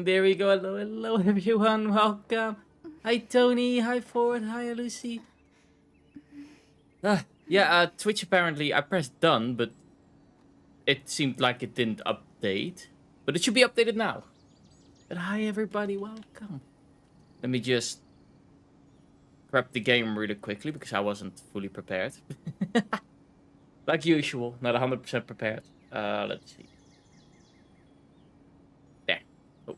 And there we go. Hello, hello, everyone. Welcome. Hi, Tony. Hi, Forward. Hi, Lucy. Twitch apparently, I pressed done, but it seemed like it didn't update. But it should be updated now. But hi, everybody. Welcome. Let me just grab the game really quickly because I wasn't fully prepared. Like usual, not 100% prepared. Let's see. There. Oh.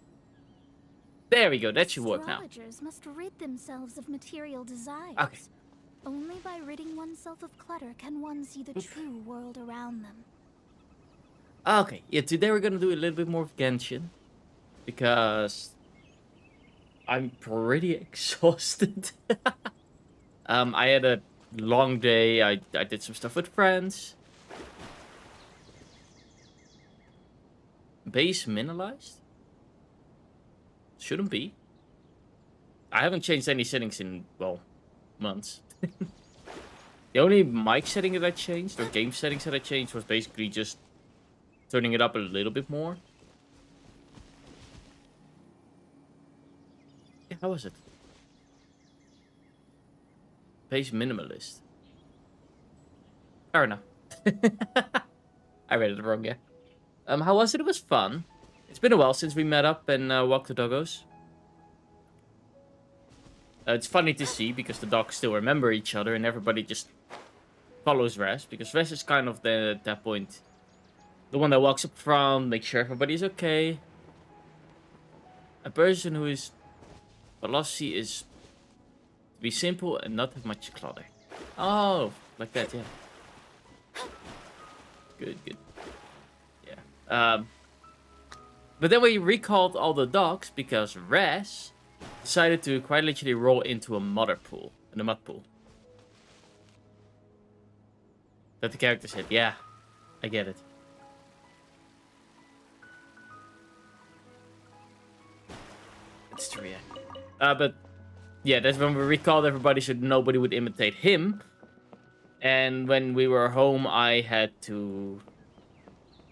There we go. That should work now. Astrologers must rid themselves of material desires. Okay. Only by ridding oneself of clutter can one see the true world around them. Okay, yeah, today we're gonna do a little bit more of Genshin. Because I'm pretty exhausted. I had a long day. I did some stuff with friends. Base minimalized? Shouldn't be. I haven't changed any settings in, well, months. The only mic setting that I changed, or game settings that I changed, was basically just turning it up a little bit more. Yeah, how was it? Base minimalist. Fair enough. I read it wrong, yeah. How was it? It was fun. It's been a while since we met up and walked the doggos. It's funny to see because the dogs still remember each other and everybody just follows Res. Because Res is kind of at that point the one that walks up front, makes sure everybody's okay. A person who is philosophy is to be simple and not have much clutter. Oh, like that, yeah. Good, good. Yeah. But then we recalled all the dogs because Res decided to quite literally roll into a mud pool. That the character said, yeah, I get it. It's true, yeah. But yeah, that's when we recalled everybody so nobody would imitate him. And when we were home, I had to...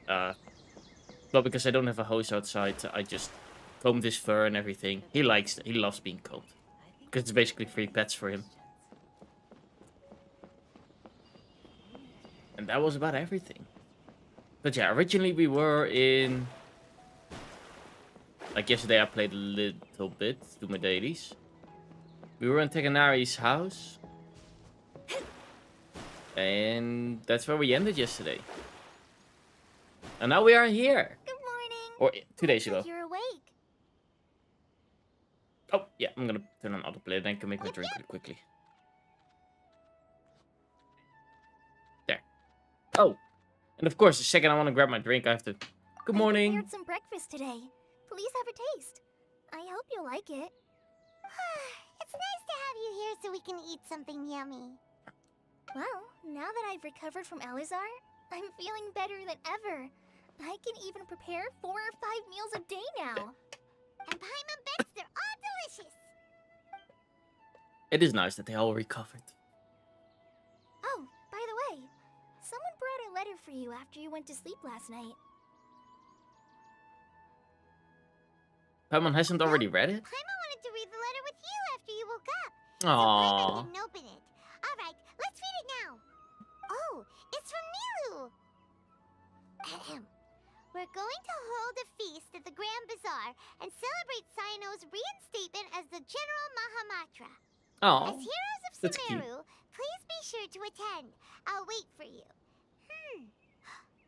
well, because I don't have a hose outside, I just combed his fur and everything. He loves being combed. Because it's basically free pets for him. And that was about everything. But yeah, originally we were in... Like yesterday I played a little bit, do my dailies. We were in Teganari's house. And that's where we ended yesterday. And now we are here. Good morning. Or 2 days ago. You're awake. Oh, yeah, I'm gonna turn on autoplay, then I can make my drink really quickly. There. Oh, and of course, the second I want to grab my drink, I have to... Good morning. I prepared some breakfast today. Please have a taste. I hope you'll like it. It's nice to have you here so we can eat something yummy. Well, now that I've recovered from Alizar, I'm feeling better than ever. I can even prepare 4 or 5 meals a day now. And Paimon bets they're all delicious. It is nice that they all recovered. Oh, by the way, someone brought a letter for you after you went to sleep last night. Paimon hasn't already read it? Paimon wanted to read the letter with you after you woke up. So Aww. Paimon didn't open it. Alright, let's read it now. Oh, it's from Nilu. Ahem. We're going to hold a feast at the Grand Bazaar and celebrate Cyano's reinstatement as the General Mahamatra. Oh, As heroes of that's cute. Sumeru, please be sure to attend. I'll wait for you.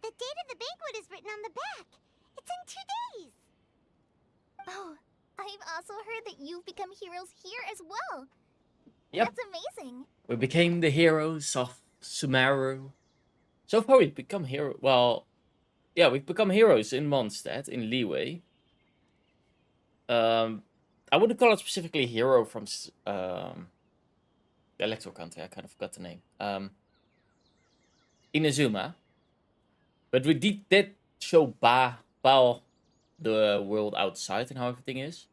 The date of the banquet is written on the back. It's in 2 days. Oh, I've also heard that you've become heroes here as well. Yep. That's amazing. We became the heroes of Sumeru. So far we've become heroes. Well, yeah, we've become heroes in Mondstadt, in Liyue. I wouldn't call it specifically hero from the Electro country. I kind of forgot the name. Inazuma. But we did show Bao the world outside and how everything is.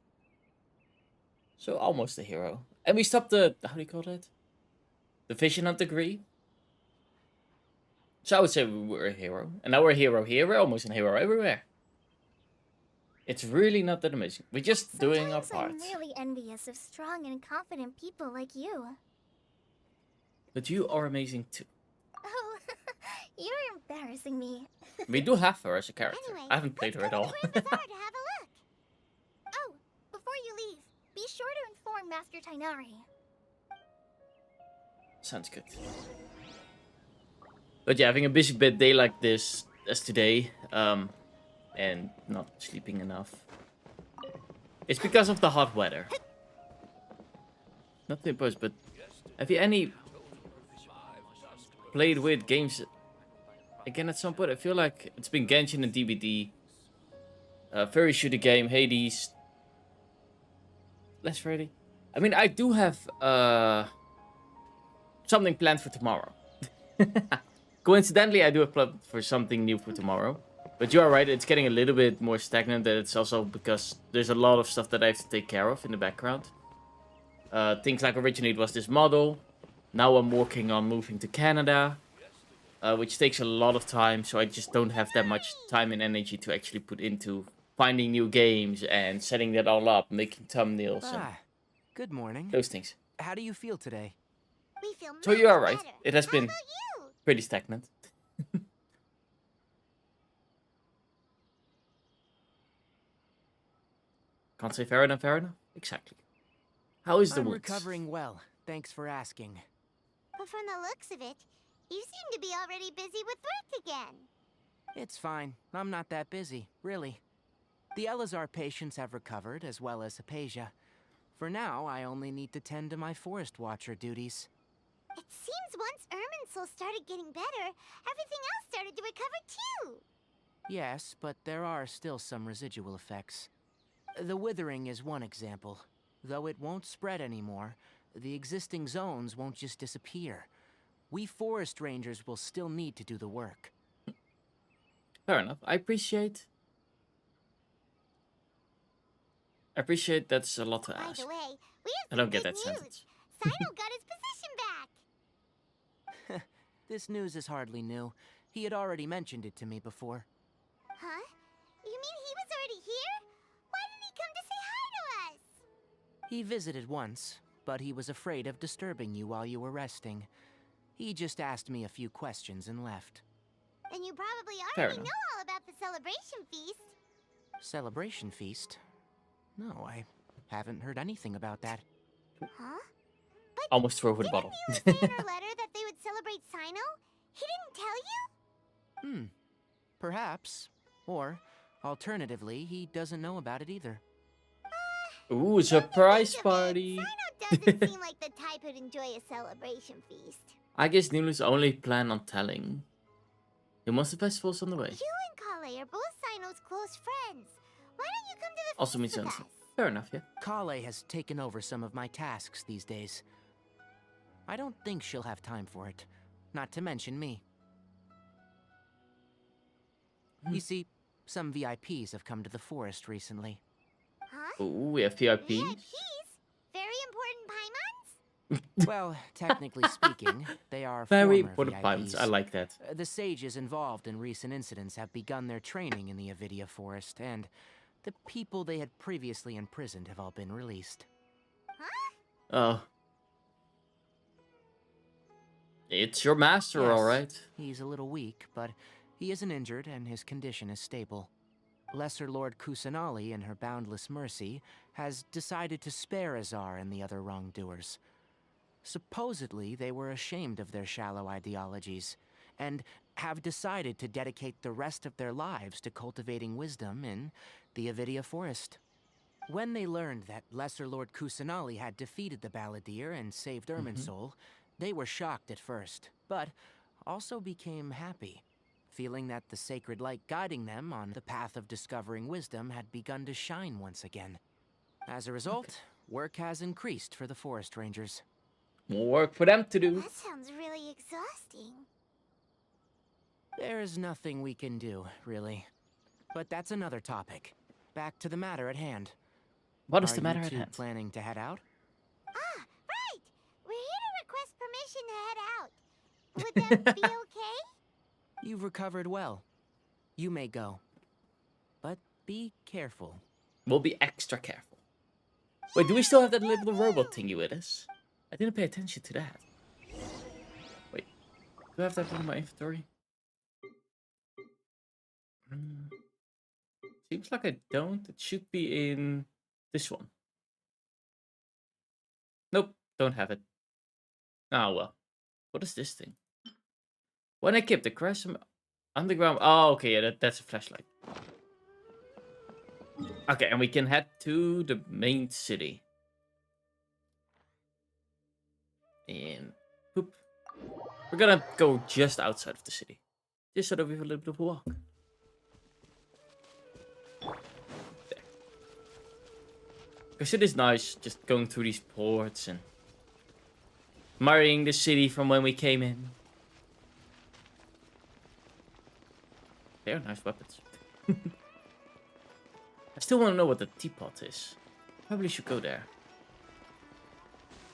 So almost a hero. And we stopped the, how do you call that? The Vision Hunt degree. So I would say we were a hero. And now we're a hero here. We're almost a hero everywhere. It's really not that amazing. We're just doing our part. Sometimes I'm really envious of strong and confident people like you. But you are amazing too. Oh, you're embarrassing me. We do have her as a character. Anyway, I haven't played her let's at go all. to the Grand Bazaar to have a look. Oh, before you leave, be sure to inform Master Tainari. Sounds good. But yeah, having a busy bed day like this as today, and not sleeping enough. It's because of the hot weather. Not to impose, but have you any played with games again at some point? I feel like it's been Genshin and DBD, Furry shooter game, Hades, less ready. I mean, I do have something planned for tomorrow. Coincidentally, I do have planned for something new for tomorrow. But you are right, it's getting a little bit more stagnant. And it's also because there's a lot of stuff that I have to take care of in the background. Things like originally it was this model. Now I'm working on moving to Canada. Which takes a lot of time. So I just don't have that much time and energy to actually put into finding new games and setting that all up, making thumbnails and Good morning. those things. How do you feel today? We feel So you are much right. better. It has How been about you? pretty stagnant. Can't say fair enough, fair enough. Exactly. How is the I'm woods? recovering well. Thanks for asking. But from the looks of it, you seem to be already busy with work again. It's fine. I'm not that busy, really. The Elazar patients have recovered, as well as Hypatia. For now, I only need to tend to my forest watcher duties. It seems once Irminsul started getting better, everything else started to recover too. Yes, but there are still some residual effects. The withering is one example. Though it won't spread anymore, the existing zones won't just disappear. We forest rangers will still need to do the work. Fair enough. I appreciate that's a lot to By ask. the way, we have I some don't get big that news. sentence. Sino got his position back. This news is hardly new. He had already mentioned it to me before. Huh? You mean he was already here? Why didn't he come to say hi to us? He visited once, but he was afraid of disturbing you while you were resting. He just asked me a few questions and left. And you probably Fair already enough. know all about the celebration feast. Celebration feast? No, I haven't heard anything about that. Huh? Almost threw over the bottle. Didn't Milu say in her letter that they would celebrate Sino? He didn't tell you? Perhaps. Or, alternatively, he doesn't know about it either. Ooh, surprise Think of it, party. Sino doesn't seem like the type who'd enjoy a celebration feast. I guess Nilu's only plan on telling. The monster festival's on the way. You and Kale are both Sino's close friends. Why don't you come to the Also feast means with Johnson. us? Fair enough, yeah. Kale has taken over some of my tasks these days. I don't think she'll have time for it. Not to mention me. You see, some VIPs have come to the forest recently. Huh? Ooh, we have VIPs. VIPs? Very important Paimons? Well, technically speaking, they are Very former important pilots. I VIPs. like that. The sages involved in recent incidents have begun their training in the Avidia forest, and the people they had previously imprisoned have all been released. Oh. It's your master, Yes, alright. He's a little weak, but he isn't injured and his condition is stable. Lesser Lord Kusanali, in her boundless mercy, has decided to spare Azar and the other wrongdoers. Supposedly, they were ashamed of their shallow ideologies, and have decided to dedicate the rest of their lives to cultivating wisdom in the Avidia forest. When they learned that Lesser Lord Kusanali had defeated the Balladeer and saved Irminsul, they were shocked at first, but also became happy, feeling that the sacred light guiding them on the path of discovering wisdom had begun to shine once again. As a result, work has increased for the forest rangers. More work for them to do. That sounds really exhausting. There's nothing we can do, really. But that's another topic. Back to the matter at hand. What is Are the matter you at two hand? planning to head out? Ah, right! We're here to request permission to head out. Would that be okay? You've recovered well. You may go. But Be careful. We'll be extra careful. Wait, do we still have that little robot thingy with us? I didn't pay attention to that. Wait, do I have that in my inventory? Seems like I don't. It should be in this one. Nope, don't have it. Oh well. What is this thing? When I keep the crash underground. Oh, okay, yeah, that's a flashlight. Okay, and we can head to the main city. And poop. We're gonna go just outside of the city. Just so that we have a little bit of a walk. There. Because it is nice just going through these ports and admiring the city from when we came in. They are nice weapons. I still want to know what the teapot is. Probably should go there.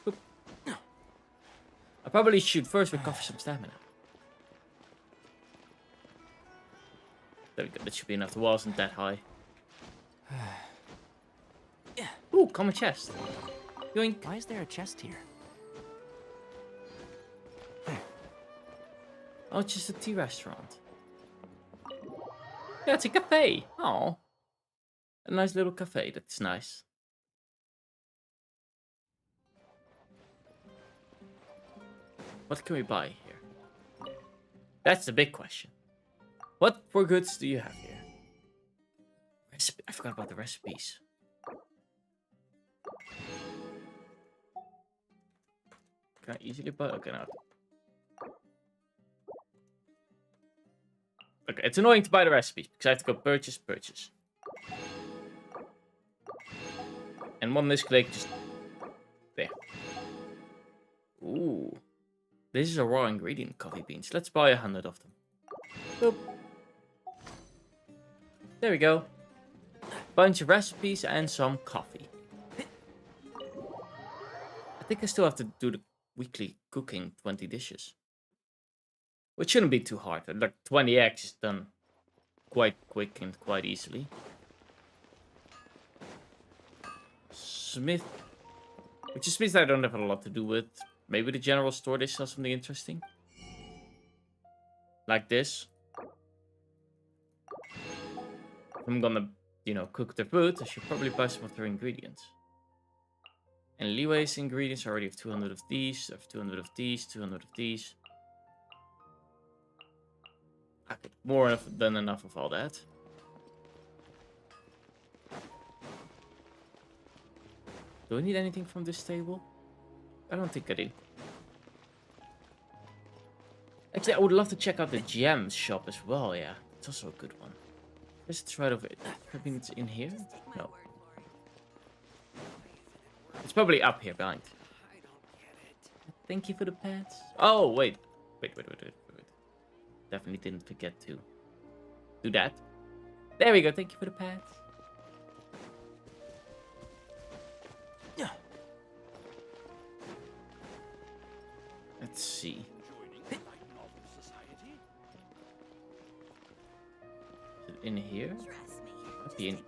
Oop. I probably should first recover some stamina. There we go. That should be enough. The wall isn't that high. Ooh, common chest. Yoink. Why is there a chest here? Oh, it's just a tea restaurant. Yeah, it's a cafe. Oh. A nice little cafe. That's nice. What can we buy here? That's the big question. What for goods do you have here? I forgot about the recipes. Can I easily buy? Okay, no. Okay, it's annoying to buy the recipes because I have to go purchase. And one this click just there. Ooh. This is a raw ingredient coffee beans. Let's buy 100 of them. Boop. There we go. Bunch of recipes and some coffee. I think I still have to do the weekly cooking 20 dishes. Which shouldn't be too hard. Like 20 eggs is done quite quick and quite easily. Smith. Which is Smith I don't have a lot to do with. Maybe the general store they sell something interesting. Like this. If I'm gonna, cook their food, I should probably buy some of their ingredients. And Leeway's ingredients, I already have 200 of these, I have 200 of these, 200 of these. Okay, more than enough of all that. Do I need anything from this table? I don't think I do. Actually, I would love to check out the gems shop as well, yeah. It's also a good one. Guess it's right over it. I mean, it's in here? No. It's probably up here behind. Thank you for the pets. Oh, wait. Wait. Definitely didn't forget to do that. There we go. Thank you for the pets. Let's see. Is it in here? Might be in...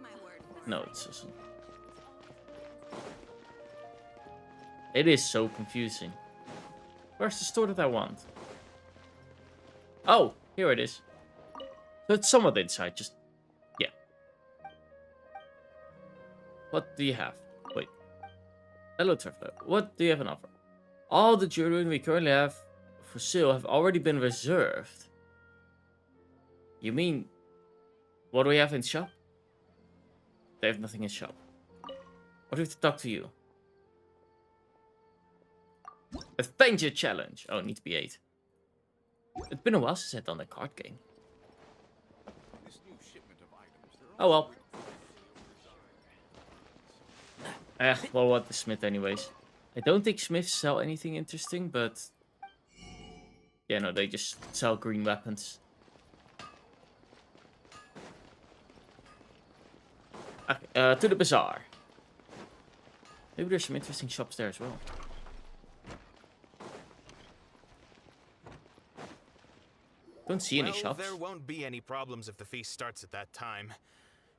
No, it's just... It is so confusing. Where's the store that I want? Oh, here it is. So it's somewhat inside, just... Yeah. What do you have? Wait. Hello, Traveler. What do you have on offer? All the jewelry we currently have for sale have already been reserved. You mean... What do we have in shop? They have nothing in shop. What do we have to talk to you? Adventure challenge. Oh, it needs to be 8. It's been a while since I've done a card game. Oh well. Well, what the Smith anyways. I don't think Smiths sell anything interesting, but... Yeah, no, they just sell green weapons. Okay, to the bazaar. Maybe there's some interesting shops there as well. Don't see any shops. There won't be any problems if the feast starts at that time.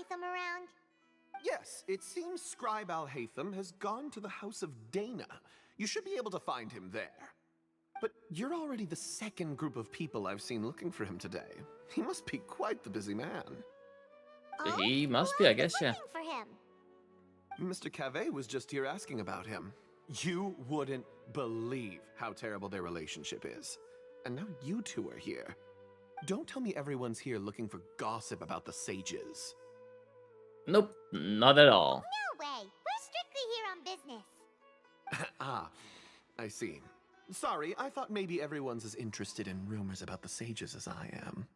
Alhaitham around? Yes, it seems Scribe Alhaitham has gone to the House of Dana. You should be able to find him there. But you're already the second group of people I've seen looking for him today. He must be quite the busy man. Oh, He must who be, I else is guess, yeah. looking for him? Mr. Cave was just here asking about him. You wouldn't believe how terrible their relationship is. And now you two are here. Don't tell me everyone's here looking for gossip about the sages. Nope, not at all. No way. We're strictly here on business. Ah, I see. Sorry, I thought maybe everyone's as interested in rumors about the sages as I am.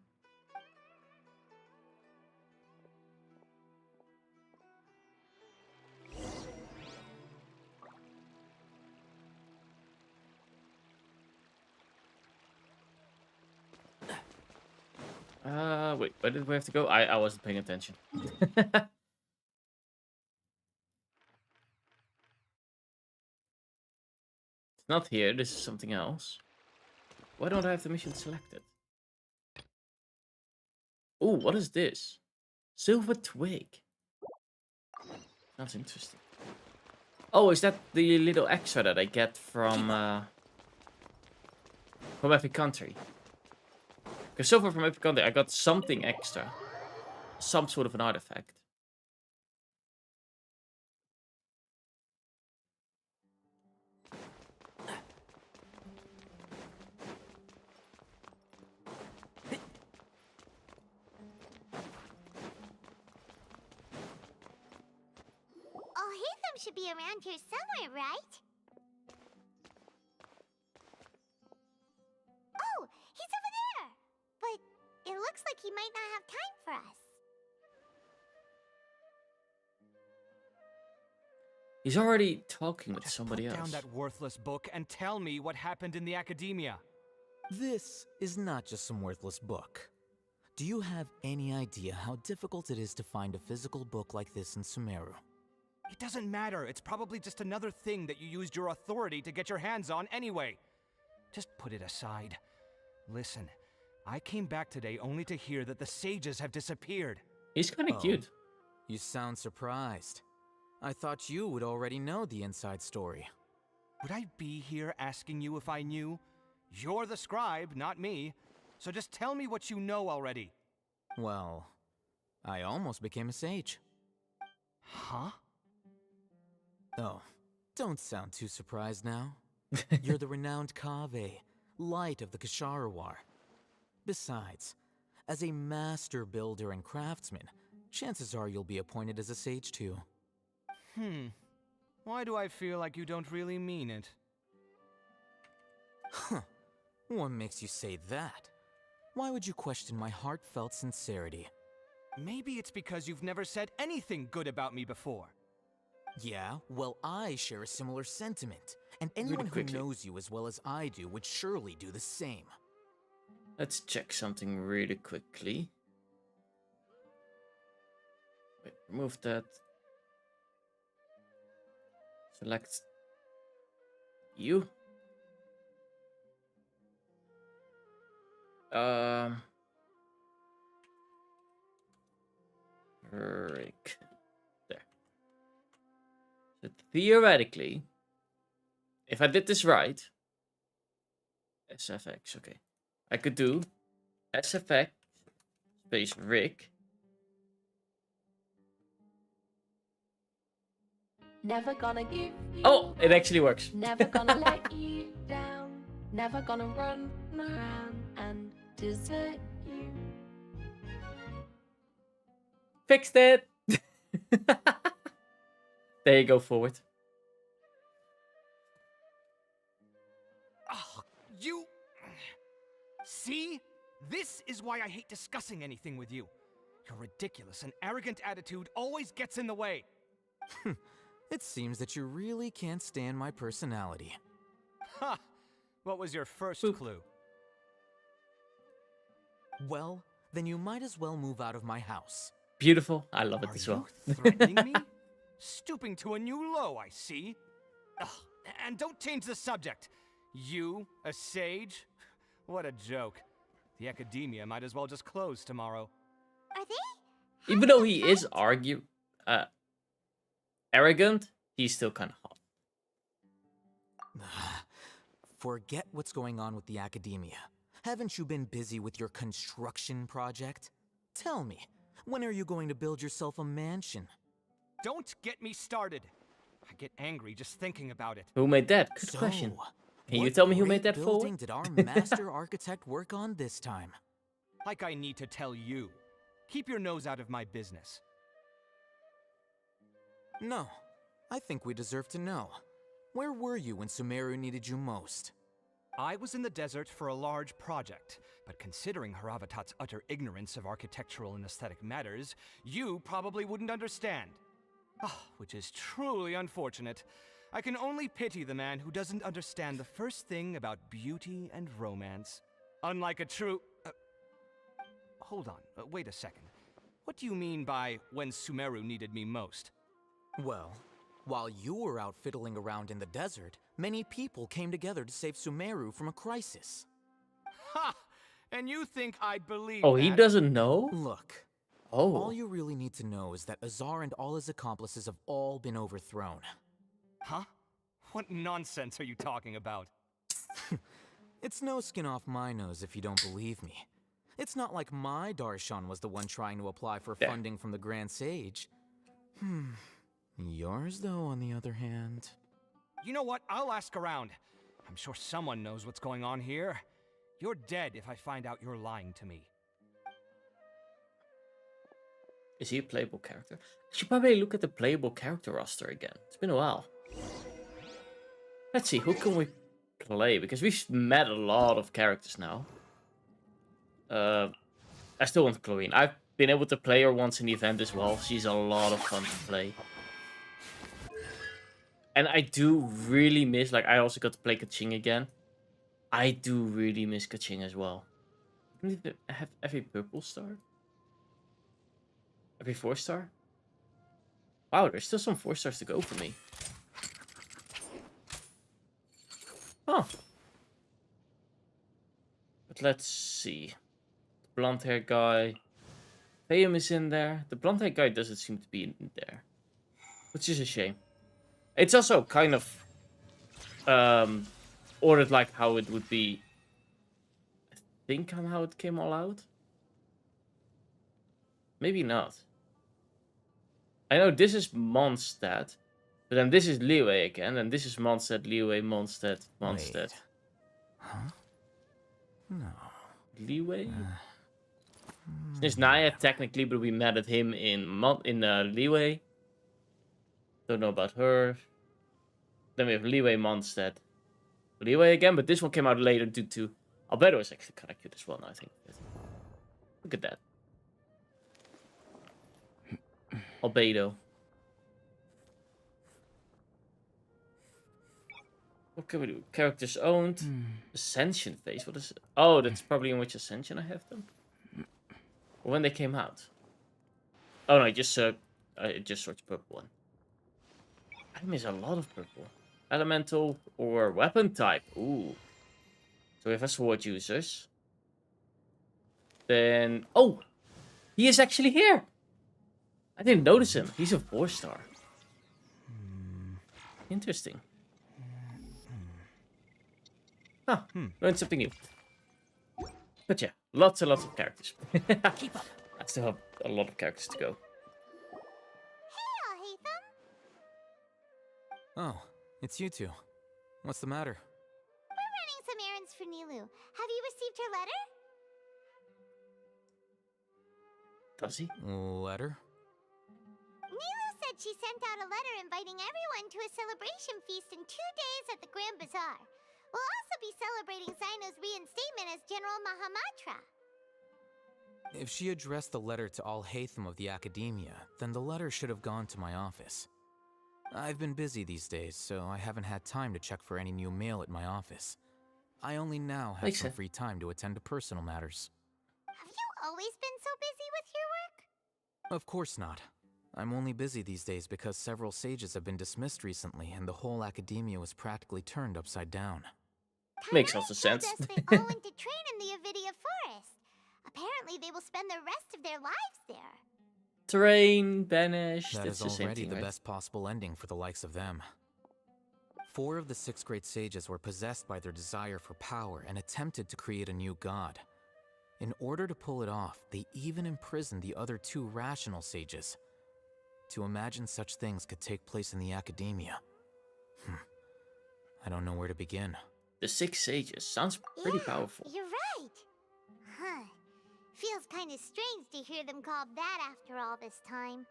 Wait, where did we have to go? I wasn't paying attention. It's not here, this is something else. Why don't I have the mission selected? Oh, what is this? Silver twig. Sounds interesting. Oh, is that the little extra that I get from every country? Because so far from every country I got something extra. Some sort of an artifact. Alhaitham should be around here somewhere, right? Oh, he's over there! But it looks like he might not have time for us. He's already talking with Just somebody put else. down that worthless book and tell me what happened in the academia. This is not just some worthless book. Do you have any idea how difficult it is to find a physical book like this in Sumeru? It doesn't matter. It's probably just another thing that you used your authority to get your hands on anyway. Just put it aside. Listen, I came back today only to hear that the sages have disappeared. He's kind of Oh. cute. You sound surprised. I thought you would already know the inside story. Would I be here asking you if I knew? You're the scribe, not me. So just tell me what you know already. Well, I almost became a sage. Huh? Oh, don't sound too surprised now. You're the renowned Kaveh, light of the Ksharawar. Besides, as a master builder and craftsman, chances are you'll be appointed as a sage too. Why do I feel like you don't really mean it? Huh. What makes you say that? Why would you question my heartfelt sincerity? Maybe it's because you've never said anything good about me before. Yeah, well, I share a similar sentiment, and anyone who quickly. knows you as well as I do would surely do the same. Let's check something really quickly. Wait, remove that. Select you. Rick. There. So theoretically, if I did this right, SFX, okay. I could do SFX space Rick. Never gonna give you Oh, it actually works. Never gonna let you down. Never gonna run around and desert you. Fixed it. There you go, forward. Oh, you... See? This is why I hate discussing anything with you. Your ridiculous and arrogant attitude always gets in the way. It seems that you really can't stand my personality. Ha! What was your first clue? Well, then you might as well move out of my house. Beautiful. I love it Are as well. you threatening me? Stooping to a new low, I see. Ugh, and don't change the subject. You, a sage? What a joke. The academia might as well just close tomorrow. Are they Even though he is arrogant, he's still kind of hot. Forget what's going on with the academia. Haven't you been busy with your construction project? Tell me, when are you going to build yourself a mansion? Don't get me started. I get angry just thinking about it. Who made that? Good question. Can you tell me who made that building forward? did our master architect work on this time? Like I need to tell you. Keep your nose out of my business. No, I think we deserve to know. Where were you when Sumeru needed you most? I was in the desert for a large project, but considering Haravatat's utter ignorance of architectural and aesthetic matters, you probably wouldn't understand. Which is truly unfortunate. I can only pity the man who doesn't understand the first thing about beauty and romance. Unlike a true... hold on, wait a second. What do you mean by when Sumeru needed me most? Well, while you were out fiddling around in the desert, many people came together to save Sumeru from a crisis. Ha! And you think I'd believe Oh, that? he doesn't know? Look, Oh. all you really need to know is that Azar and all his accomplices have all been overthrown. Huh? What nonsense are you talking about? It's no skin off my nose if you don't believe me. It's not like my Darshan was the one trying to apply for funding from the Grand Sage. Yours, though, on the other hand... You know what? I'll ask around. I'm sure someone knows what's going on here. You're dead if I find out you're lying to me. Is he a playable character? I should probably look at the playable character roster again. It's been a while. Let's see, who can we play? Because we've met a lot of characters now. I still want Chloe. I've been able to play her once in the event as well. She's a lot of fun to play. And I do really miss, like, I also got to play Kaching again. I do really miss Kaching as well. I have every purple star? Every 4-star? Wow, there's still some 4 stars to go for me. Huh. But let's see. The blonde-haired guy. Fayum is in there. The blonde-haired guy doesn't seem to be in there. Which is a shame. It's also kind of ordered like how it would be. I think on how it came all out. Maybe not. I know this is Mondstadt, but then this is Liyue again, and this is Mondstadt, Liyue, Mondstadt, Mondstadt. Wait. Huh? No. Liyue? There's Naya technically, but we met at him in Liyue. Don't know about her. Then we have Liyue, Mondstadt, Liyue again, but this one came out later due to Albedo is actually kind of cute as well. Now I think. Look at that. Albedo. What can we do? Characters owned. Ascension phase. What is it? Oh, that's probably in which Ascension I have them. Or when they came out. Oh no, I just searched purple one. I miss a lot of purple. Elemental or weapon type. Ooh. So we have a sword users. Then oh, he is actually here. I didn't notice him. He's a 4-star. Interesting. Huh. Learned something new. But yeah, lots and lots of characters. Keep up. I still have a lot of characters to go. Hey, Hatham. Oh, it's you two. What's the matter? We're running some errands for Nilu. Have you received her letter? Does he? Letter? Nilu said she sent out a letter inviting everyone to a celebration feast in 2 days at the Grand Bazaar. We'll also be celebrating Sino's reinstatement as General Mahamatra. If she addressed the letter to all Hatham of the Academia, then the letter should have gone to my office. I've been busy these days, so I haven't had time to check for any new mail at my office. I only now have some free time to attend to personal matters. Have you always been so busy with your work? Of course not. I'm only busy these days because several sages have been dismissed recently and the whole Academia was practically turned upside down. Makes lots of sense. They all went to train in the Avidia Forest. Apparently they will spend the rest of their lives there. Terrain, banished. That It's is the same already thing, the right? best possible ending for the likes of them. 4 of the 6 great sages were possessed by their desire for power and attempted to create a new god. In order to pull it off, they even imprisoned the other 2 rational sages. To imagine such things could take place in the academia. I don't know where to begin. The 6 sages sounds pretty powerful. You're right. Huh. Feels kind of strange to hear them called that after all this time.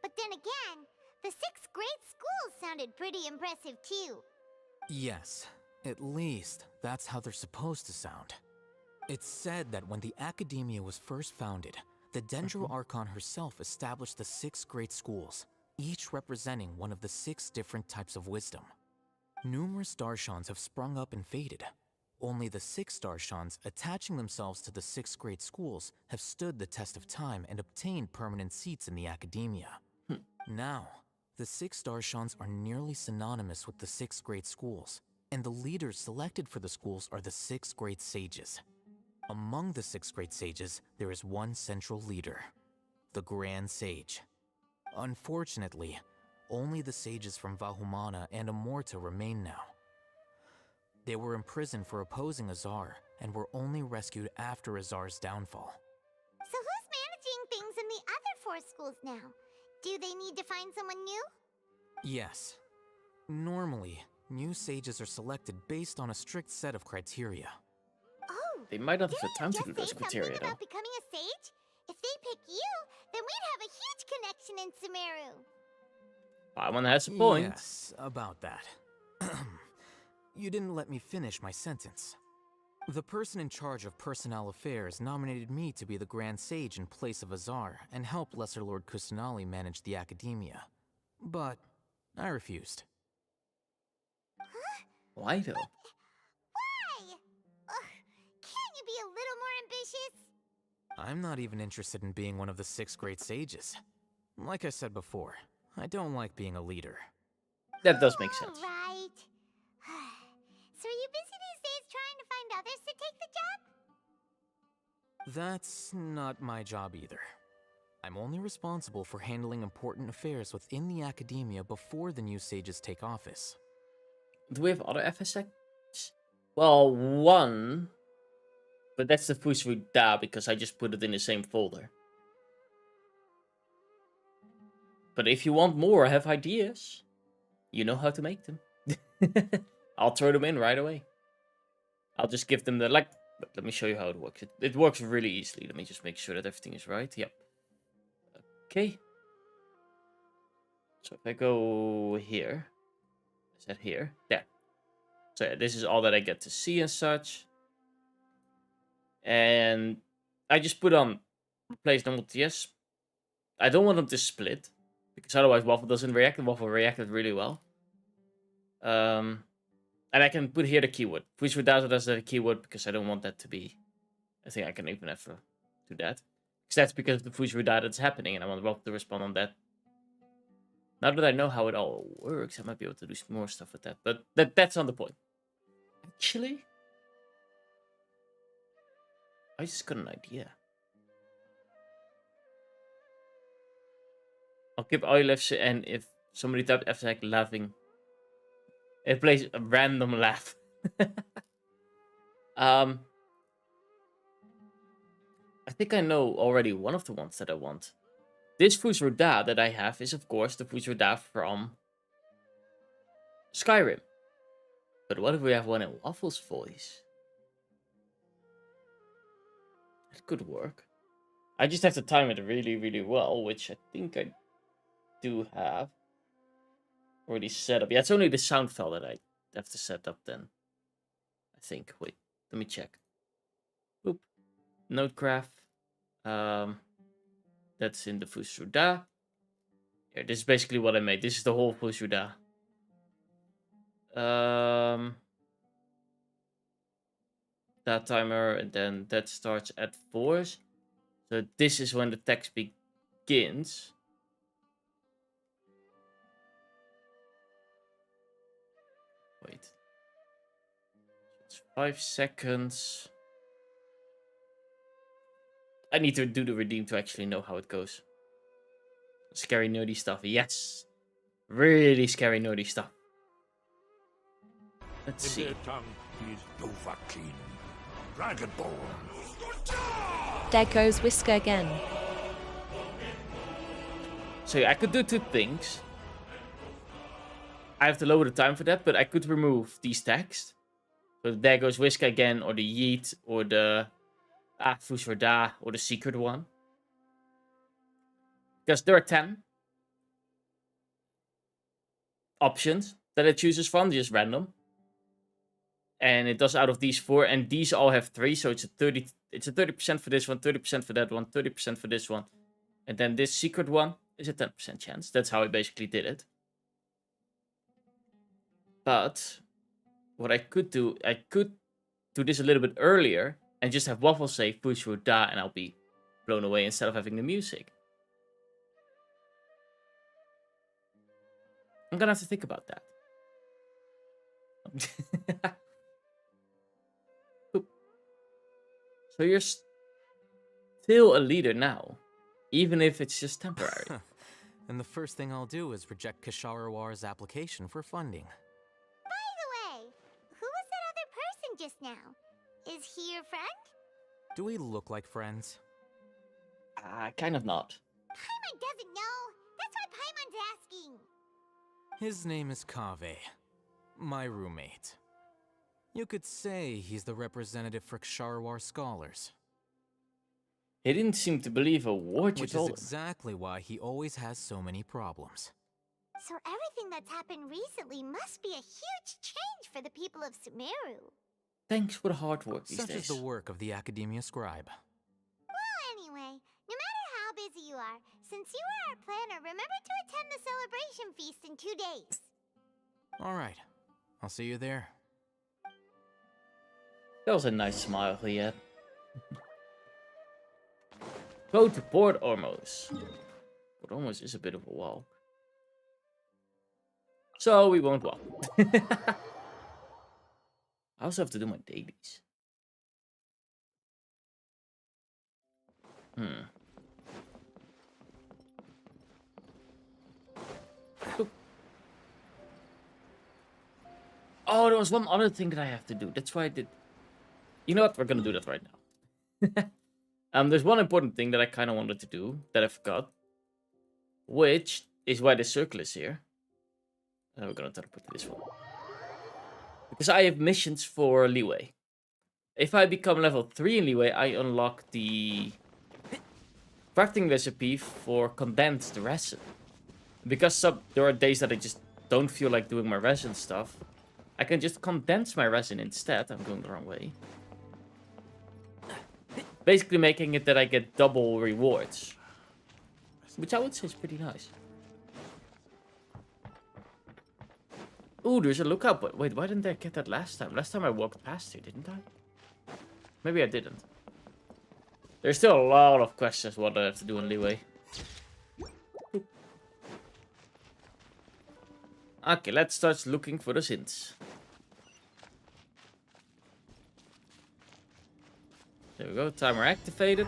But then again, the 6 great schools sounded pretty impressive too. Yes, at least that's how they're supposed to sound. It's said that when the academia was first founded, the Dendro Archon herself established the 6 great schools, each representing one of the 6 different types of wisdom. Numerous Darshans have sprung up and faded. Only the 6 Darshans attaching themselves to the 6 great schools have stood the test of time and obtained permanent seats in the academia. Now, the 6 Darshans are nearly synonymous with the 6 great schools, and the leaders selected for the schools are the 6 great sages. Among the 6 great sages, there is one central leader, the Grand Sage. Unfortunately, only the sages from Vahumana and Amorta remain now. They were imprisoned for opposing Azar and were only rescued after Azar's downfall. So who's managing things in the other 4 schools now? Do they need to find someone new? Yes. Normally, new sages are selected based on a strict set of criteria. Oh, They might not have the didn't time you to do just those say criteria, something though. about becoming a sage? If they pick you, then we'd have a huge connection in Sumeru. Paimon has a point. Yes, about that. You didn't let me finish my sentence. The person in charge of personnel affairs nominated me to be the Grand Sage in place of Azar and help Lesser Lord Kusanali manage the academia. But I refused. Why though? Why? Ugh, can't you be a little more ambitious? I'm not even interested in being one of the 6 great sages. Like I said before, I don't like being a leader. That does make sense. Right. So are you busy these days trying to find others to take the job? That's not my job either. I'm only responsible for handling important affairs within the academia before the new sages take office. Do we have other FSX? Well, one. But that's the Fusru Da because I just put it in the same folder. But if you want more, I have ideas. You know how to make them. I'll throw them in right away. I'll just give them the, like, let me show you how it works. It works really easily. Let me just make sure that everything is right. Yep. Okay. So if I go here. Is that here? There. So yeah, this is all that I get to see and such. And I just put on replace them with yes. I don't want them to split. Because otherwise Waffle doesn't react. And Waffle reacted really well. And I can put here the keyword. Push without it as the keyword because I don't want that to be. I think I can even have to do that. Because that's because the push without it's happening, and I want Waffle to respond on that. Now that I know how it all works, I might be able to do some more stuff with that. But that's on the point. Actually, I just got an idea. I'll keep Oilefs, and if somebody typed FSX laughing, it plays a random laugh. I think I know already one of the ones that I want. This Fusroda that I have is, of course, the Fusroda from Skyrim. But what if we have one in Waffle's voice? That could work. I just have to time it really, really well, which I think I do have already set up. Yeah, it's only the sound file that I have to set up then. I think. Wait, let me check. Boop. Notegraph. That's in the Fusroda. Here, this is basically what I made. This is the whole Fusroda. That timer, and then that starts at 4. So this is when the text begins. Wait. It's 5 seconds. I need to do the redeem to actually know how it goes. Scary nerdy stuff. Yes. Really scary nerdy stuff. Let's In see. their tongue, he is Dovahkiin, Dragonborn. There goes Wisca again. So yeah, I could do two things. I have to lower the time for that, but I could remove these texts. So there goes Wisca again, or the Yeet, or the Fusverda, or the secret one. Because there are 10 options that it chooses from, just random. And it does out of these 4, and these all have 3, so it's a 30% for this one, 30% for that one, 30% for this one. And then this secret one is a 10% chance. That's how I basically did it. But what I could do this a little bit earlier and just have Waffle say Fushu Da, and I'll be blown away instead of having the music. I'm gonna have to think about that. So you're still a leader now, even if it's just temporary. And the first thing I'll do is reject Kasharawar's application for funding. By the way, who was that other person just now? Is he your friend? Do we look like friends? Kind of not. Paimon doesn't know. That's why Paimon's asking. His name is Kaveh, my roommate. You could say he's the representative for Ksharawar scholars. He didn't seem to believe a word you Which is told him. exactly why he always has so many problems. So everything that's happened recently must be a huge change for the people of Sumeru. Thanks for the hard work these Such days. is the work of the Academia Scribe. Well, anyway, no matter how busy you are, since you are our planner, remember to attend the celebration feast in 2 days. Alright, I'll see you there. That was a nice smile he had. Go to Port Ormos. Port Ormos is a bit of a walk. So we won't walk. I also have to do my dailies. Oop. Oh, there was one other thing that I have to do. That's why I did. You know what? We're gonna do that right now. There's one important thing that I kind of wanted to do that I forgot, which is why the circle is here. We're gonna teleport to this one because I have missions for Leeway. If I become level 3 in Leeway, I unlock the crafting recipe for condensed resin. Because there are days that I just don't feel like doing my resin stuff, I can just condense my resin instead. I'm going the wrong way. Basically making it that I get double rewards. Which I would say is pretty nice. Ooh, there's a lookout. But wait, why didn't I get that last time? Last time I walked past here, didn't I? Maybe I didn't. There's still a lot of questions what I have to do in Leeway. Okay, let's start looking for the hints. There we go, timer activated.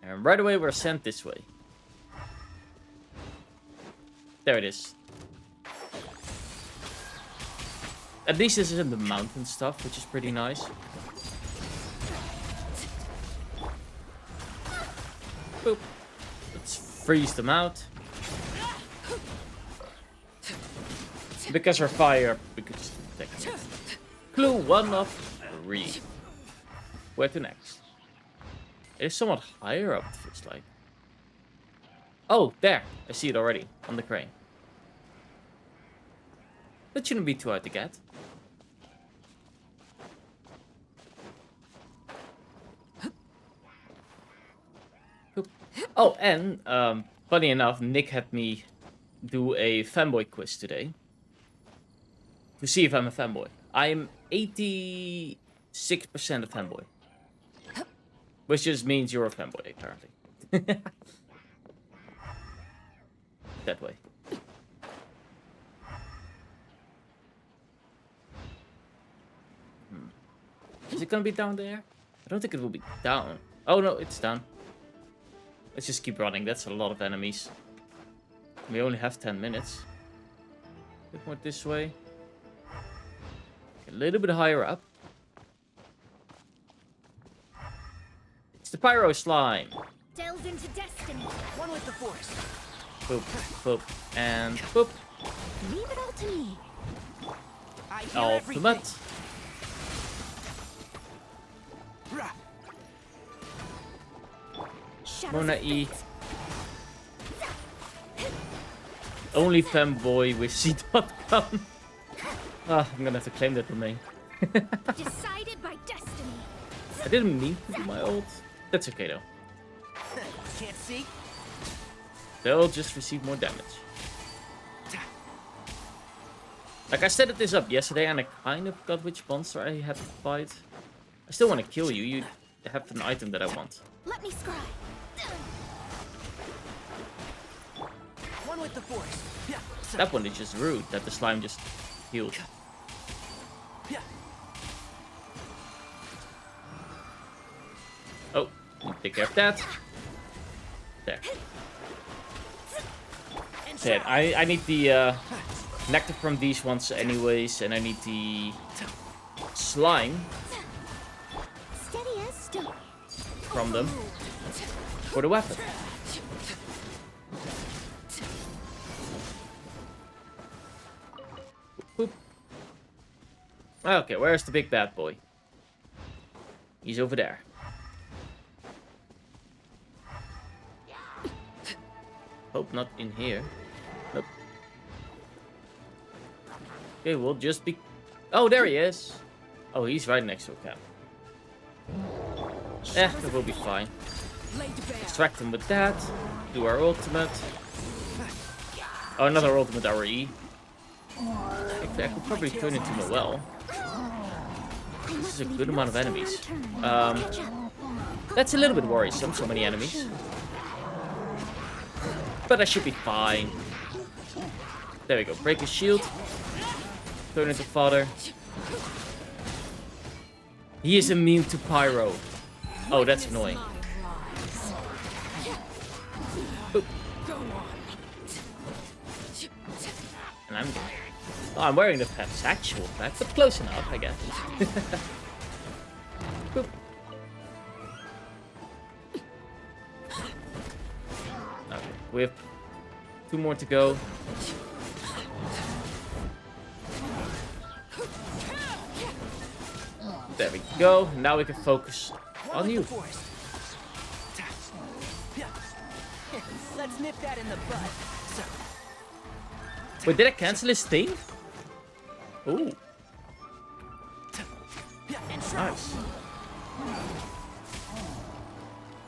And right away we're sent this way. There it is. At least this isn't the mountain stuff, which is pretty nice. Boop. Let's freeze them out. Because we're fire, we could just take them. Clue 1 of 3. Where to next? It is somewhat higher up, it feels like. Oh, there! I see it already, on the crane. That shouldn't be too hard to get. Oh, and, funny enough, Nick had me do a Femboy quiz today. To see if I'm a Femboy. I'm 86% a Femboy. Which just means you're a Femboy, apparently. That way. Is it gonna be down there? I don't think it will be down. Oh no, it's down. Let's just keep running. That's a lot of enemies. We only have 10 minutes. A bit more this way. A little bit higher up. It's the pyro slime. Delve into destiny. One with the force. Boop, boop, and boop. Leave it all to me. I hear Ultimate. Rah. Shadows Mona of E. fate. Only Femboy with C.com. Ah, I'm gonna have to claim that domain. Decided by destiny. I didn't mean to do my ult. That's okay though. Can't see. They'll just receive more damage. Like I set this up yesterday and I kind of got which monster I had to fight. I still want to kill you. You have an item that I want. Let me scry. One with the force. Yeah. That one is just rude that the slime just healed. Yeah. Oh, take care of that. There. Okay, I need the nectar from these ones anyways, and I need the slime Steady as stone. from them for the weapon. Boop. Okay, where's the big bad boy? He's over there. Hope not in here. Nope. Okay, we'll just be... Oh, there he is. Oh, he's right next to a camp. It will be fine. Distract him with that. Do our ultimate. Oh, another ultimate RE. Actually, I could probably turn into Noel. This is a good amount of enemies. That's a little bit worrisome, so many enemies. But I should be fine. There we go. Break his shield. Turn into father. He is immune to pyro. Oh, that's annoying. Boop. And I'm getting... Oh, I'm wearing the actual pack, but close enough, I guess. Boop. Okay, we have 2 more to go. There we go. Now we can focus on you. Let's nip that in the bud. Wait, did I cancel his thing? Ooh. Nice.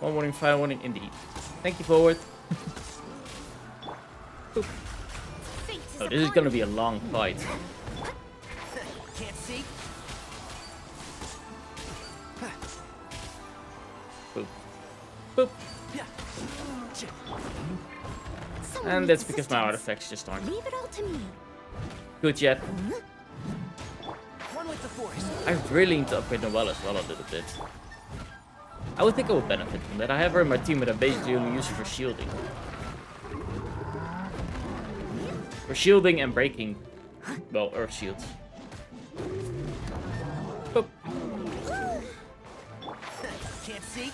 1 warning, 5 warning, indeed. Thank you, forward. Oh, this is gonna be a long fight. Can't see. Boop. Boop. And that's because my artifacts just aren't Leave it all to me. good yet. One with the force. I really need to upgrade Noelle as well a little bit. I would think I would benefit from that. I have her in my team, but I basically only use her for shielding. For shielding and breaking. Well, earth shields. Boop. Can't see.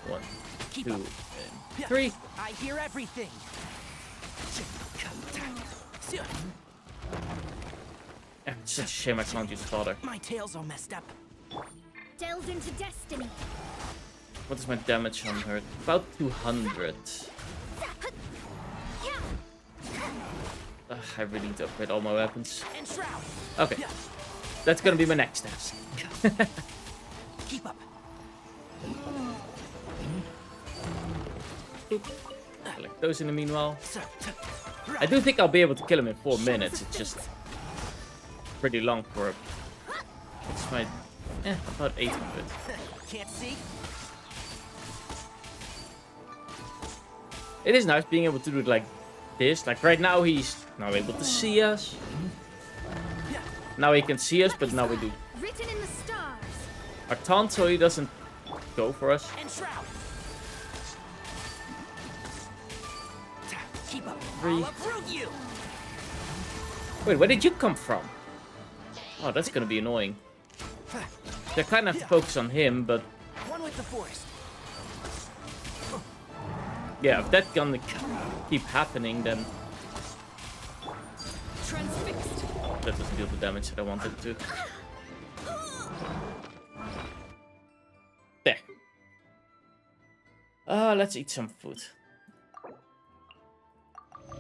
1, Keep 2, up. and 3. I hear everything. It's such a shame I can't use father. My tail's all messed up. Delve into destiny. What is my damage on her? About 200. I really need to upgrade all my weapons. Okay. That's gonna be my next task. Keep up. Collect those in the meanwhile. I do think I'll be able to kill him in 4 minutes. It's just pretty long for him. It's my about 800. Can't see. It is nice being able to do it like this. Like right now he's now able to see us. Now he can see us, but now we do Written in the stars. our taunt so he doesn't go for us. 3. I'll approve you. Wait, where did you come from? Oh, that's gonna be annoying. They kind of have to focus on him, but One with the force. yeah, if that's gonna keep happening, then Transfixed. that doesn't deal the damage that I wanted it to. There. Let's eat some food.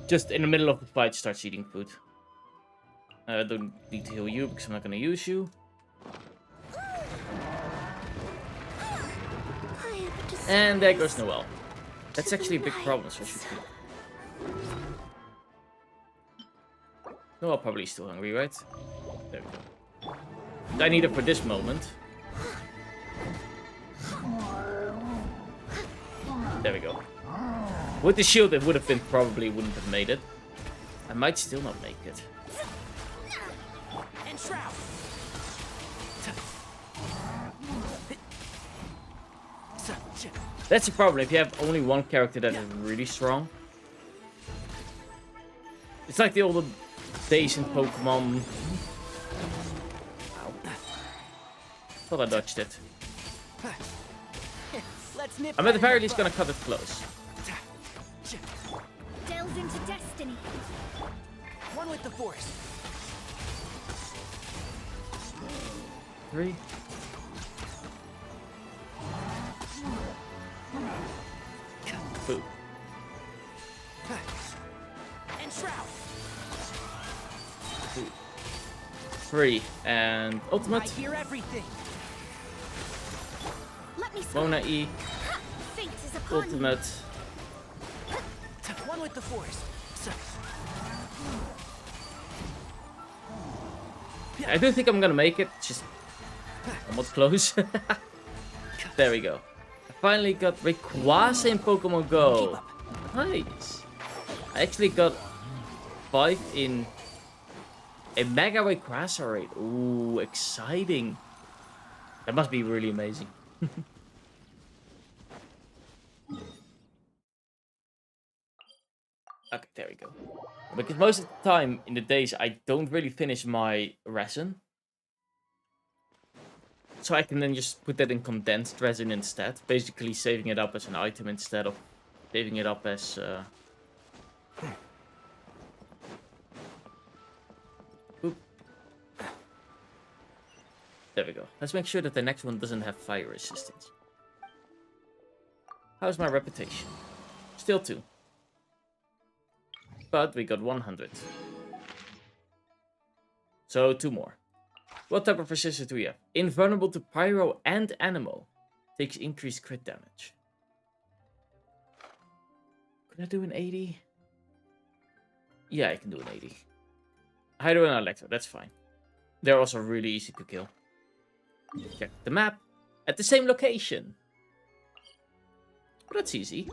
Just in the middle of the fight, starts eating food. I don't need to heal you because I'm not gonna use you. And there goes Noelle. That's actually a big problem, so I should be. Noelle probably still hungry, right? There we go. I need it for this moment. There we go. With the shield, it would have been probably wouldn't have made it. I might still not make it. And Shroud. That's the problem. If you have only one character that is really strong, it's like the older days in Pokemon. Ow. Thought I dodged it. I'm at the very least gonna cut it close. Delves into destiny. One with the force. 3. Boo. And Shroud. 3 and I ultimate. hear everything. Let me Mona E. Fate is upon you. Ultimate. One with the force. I do think I'm gonna make it. Just almost close. There we go. I finally got Rayquaza in Pokemon Go. Nice. I actually got 5 in a Mega Rayquaza raid. Ooh, exciting. That must be really amazing. Okay, there we go. Because most of the time in the days I don't really finish my resin. So I can then just put that in condensed resin instead. Basically saving it up as an item instead of saving it up as... Oop. There we go. Let's make sure that the next one doesn't have fire resistance. How's my reputation? Still 2. But we got 100. So 2 more. What type of resistance do we have? Invulnerable to Pyro and Anemo. Takes increased crit damage. Could I do an 80? Yeah, I can do an 80. Hydro and Electro, that's fine. They're also really easy to kill. Check the map. At the same location. Oh, that's easy.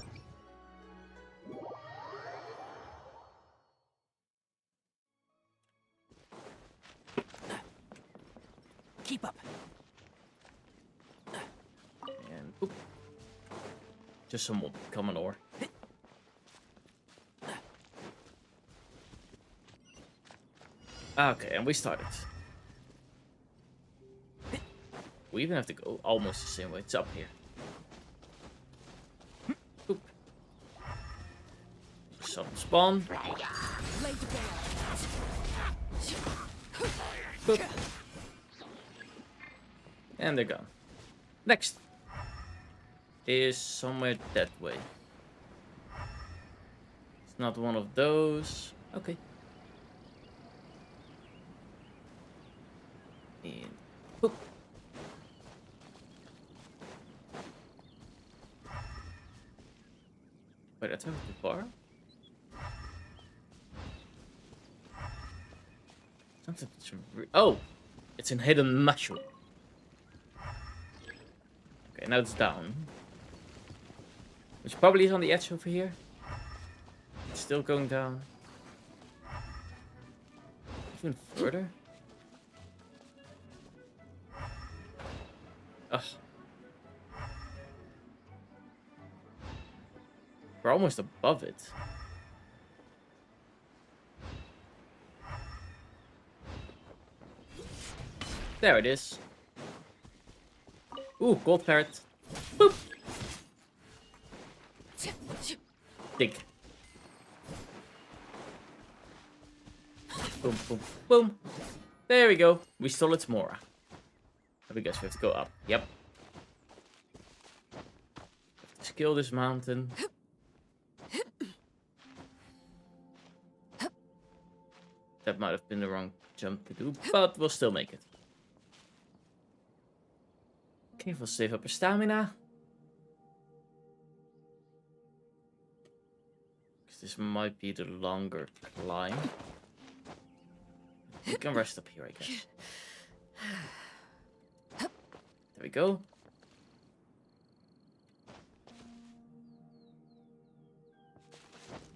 Keep up. And boop. Just some more common ore. Okay, and we started. We even have to go almost the same way. It's up here. Boop. Sudden spawn. Boop. And they're gone. Next is somewhere that way. It's not one of those. Okay. And boop. Wait, that's not too far. Something. Oh, it's an hidden mushroom. Okay, now it's down. Which probably is on the edge over here. It's still going down. Even further. Ugh. We're almost above it. There it is. Ooh, gold parrot. Boop. Dig. Boom, boom, boom. There we go. We stole its Mora. I guess we have to go up. Yep. Scale this mountain. That might have been the wrong jump to do, but we'll still make it. Okay, we'll save up our stamina. Because this might be the longer climb. We can rest up here, I guess. There we go.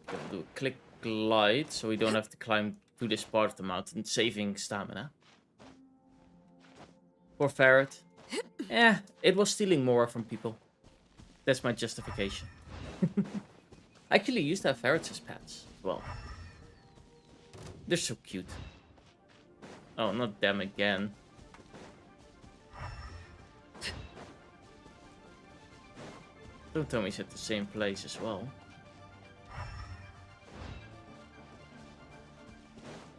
Gonna do a click glide so we don't have to climb to this part of the mountain, saving stamina. Poor ferret. Yeah, it was stealing more from people. That's my justification. I actually used to have ferrets as pets as well. They're so cute. Oh, not them again. Don't tell me it's at the same place as well.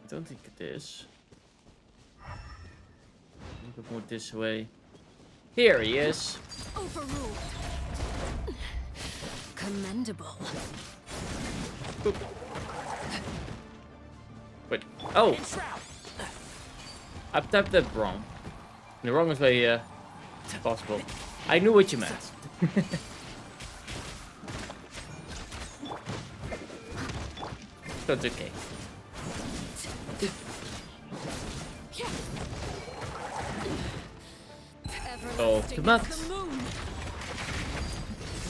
I don't think it is. A little bit more this way. Here he is. Overruled. Commendable. Boop. Wait. Oh! I've typed that wrong. In the wrongest way possible. I knew what you meant. That's okay. Oh, come on.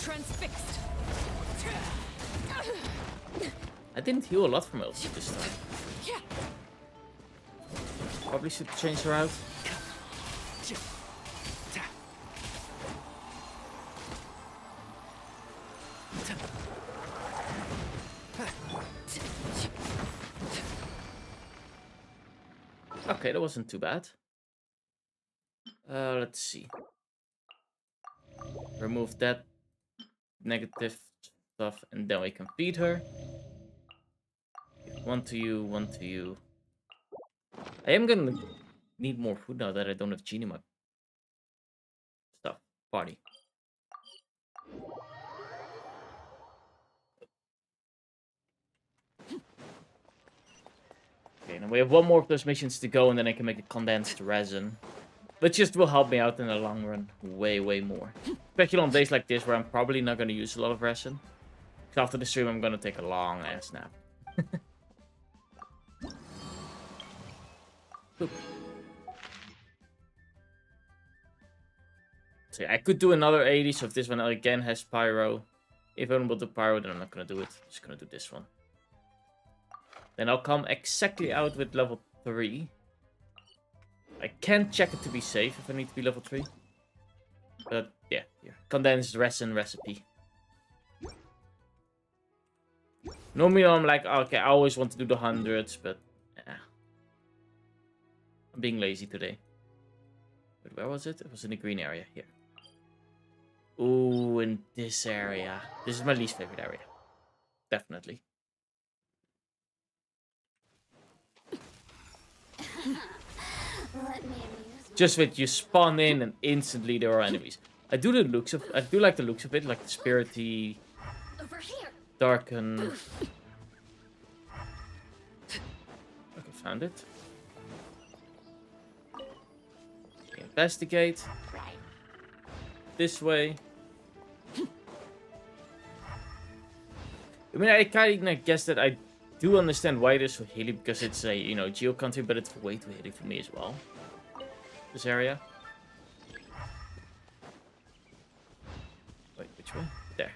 Transfixed. I didn't heal a lot from Elsie this time. Probably should change her out. Okay, that wasn't too bad. Let's see. Remove that negative stuff, and then we can feed her. One to you, one to you. I am gonna need more food now that I don't have Genie in my stuff. Party. Okay, now we have one more of those missions to go, and then I can make a condensed resin. Which just will help me out in the long run way, way more. Especially on days like this where I'm probably not going to use a lot of resin. Because after the stream I'm going to take a long ass nap. So yeah, I could do another 80, so if this one again has Pyro. If I don't want to Pyro, then I'm not going to do it. I'm just going to do this one. Then I'll come exactly out with level 3. I can check it to be safe if I need to be level 3. But yeah, here. Condensed resin recipe. Normally I'm like, okay, I always want to do the 100s, but yeah. I'm being lazy today. But where was it? It was in the green area here. Ooh, in this area. This is my least favorite area. Definitely. Just with you spawn in and instantly there are enemies. I do like the looks of it, like the spirity, darken. Okay, found it. Okay, investigate. This way. I mean, I kind of guess that I do understand why it is so hilly, because it's a, you know, geo country, but it's way too hilly for me as well. This area. Wait, which way? There.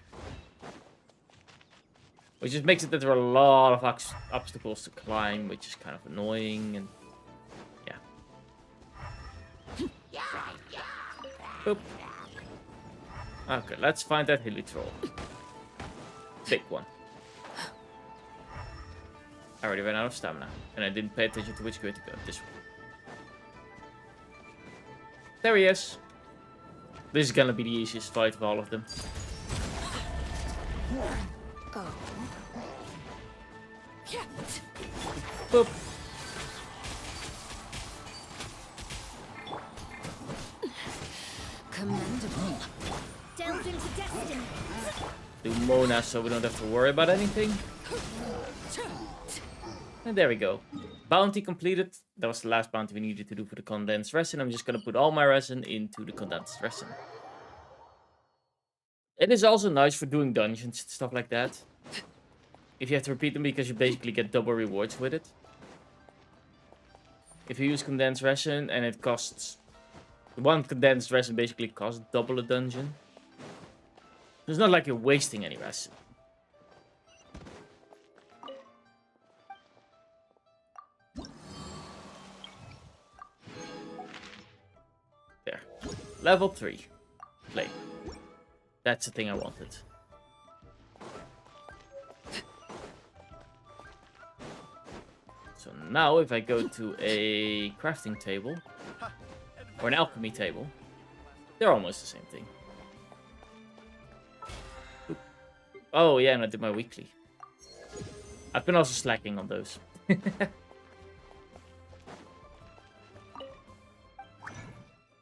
Which just makes it that there are a lot of obstacles to climb, which is kind of annoying, and yeah. Boop. Okay, let's find that hilly troll. Big one. I already ran out of stamina, and I didn't pay attention to which way to go. This way. There he is. This is gonna be the easiest fight of all of them. Oh. Yeah. Boop. Commendable. Delve into destiny. Do Mona so we don't have to worry about anything. And there we go. Bounty completed. That was the last bounty we needed to do for the condensed resin. I'm just gonna put all my resin into the condensed resin. It is also nice for doing dungeons and stuff like that. If you have to repeat them because you basically get double rewards with it. If you use condensed resin and it costs... One condensed resin basically costs double a dungeon. It's not like you're wasting any resin. There. Level 3. Play. That's the thing I wanted. So now if I go to a crafting table, or an alchemy table, they're almost the same thing. Oop. Oh yeah, and I did my weekly. I've been also slacking on those.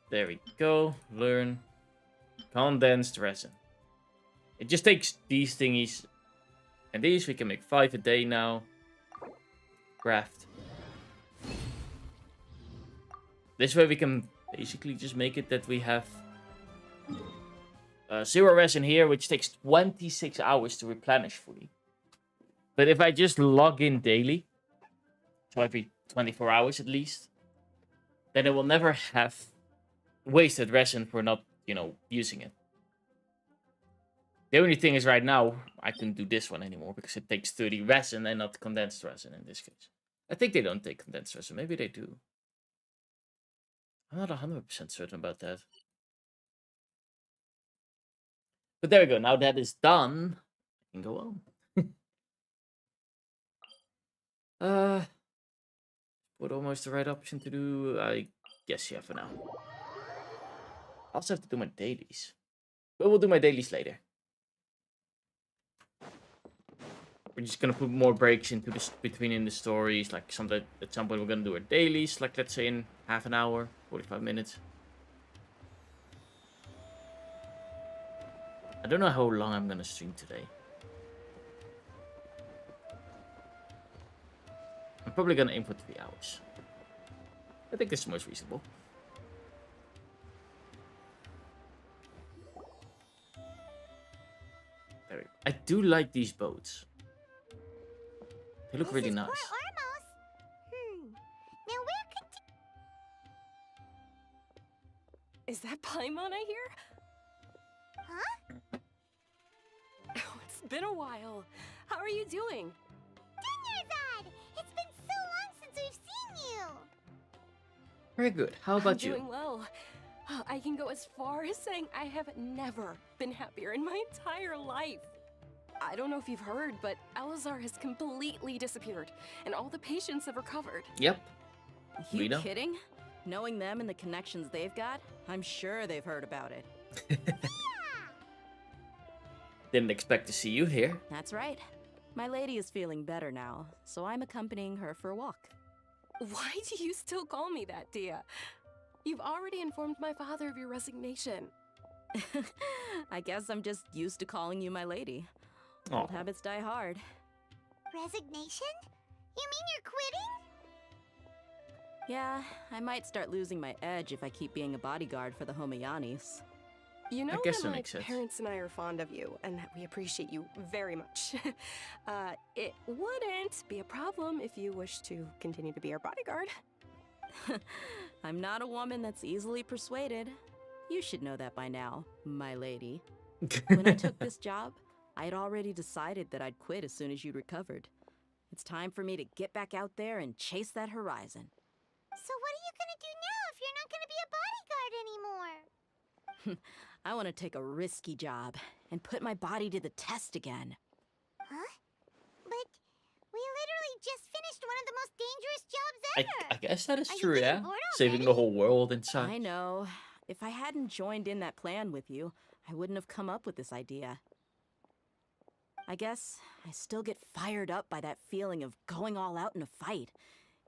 There we go. Learn. Condensed resin. It just takes these thingies and these. We can make 5 a day now. Craft. This way we can basically just make it that we have 0 resin here, which takes 26 hours to replenish fully. But if I just log in daily, so every 24 hours at least, then it will never have wasted resin for not, you know, using it. The only thing is right now, I couldn't do this one anymore because it takes 30 resin and not condensed resin in this case. I think they don't take condensed resin. Maybe they do. I'm not 100% certain about that. But there we go. Now that is done, I can go on. What almost the right option to do? I guess yeah for now. I also have to do my dailies. But we'll do my dailies later. We're just gonna put more breaks into this in the stories. Like at some point we're gonna do our dailies. Like let's say in half an hour, 45 minutes. I don't know how long I'm gonna stream today. I'm probably gonna aim for 3 hours. I think this is most reasonable. There we go. I do like these boats. They look really nice. Now where could... Is that Paimon I hear? Huh? Oh, it's been a while. How are you doing? Dinnerzad! It's been so long since we've seen you! Very good. How about you? I'm doing well. I can go as far as saying I have never been happier in my entire life. I don't know if you've heard, but Elazar has completely disappeared, and all the patients have recovered. Yep. You kidding? Knowing them and the connections they've got, I'm sure they've heard about it. Didn't expect to see you here. That's right. My lady is feeling better now, so I'm accompanying her for a walk. Why do you still call me that, Dia? You've already informed my father of your resignation. I guess I'm just used to calling you my lady. Aw. Old habits die hard. Resignation? You mean you're quitting? Yeah, I might start losing my edge if I keep being a bodyguard for the Homayanis. You know guess that that my makes sense. parents and I are fond of you, and that we appreciate you very much. It wouldn't be a problem if you wish to continue to be our bodyguard. I'm not a woman that's easily persuaded. You should know that by now, my lady. When I took this job, I had already decided that I'd quit as soon as you'd recovered. It's time for me to get back out there and chase that horizon. So what are you gonna do now if you're not gonna be a bodyguard anymore? I want to take a risky job and put my body to the test again. Huh? But we literally just finished one of the most dangerous jobs ever! I guess that is Are you true, getting yeah. bored Saving the already? whole world and such. I know. If I hadn't joined in that plan with you, I wouldn't have come up with this idea. I guess I still get fired up by that feeling of going all out in a fight.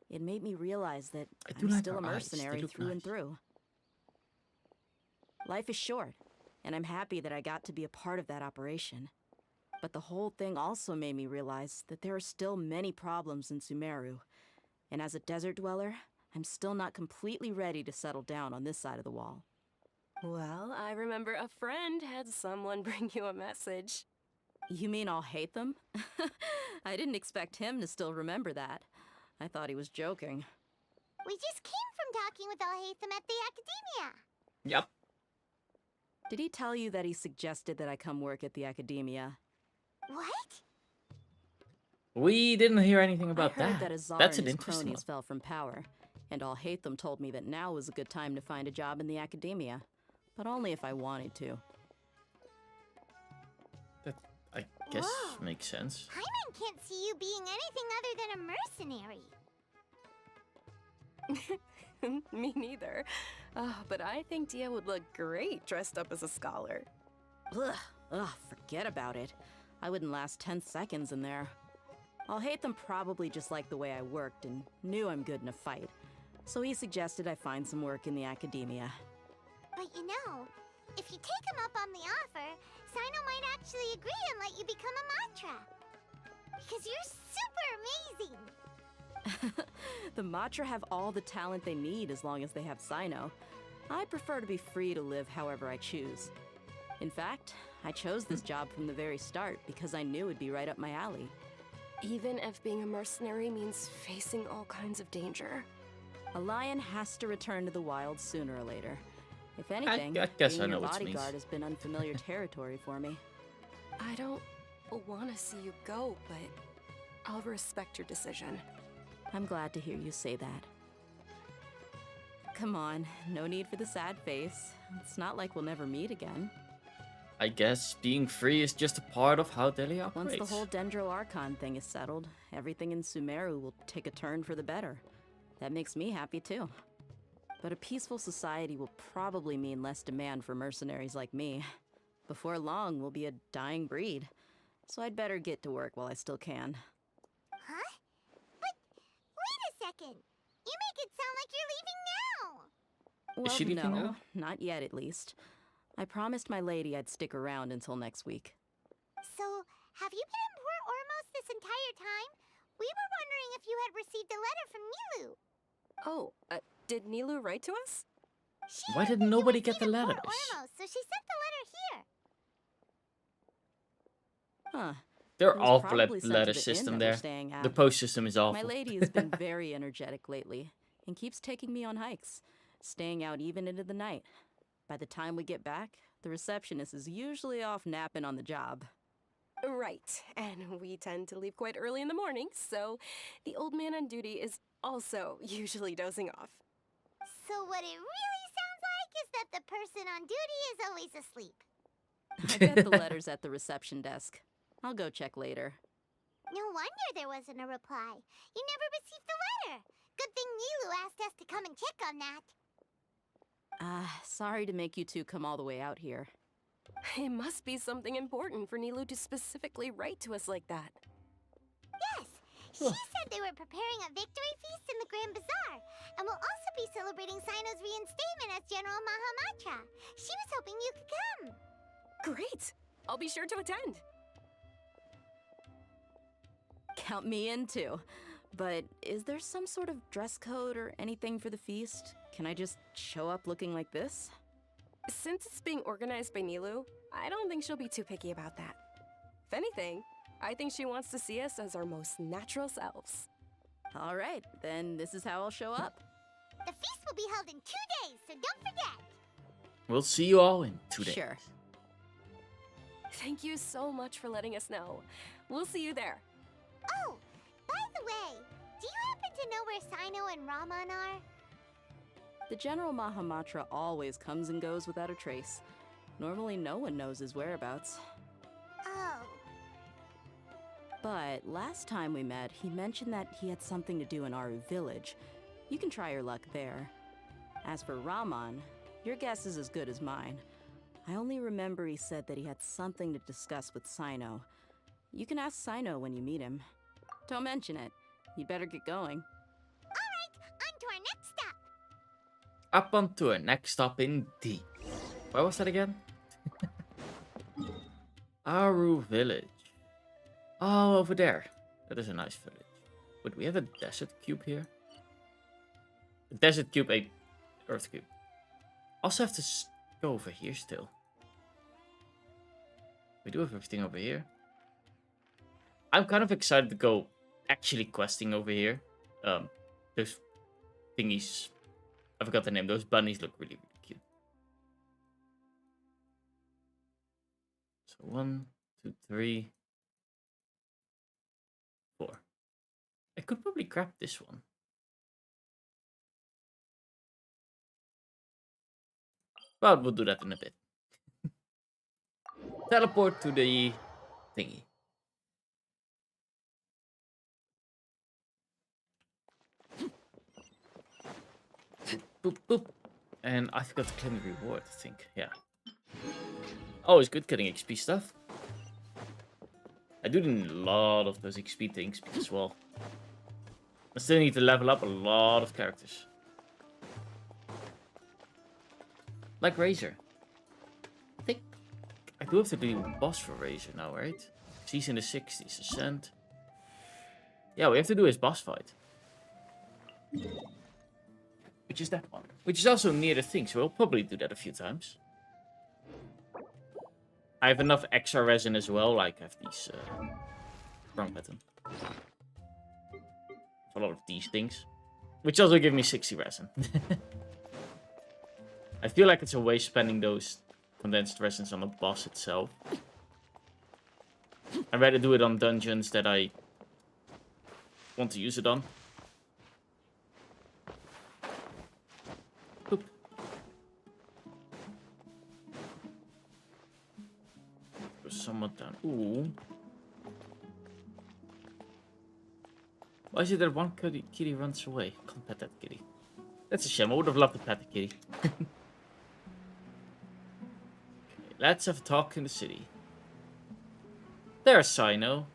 It made me realize that I'm like still a her eyes. They mercenary look through and nice. through. Life is short, and I'm happy that I got to be a part of that operation. But the whole thing also made me realize that there are still many problems in Sumeru. And as a desert dweller, I'm still not completely ready to settle down on this side of the wall. Well, I remember a friend had someone bring you a message. You mean I'll hate them? I didn't expect him to still remember that. I thought he was joking. We just came from talking with Alhaitham at the Academia. Yep. Did he tell you that he suggested that I come work at the Academia? What? We didn't hear anything about I heard that. that Azar That's and an his interesting cronies one. fell from power, and Alhaitham told me that now was a good time to find a job in the Academia, but only if I wanted to. That, I guess, Whoa. makes sense. Paimon can't see you being anything other than a mercenary. Me neither. Oh, but I think Dia would look great dressed up as a scholar. Ugh, forget about it. I wouldn't last 10 seconds in there. Alhaitham probably just liked the way I worked and knew I'm good in a fight, so he suggested I find some work in the Academia. But you know, if you take him up on the offer, Sino might actually agree and let you become a Matra. Because you're super amazing. The Matra have all the talent they need as long as they have Sino. I prefer to be free to live however I choose. In fact, I chose this job from the very start because I knew it'd be right up my alley. Even if being a mercenary means facing all kinds of danger. A lion has to return to the wild sooner or later. If anything, I guess being I know your what it means. bodyguard has been unfamiliar territory for me. I don't want to see you go, but I'll respect your decision. I'm glad to hear you say that. Come on, no need for the sad face. It's not like we'll never meet again. I guess being free is just a part of how Delhi Once operates. the whole Dendro Archon thing is settled, everything in Sumeru will take a turn for the better. That makes me happy too. But a peaceful society will probably mean less demand for mercenaries like me. Before long, we'll be a dying breed. So I'd better get to work while I still can. Huh? But wait a second. You make it sound like you're leaving now. Well, she leaving no, now? not yet at least. I promised my lady I'd stick around until next week. So, have you been in Port Ormos this entire time? We were wondering if you had received a letter from Nilu. Oh, did Nilu write to us? She Why heard did that you nobody would get meet the in Port letters? Ormos, so she sent the letter here. Huh. They're It was awful probably at sent to letter the inn system that we're there. staying at. The post system is awful. My lady has been very energetic lately and keeps taking me on hikes, staying out even into the night. By the time we get back, the receptionist is usually off napping on the job. Right, and we tend to leave quite early in the morning, so the old man on duty is also usually dozing off. So what it really sounds like is that the person on duty is always asleep. I bet the letter's at the reception desk. I'll go check later. No wonder there wasn't a reply. You never received the letter. Good thing Nilu asked us to come and check on that. Sorry to make you two come all the way out here. It must be something important for Nilu to specifically write to us like that. Yes, she said they were preparing a victory feast in the Grand Bazaar, and will also be celebrating Sino's reinstatement as General Mahamatra. She was hoping you could come. Great! I'll be sure to attend. Count me in too. But is there some sort of dress code or anything for the feast? Can I just show up looking like this? Since it's being organized by Nilu, I don't think she'll be too picky about that. If anything, I think she wants to see us as our most natural selves. All right, then this is how I'll show up. The feast will be held in 2 days, so don't forget. We'll see you all in 2 days. Sure. Thank you so much for letting us know. We'll see you there. Oh, by the way, do you happen to know where Sino and Raman are? The General Mahamatra always comes and goes without a trace. Normally no one knows his whereabouts. Oh. But last time we met, he mentioned that he had something to do in Aru village. You can try your luck there. As for Raman, Your guess is as good as mine. I only remember he said that he had something to discuss with Sino. You can ask Sino when you meet him. Don't mention it. You'd better get going. Alright, on to our next stop. Up on to our next stop indeed. Where was that again? Aru Village. Oh, over there. That is a nice village. But we have a desert cube here. A desert cube, a earth cube. Also have to go over here still. We do have everything over here. I'm kind of excited to go actually questing over here. Those thingies. I forgot the name. Those bunnies look really, really cute. So 1, 2, 3, 4. I could probably grab this one. But we'll do that in a bit. Teleport to the thingy. Boop, boop. And I forgot to claim the reward, I think. Yeah. Always good getting XP stuff. I do need a lot of those XP things because, well, I still need to level up a lot of characters. Like Razor. I think I do have to do a boss for Razor now, right? He's in the 60s, Ascent. Yeah, we have to do his boss fight. Which is that one. Which is also near the thing, so we'll probably do that a few times. I have enough extra resin as well, like I have these... wrong button. A lot of these things. Which also give me 60 resin. I feel like it's a waste spending those condensed resins on the boss itself. I'd rather do it on dungeons that I want to use it on. Boop. There's someone down. Ooh. Why is it that one kitty runs away? Can't pet that kitty. That's a shame. I would have loved to pet the kitty. Let's have a talk in the city. There's Sino.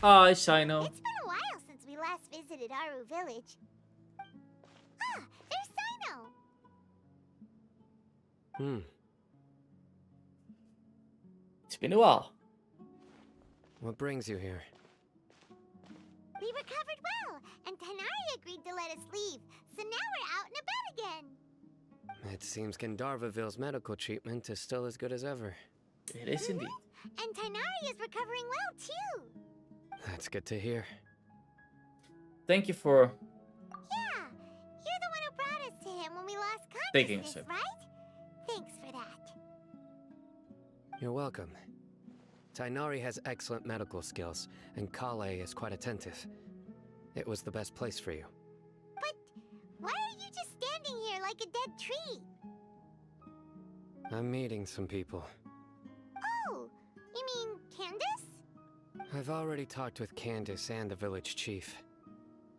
Hi, Sino. It's been a while since we last visited Aru Village. Ah, there's Sino. It's been a while. What brings you here? We recovered well, and Tanari agreed to let us leave, so now we're out and about again. It seems Gandharvaville's medical treatment is still as good as ever. It is indeed. And Tanari is recovering well, too. That's good to hear. Thank you for... Yeah, you're the one who brought us to him when we lost taking consciousness, us. right? Thanks for that. You're welcome. Tainari has excellent medical skills, and Kale is quite attentive. It was the best place for you. But why are you just standing here like a dead tree? I'm meeting some people. Oh, you mean Candace? I've already talked with Candace and the village chief.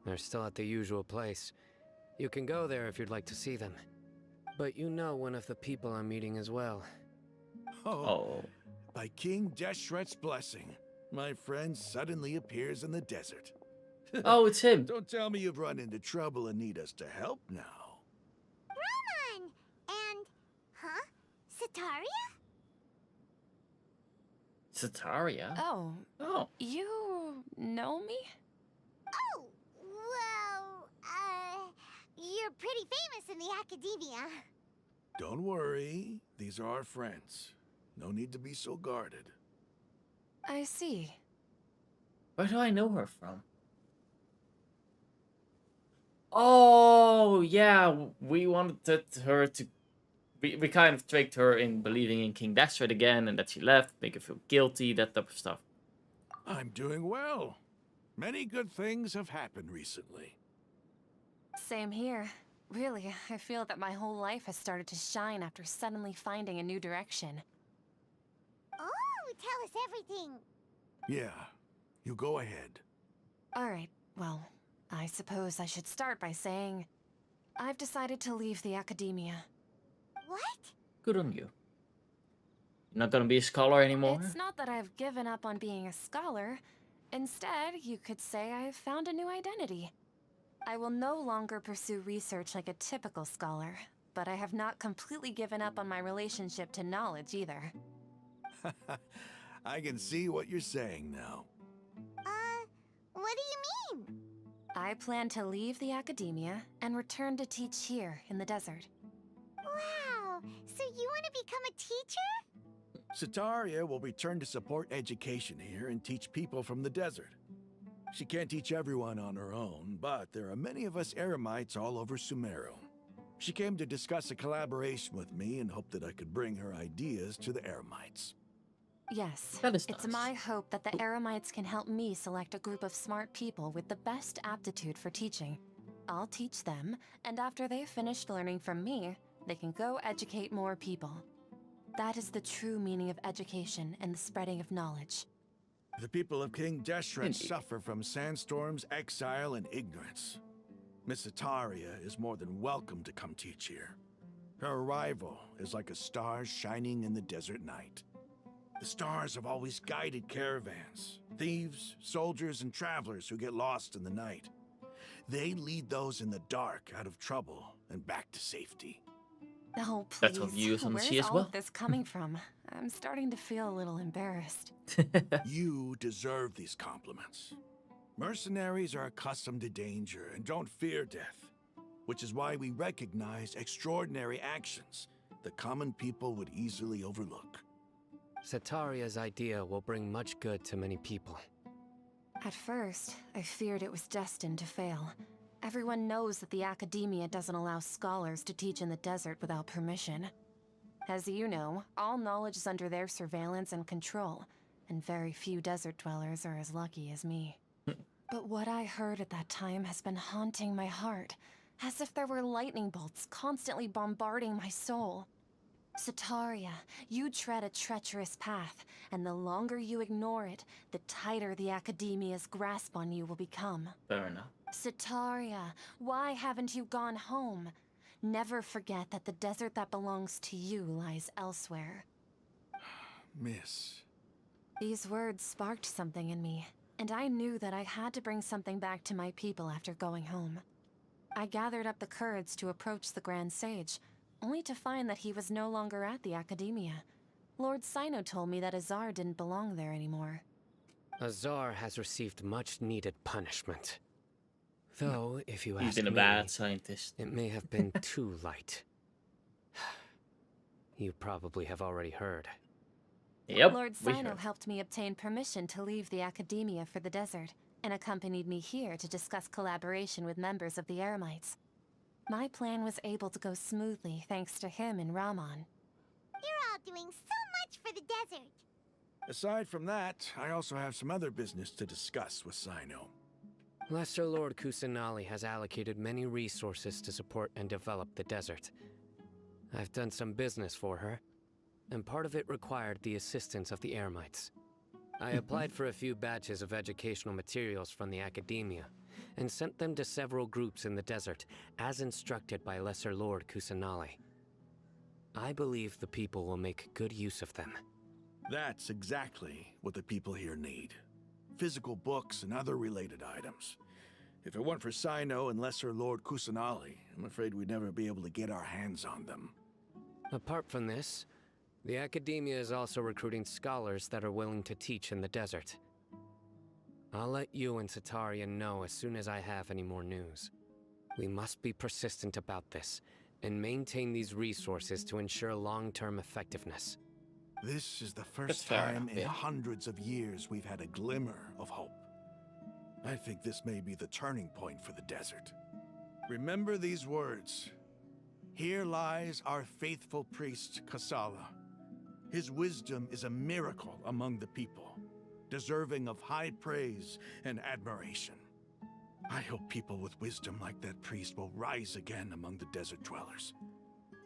They're still at the usual place. You can go there if you'd like to see them. But you know one of the people I'm meeting as well. Oh. By King Deshret's blessing, my friend suddenly appears in the desert. Oh, it's him. Don't tell me you've run into trouble and need us to help now. Roman! And... huh? Sataria? Sataria? Oh. Oh. You know me? Oh, well, you're pretty famous in the academia. Don't worry, these are our friends. No need to be so guarded. I see. Where do I know her from? Oh, yeah. We wanted her to... We kind of tricked her in believing in King Deshret again, and that she left, make her feel guilty, that type of stuff. I'm doing well. Many good things have happened recently. Same here. Really, I feel that my whole life has started to shine after suddenly finding a new direction. Oh, tell us everything. Yeah, you go ahead. Alright, well, I suppose I should start by saying... I've decided to leave the academia. What? Good on you. You're not gonna be a scholar anymore? It's not that I've given up on being a scholar. Instead, you could say I've found a new identity. I will no longer pursue research like a typical scholar, but I have not completely given up on my relationship to knowledge either. I can see what you're saying now. What do you mean? I plan to leave the academia and return to teach here in the desert. Wow, so you want to become a teacher? Sataria will return to support education here and teach people from the desert. She can't teach everyone on her own, but there are many of us Eremites all over Sumeru. She came to discuss a collaboration with me and hoped that I could bring her ideas to the Eremites. Yes, That is it's nice. my hope that the Eremites can help me select a group of smart people with the best aptitude for teaching. I'll teach them, and after they've finished learning from me, they can go educate more people. That is the true meaning of education and the spreading of knowledge. The people of King Deshret Indeed. suffer from sandstorms, exile, and ignorance. Miss Sataria is more than welcome to come teach here. Her arrival is like a star shining in the desert night. The stars have always guided caravans, thieves, soldiers, and travelers who get lost in the night. They lead those in the dark out of trouble and back to safety. Oh, please. That's what views on the Where's sea as all well. of this coming from? I'm starting to feel a little embarrassed. You deserve these compliments. Mercenaries are accustomed to danger and don't fear death, which is why we recognize extraordinary actions that common people would easily overlook. Sataria's idea will bring much good to many people. At first, I feared it was destined to fail. Everyone knows that the academia doesn't allow scholars to teach in the desert without permission. As you know, all knowledge is under their surveillance and control, and very few desert dwellers are as lucky as me. But what I heard at that time has been haunting my heart, as if there were lightning bolts constantly bombarding my soul. Sataria, you tread a treacherous path, and the longer you ignore it, the tighter the academia's grasp on you will become. Fair enough. Sataria, why haven't you gone home? Never forget that the desert that belongs to you lies elsewhere. Miss. These words sparked something in me, and I knew that I had to bring something back to my people after going home. I gathered up the courage to approach the Grand Sage, only to find that he was no longer at the academia. Lord Sino told me that Azar didn't belong there anymore. Azar has received much needed punishment. Though, if you He's ask been a me, bad scientist. it may have been too light. You probably have already heard. Yep, Lord we Sino heard. helped me obtain permission to leave the academia for the desert, and accompanied me here to discuss collaboration with members of the Eremites. My plan was able to go smoothly thanks to him and Rahman. You're all doing so much for the desert. Aside from that, I also have some other business to discuss with Sino. Lesser Lord Kusanali has allocated many resources to support and develop the desert. I've done some business for her, and part of it required the assistance of the Eremites. I applied for a few batches of educational materials from the academia, and sent them to several groups in the desert, as instructed by Lesser Lord Kusanali. I believe the people will make good use of them. That's exactly what the people here need. Physical books and other related items. If it weren't for Sino and Lesser Lord Kusanali, I'm afraid we'd never be able to get our hands on them. Apart from this, the academia is also recruiting scholars that are willing to teach in the desert. I'll let you and Sataria know as soon as I have any more news. We must be persistent about this, and maintain these resources to ensure long-term effectiveness. This is the That's first fair time enough, in yeah. hundreds of years we've had a glimmer of hope. I think this may be the turning point for the desert. Remember these words. Here lies our faithful priest, Kasala. His wisdom is a miracle among the people, deserving of high praise and admiration. I hope people with wisdom like that priest will rise again among the desert dwellers.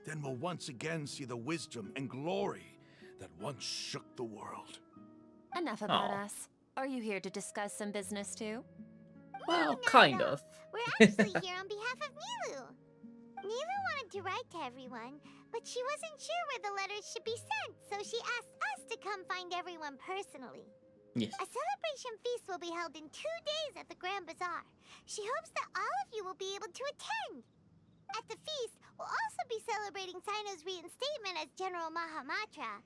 Then we'll once again see the wisdom and glory that once shook the world. Enough about Aw. us. Are you here to discuss some business too? Well, Not kind at all. of. We're actually here on behalf of Milu. to write to everyone, but she wasn't sure where the letters should be sent, so she asked us to come find everyone personally. Yes. A celebration feast will be held in 2 days at the Grand Bazaar. She hopes that all of you will be able to attend. At the feast, we'll also be celebrating Sino's reinstatement as General Mahamatra.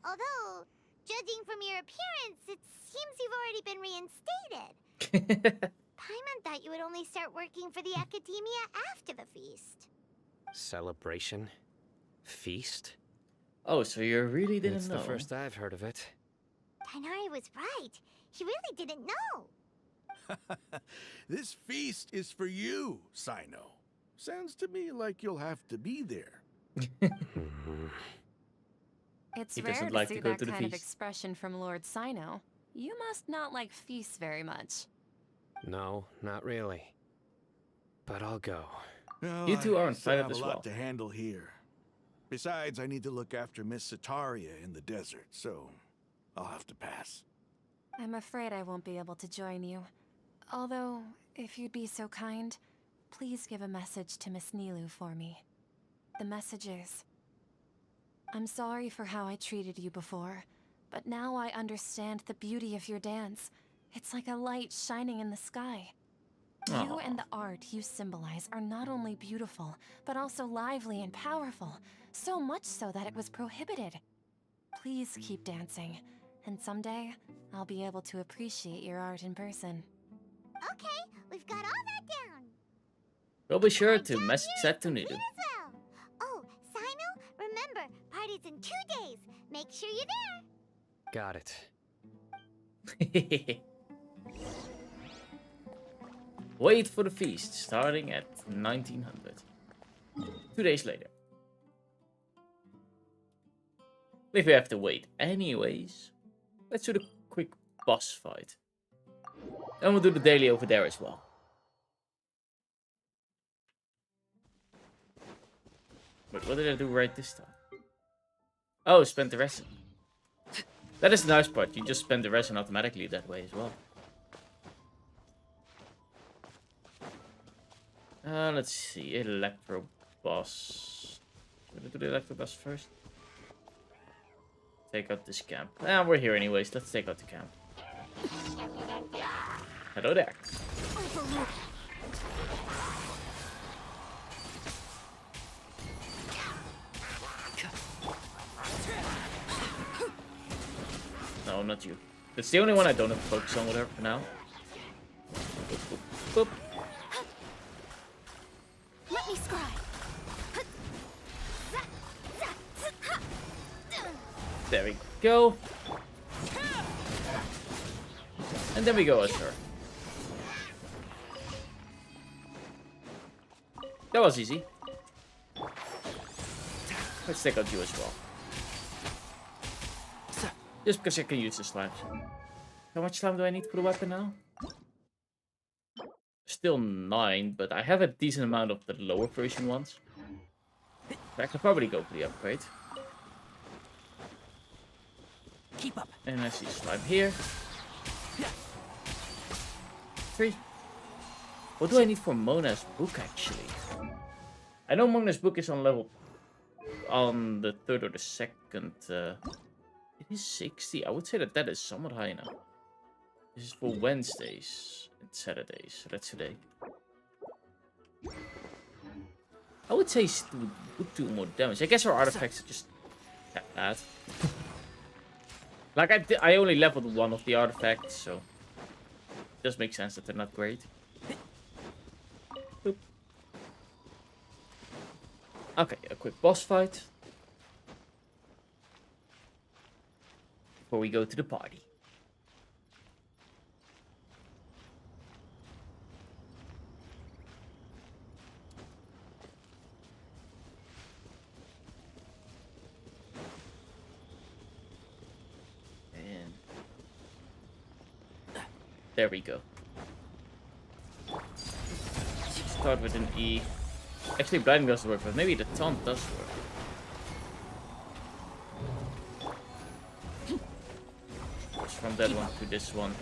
Although, judging from your appearance, it seems you've already been reinstated. Paimon thought you would only start working for the Academia after the feast. Celebration? Feast? Oh, so you really didn't It's know? the first I've heard of it. Tainari was right. He really didn't know. This feast is for you, Sino. Sounds to me like you'll have to be there. It's He rare doesn't to like see to go that to the kind of feast. expression from Lord Sino. You must not like feasts very much. No, not really. But I'll go. No, You two I are still invited have as a well. lot to handle here. Besides, I need to look after Miss Sataria in the desert, so I'll have to pass. I'm afraid I won't be able to join you. Although, if you'd be so kind, please give a message to Miss Nilu for me. The message is, I'm sorry for how I treated you before, but now I understand the beauty of your dance. It's like a light shining in the sky. You and the art you symbolize are not only beautiful, but also lively and powerful, so much so that it was prohibited. Please keep dancing, and someday, I'll be able to appreciate your art in person. Okay, we've got all that down. We'll be sure to message that to Nilu. As well. Oh, Sino, remember, party's in 2 days. Make sure you're there. Got it. Wait for the feast, starting at 1900. 2 days later. If we have to wait anyways, let's do the quick boss fight. And we'll do the daily over there as well. Wait, what did I do right this time? Oh, spend the resin. That is the nice part, you just spend the resin automatically that way as well. Let's see, Electro Boss. Should I do the Electro Boss first? Take out this camp. We're here anyways, let's take out the camp. Hello there. No, not you. That's the only one I don't have to focus on with her for now. Boop, boop, boop. Let me scribe. There we go. And then we go as her. That was easy. Let's take out you as well. Just because I can use the slimes. How much slime do I need for the weapon now? Still 9, but I have a decent amount of the lower version ones. I could probably go for the upgrade. Keep up. And I see slime here. 3. What do I need for Mona's book actually? I know Mona's book is on level on the 3rd or the 2nd. It is 60. I would say that is somewhat high now. This is for Wednesdays and Saturdays, so that's today. I would say it would do more damage. I guess our artifacts are just that bad. Like I only leveled one of the artifacts, so it does make sense that they're not great. Boop. Okay, a quick boss fight before we go to the party. There we go. Start with an E. Actually, blinding doesn't work, but maybe the taunt does work. Just from that one to this one.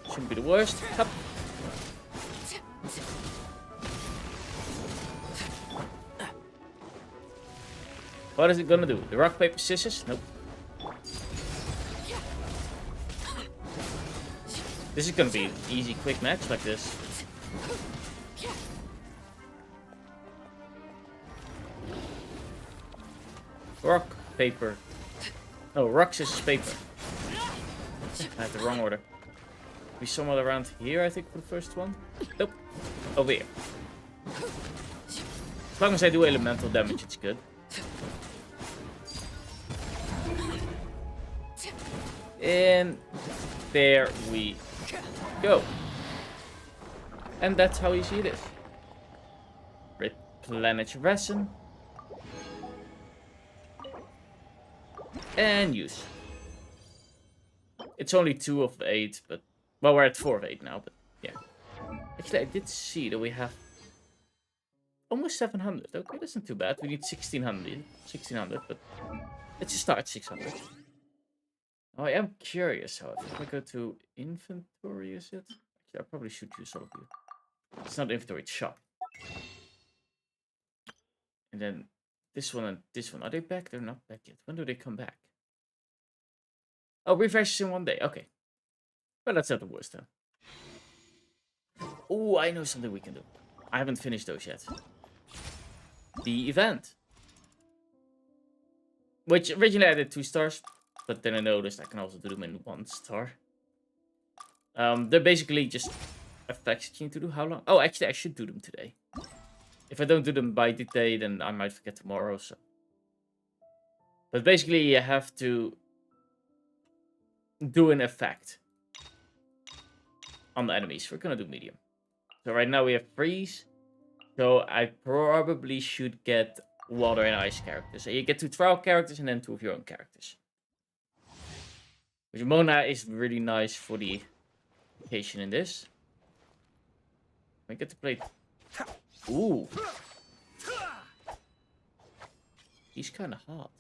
Shouldn't be the worst. Hup. What is it gonna do? The rock, paper, scissors? Nope. This is gonna be an easy, quick match like this. Rock, paper. No, rock, scissors, paper. I had the wrong order. Be somewhere around here, I think, for the first one. Nope. Over here. As long as I do elemental damage, it's good. And there we go. And that's how easy it is. Replenish resin. And use. It's only 2 of 8, but... Well, we're at 4 of 8 now, but yeah. Actually, I did see that we have almost 700. Okay, that's not too bad. We need 1600, but let's just start at 600. Oh, I am curious, however. If I go to inventory, is it? Actually, I probably should use all of you. It's not inventory, it's shop. And then this one and this one. Are they back? They're not back yet. When do they come back? Oh, refreshes in 1 day. Okay. Well, that's not the worst, though. Oh, I know something we can do. I haven't finished those yet. The event. Which originally I did 2 stars. But then I noticed I can also do them in 1 star. They're basically just effects that you need to do. How long? Oh, actually, I should do them today. If I don't do them by today, then I might forget tomorrow. So, but basically, you have to do an effect on the enemies. We're gonna do medium. So right now we have freeze. So I probably should get water and ice characters. So you get 2 trial characters and then 2 of your own characters. Which Mona is really nice for the occasion in this. I get to play. Ooh. He's kind of hot.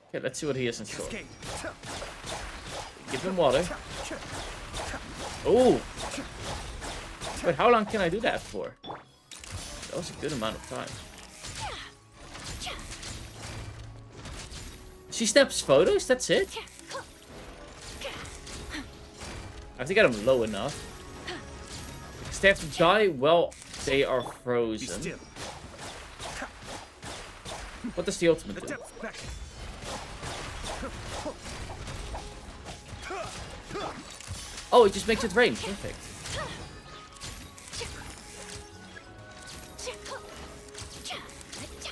Okay, let's see what he has in store. Give him water. Ooh. Wait, how long can I do that for? That was a good amount of time. She snaps photos, that's it? I have to get them low enough. Because they have to die while they are frozen. What does the ultimate do? Oh, it just makes it rain. Perfect.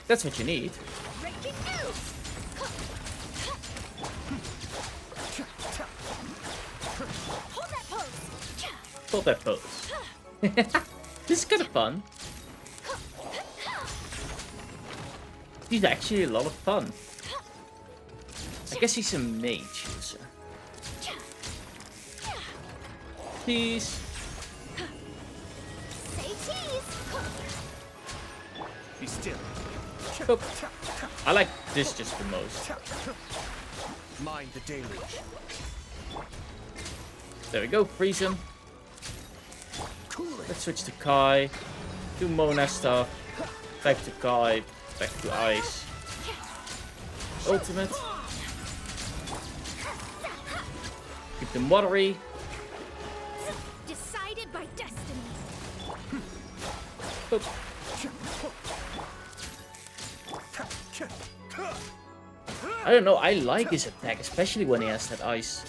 That's what you need. Hold that pose. This is kind of fun. He's actually a lot of fun. I guess he's a mage user. Cheese. Be still. Oh. I like this just the most. Mind the deluge. There we go, freeze him. Let's switch to Kai. Do Mona stuff. Back to Kai. Back to ice. Ultimate. Keep them watery. Decided by destiny. Oop. I don't know, I like his attack, especially when he has that ice.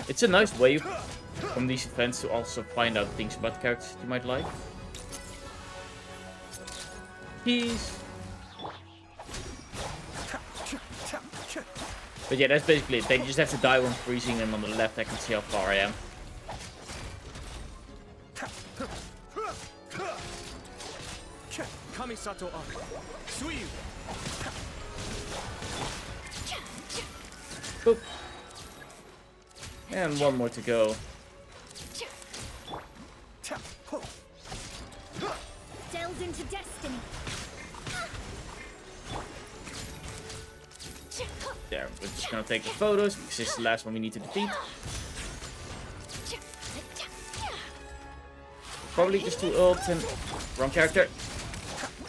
It's a nice way from these events to also find out things about characters you might like. Peace. But yeah, that's basically it. They just have to die when freezing, and on the left I can see how far I am. Kamisato up. Suiyu. Boop. And 1 more to go. Delves into destiny. There, we're just gonna take the photos because this is the last one we need to defeat. Probably just do ult and wrong character.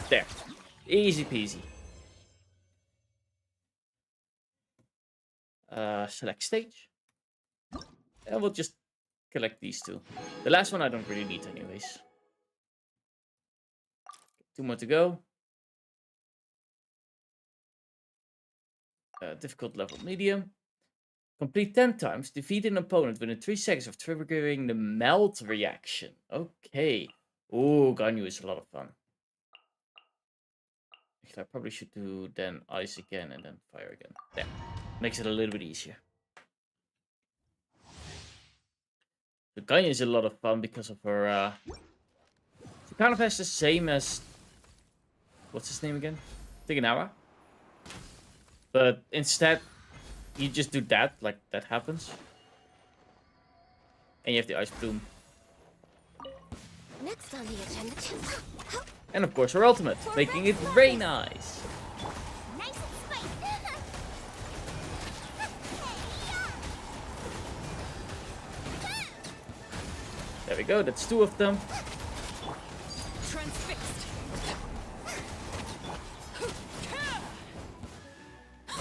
There. Easy peasy. select stage. And we'll just collect these two. The last one I don't really need anyways. 2 more to go. Difficult level medium. Complete 10 times. Defeat an opponent within 3 seconds of triggering the melt reaction. Okay. Ooh, Ganyu is a lot of fun. Actually, I probably should do then ice again and then fire again. There. Makes it a little bit easier. The Ganyu is a lot of fun because of her... She kind of has the same as... What's his name again? Tiganawa. But instead, you just do that, like that happens. And you have the ice bloom. Next on the agenda. And of course her ultimate, making it rain ice. Nice and spicy. There we go, that's 2 of them. Transfixed.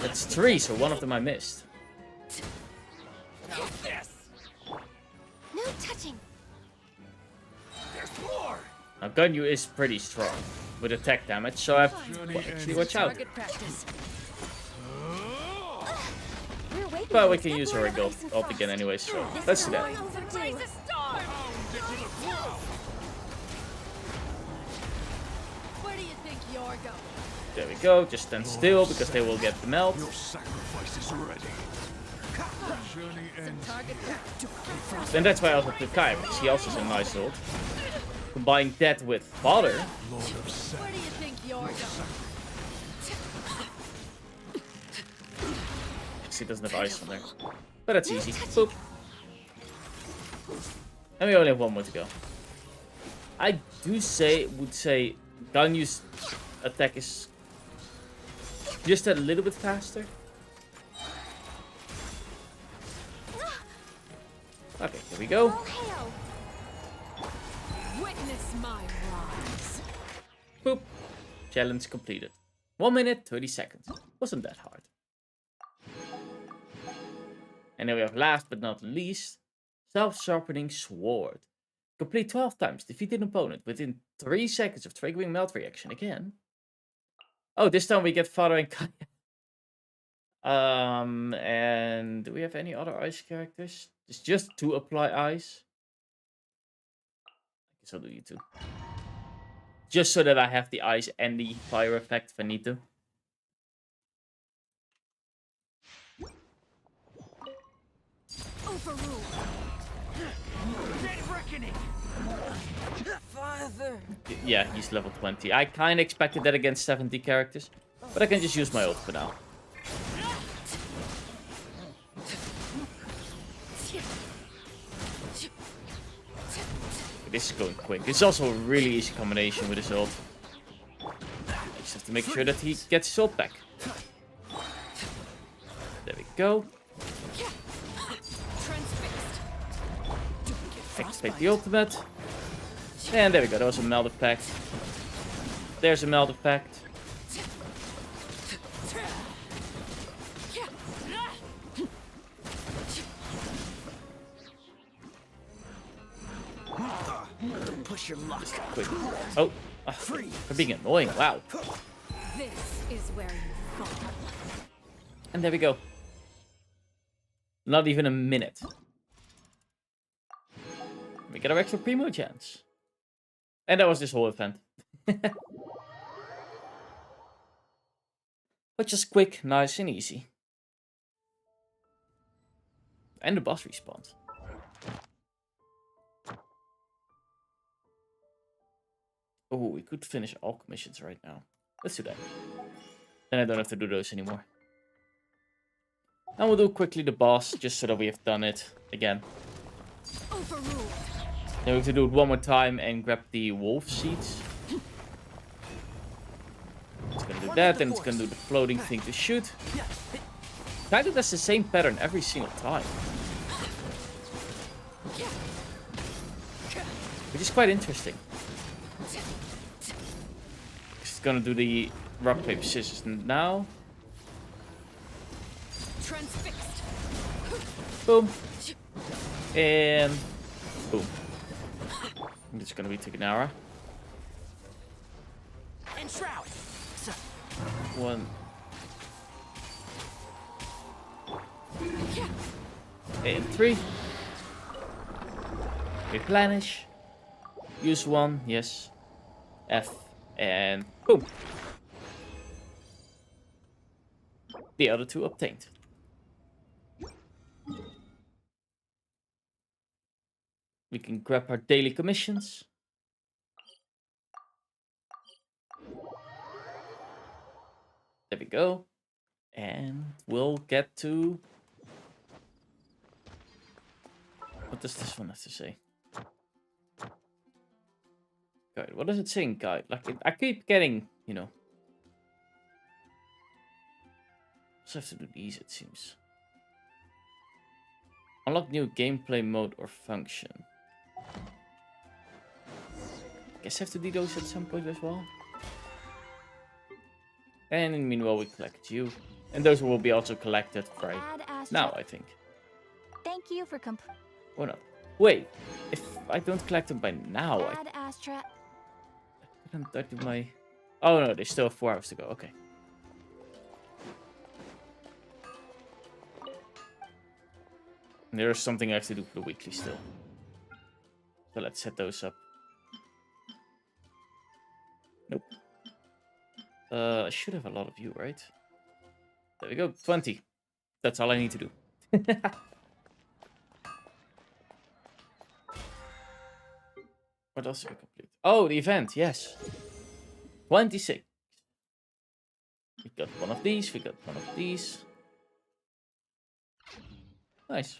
That's 3, so 1 of them I missed. No touching. Now Ganyu is pretty strong with attack damage, so I have to actually watch out. But we can use her ult again anyway, so let's do that. Where do you think you're going? There we go, just stand still because they will get the melt. Your sacrifice is ready. And that's why I also took Kai, because he also has a nice ult. Combining that with Father. Where do you think you're going? He doesn't have ice on there. But that's easy. Boop. And we only have 1 more to go. I would say Ganyu's attack is just a little bit faster. Okay, here we go. Witness my rise. Boop. Challenge completed. 1 minute, 30 seconds. Wasn't that hard. And then we have last but not least, Self-Sharpening Sword. Complete 12 times. Defeat an opponent within 3 seconds of triggering melt reaction again. Oh, this time we get Father and Kaya. And do we have any other ice characters? It's just to apply ice. I guess I'll do you two. Just so that I have the ice and the fire effect if I need to. Overruled. Father. Yeah, he's level 20. I kind of expected that against 70 characters. But I can just use my ult for now. This is going quick. It's also a really easy combination with his ult. I just have to make sure that he gets his ult back. There we go. Activate the ultimate. And there we go. That was a meld effect. There's a meld effect. Push your luck. Quick. Oh, for being annoying. Wow. This is where you fall. And there we go. Not even a minute. We get our extra primo chance. And that was this whole event. But just quick, nice and easy. And the boss respawned. Oh, we could finish all commissions right now. Let's do that. Then I don't have to do those anymore. And we'll do quickly the boss, just so that we have done it again. Overruled. Then we have to do it 1 more time and grab the wolf seeds. It's gonna do that, and it's gonna do the floating thing to shoot. Kind of does the same pattern every single time. Which is quite interesting. It's gonna do the rock, paper, scissors now. Transfixed. Boom. And boom. It's gonna be Tiganara. And Shroud. One. And 3. Replenish. Use 1, yes. F. And boom. The other 2 obtained. We can grab our daily commissions. There we go. And we'll get to... What does this one have to say? Guide. What does it say in guide? Like, I keep getting, you know... Just have to do these, it seems. Unlock new gameplay mode or function. Guess I have to do those at some point as well. And meanwhile, we collect you. And those will be also collected right now, I think. Thank you for Or not. Wait, if I don't collect them by now, Add Astra. I do my... Oh no, they still have 4 hours to go, okay. There's something I have to do for the weekly still. So let's set those up. Nope. I should have a lot of you, right? There we go, 20. That's all I need to do. What else did we complete? Oh, the event, yes. 26. We got one of these, we got one of these. Nice.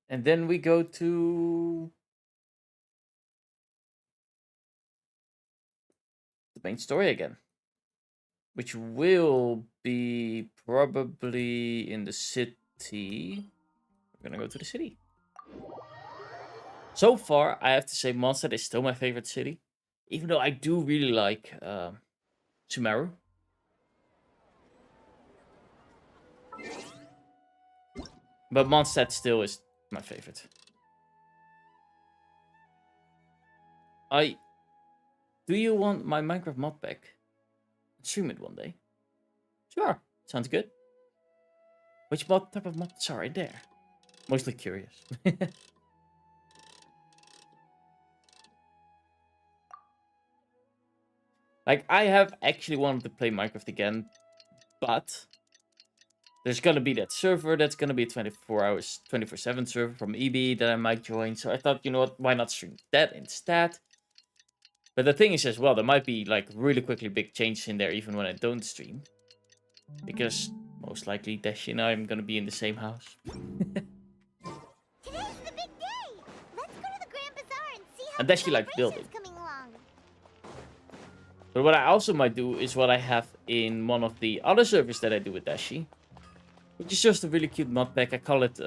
And then we go to the main story again, which will be probably in the city. We're gonna go to the city. So far, I have to say Mondstadt is still my favorite city, even though I do really like Sumeru. But Mondstadt still is my favorite. Do you want my Minecraft mod pack? Stream it one day. Sure, sounds good. Which type of mods are there? Mostly curious. Like, I have actually wanted to play Minecraft again, but there's gonna be that server that's gonna be a 24/7 server from EB that I might join. So I thought, you know what, why not stream that instead? But the thing is as well, there might be like really quickly big changes in there even when I don't stream. Because most likely Dashi and I am gonna be in the same house. Today's the big day. Let's go to the Grand Bazaar and see how And Dashi likes building. coming along. But what I also might do is what I have in one of the other servers that I do with Dashi. Which is just a really cute mod pack. I call it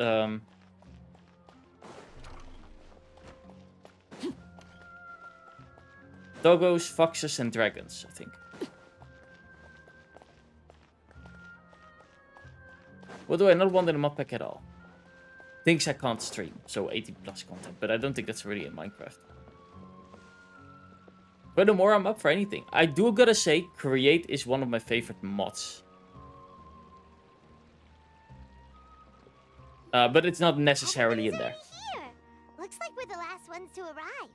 Doggos, Foxes and Dragons, I think. What do I not want in a mod pack at all? Things I can't stream, so 18+ content, but I don't think that's really in Minecraft. Furthermore, I'm up for anything. I do gotta say, Create is one of my favorite mods. But it's not necessarily in there. Here. Looks like we're the last ones to arrive.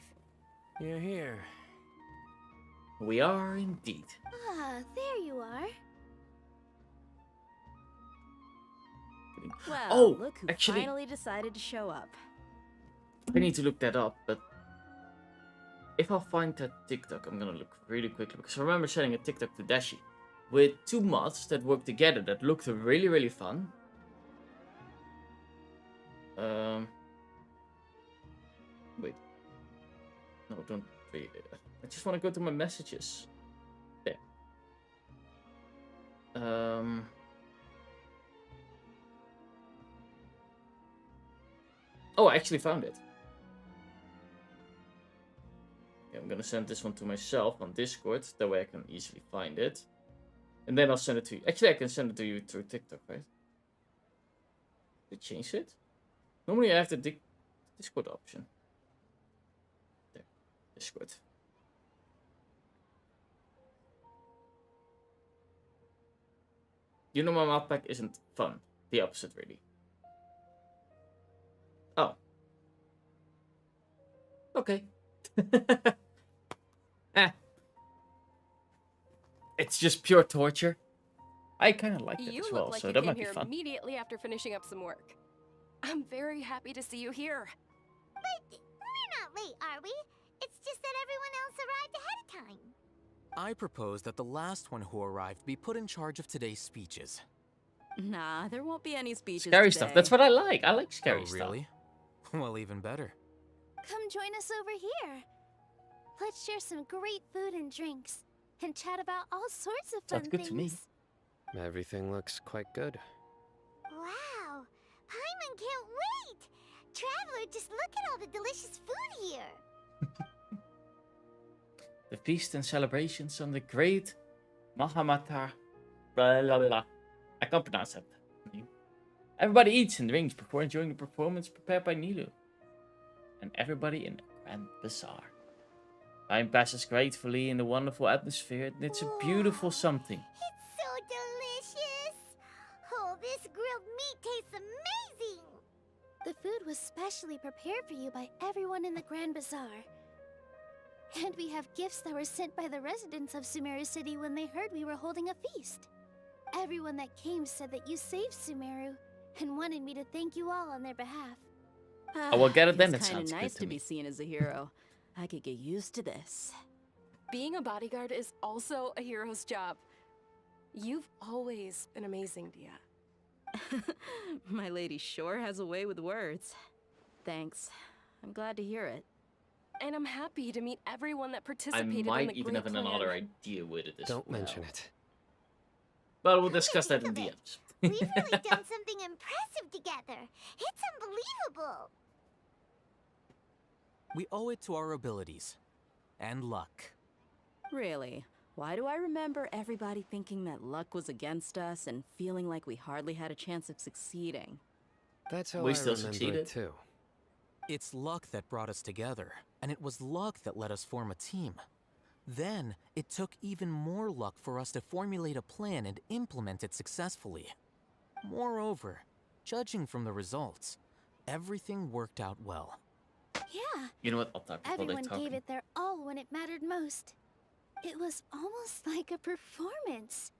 You're here. We are indeed. Ah, there you are. Well, Oh, look who actually- finally decided to show up. I need to look that up, but if I'll find that TikTok, I'm gonna look really quickly, because I remember sending a TikTok to Dashi with 2 mods that work together that looked really, really fun. Wait. No, don't wait. I just want to go to my messages. There. Oh, I actually found it. Okay, I'm gonna send this one to myself on Discord. That way I can easily find it. And then I'll send it to you. Actually, I can send it to you through TikTok, right? Did I change it? Normally I have the Discord option. There. Discord. You know my map pack isn't fun. The opposite, really. Oh. Okay. It's just pure torture. I kind of like it You as look well, like so you that came might be here fun. immediately after finishing up some work. I'm very happy to see you here. But we're not late, are we? It's just that everyone else arrived ahead of time. I propose that the last one who arrived be put in charge of today's speeches. Nah, there won't be any speeches Scary today. stuff. That's what I like. I like scary Oh, stuff. really? Well, even better. Come join us over here. Let's share some great food and drinks, and chat about all sorts of fun Sounds good things. to me. Everything looks quite good. Wow, Paimon can't wait! Traveler, just look at all the delicious food here. The feast and celebrations on the great Mahamata. Blah, blah, blah. I can't pronounce that name. Everybody eats and drinks before enjoying the performance prepared by Nilu. And everybody in the grand bazaar. Time passes gratefully in the wonderful atmosphere, and it's a beautiful something. It's so delicious! Oh, this grilled meat tastes amazing! The food was specially prepared for you by everyone in the Grand Bazaar. And we have gifts that were sent by the residents of Sumeru City when they heard we were holding a feast. Everyone that came said that you saved Sumeru and wanted me to thank you all on their behalf. I will get it then. It It's kind sounds of good nice to to me. be seen as a hero. I could get used to this. Being a bodyguard is also a hero's job. You've always been amazing, Dia. My lady sure has a way with words. Thanks. I'm glad to hear it. And I'm happy to meet everyone that I participated in might the even great have plan. another idea with it as Don't well. mention it. But we'll discuss that in DMs. We've really done something impressive together. It's unbelievable. We owe it to our abilities. And luck. Really? Why do I remember everybody thinking that luck was against us and feeling like we hardly had a chance of succeeding? That's how We I still remember succeeded. it too. It's luck that brought us together, and it was luck that let us form a team. Then, it took even more luck for us to formulate a plan and implement it successfully. Moreover, judging from the results, everything worked out well. Yeah, You know what? I'll talk before they everyone talk. gave it their all when it mattered most. It was almost like a performance.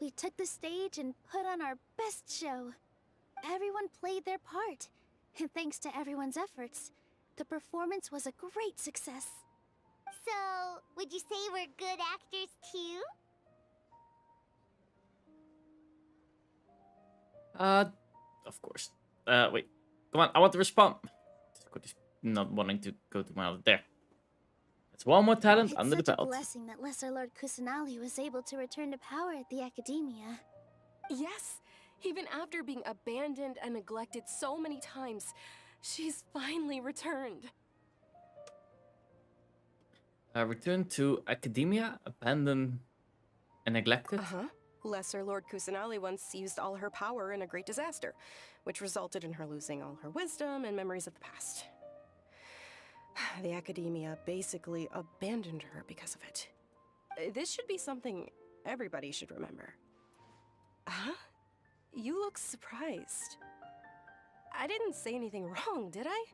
We took the stage and put on our best show. Everyone played their part, and thanks to everyone's efforts, the performance was a great success. So, would you say we're good actors too? Of course. Wait. Come on, I want to respond. Discord is not wanting to go to my other there. That's one more talent It's under the such a belt. blessing that Lesser Lord Kusanali was able to return to power at the Academia. Yes, even after being abandoned and neglected so many times, she's finally returned. Return to academia, abandoned and neglected. Uh-huh. Lesser Lord Kusanali once used all her power in a great disaster, which resulted in her losing all her wisdom and memories of the past. The Academia basically abandoned her because of it. This should be something everybody should remember. Huh? You look surprised. I didn't say anything wrong, did I?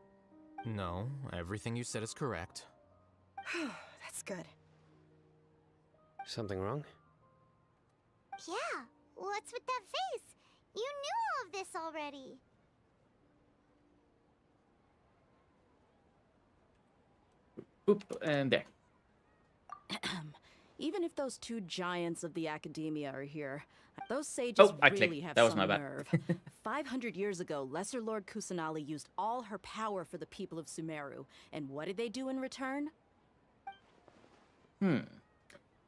No, everything you said is correct. That's good. Something wrong? Yeah, what's with that face? You knew all of this already. Boop, and there. Even if those two giants of the Academia are here, those sages Oh, I really clicked. have That was some my bad. nerve. 500 years ago, Lesser Lord Kusanali used all her power for the people of Sumeru. And what did they do in return?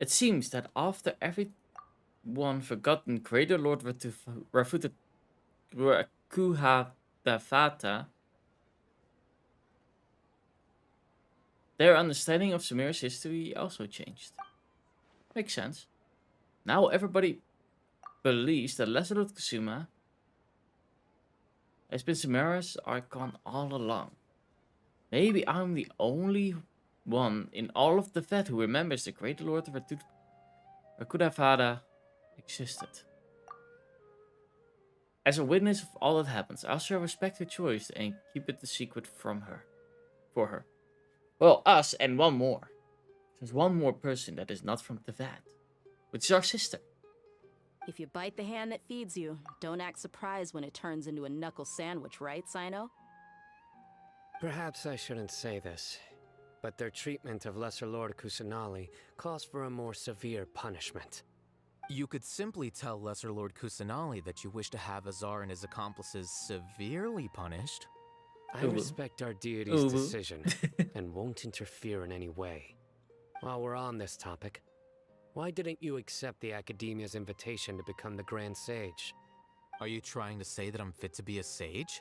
It seems that after everyone forgotten Greater Lord Rafuta Kuhatavata, their understanding of Sumeru's history also changed. Makes sense. Now everybody believes that Lesser Lord Kusuma It's been Samara's icon all along. Maybe I'm the only one in all of the Vet who remembers the great Lord of Rakudavada existed. As a witness of all that happens, I shall respect her choice and keep it a secret from her. For her. Well, us and one more. There's one more person that is not from the Vat, which is our sister. If you bite the hand that feeds you, don't act surprised when it turns into a knuckle sandwich, right, Sino? Perhaps I shouldn't say this, but their treatment of Lesser Lord Kusanali calls for a more severe punishment. You could simply tell Lesser Lord Kusanali that you wish to have Azar and his accomplices severely punished. I respect our deity's decision and won't interfere in any way. While we're on this topic, why didn't you accept the Academia's invitation to become the Grand Sage? Are you trying to say that I'm fit to be a sage?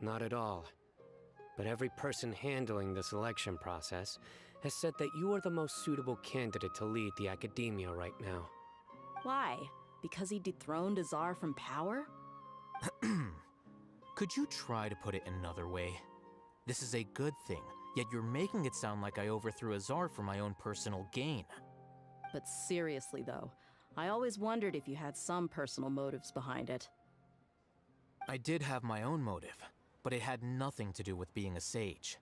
Not at all. But every person handling the selection process has said that you are the most suitable candidate to lead the Academia right now. Why? Because he dethroned Azar from power? Could you try to put it another way? This is a good thing, yet you're making it sound like I overthrew Azar for my own personal gain. But seriously though, I always wondered if you had some personal motives behind it. I did have my own motive, but it had nothing to do with being a sage.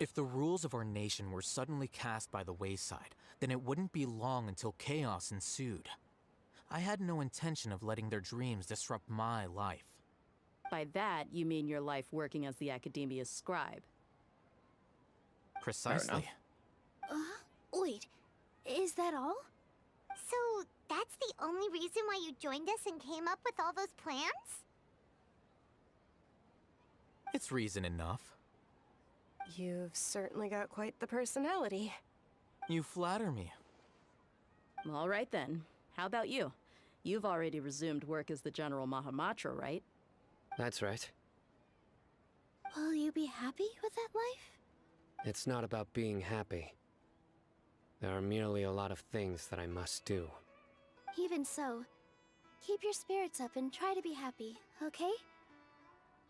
If the rules of our nation were suddenly cast by the wayside, then it wouldn't be long until chaos ensued. I had no intention of letting their dreams disrupt my life. By that, you mean your life working as the Academia's scribe. Precisely. Wait, is that all? So, that's the only reason why you joined us and came up with all those plans? It's reason enough. You've certainly got quite the personality. You flatter me. All right then. How about you? You've already resumed work as the General Mahamatra, right? That's right. Will you be happy with that life? It's not about being happy. There are merely a lot of things that I must do. Even so, keep your spirits up and try to be happy, okay?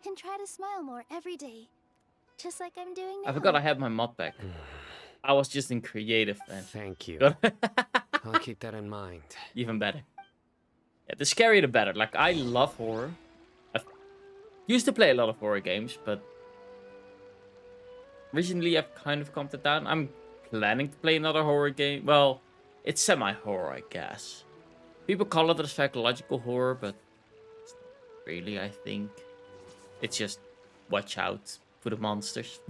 And try to smile more every day. Just like I'm doing now. I forgot I had my mod pack. I was just in creative then. Thank you. I'll keep that in mind. Even better. Yeah, the scarier the better. Like, I love horror. I used to play a lot of horror games, but recently I've kind of calmed it down. I'm planning to play another horror game. Well, it's semi-horror, I guess. People call it a psychological horror, but it's not really, I think. It's just watch out for the monsters.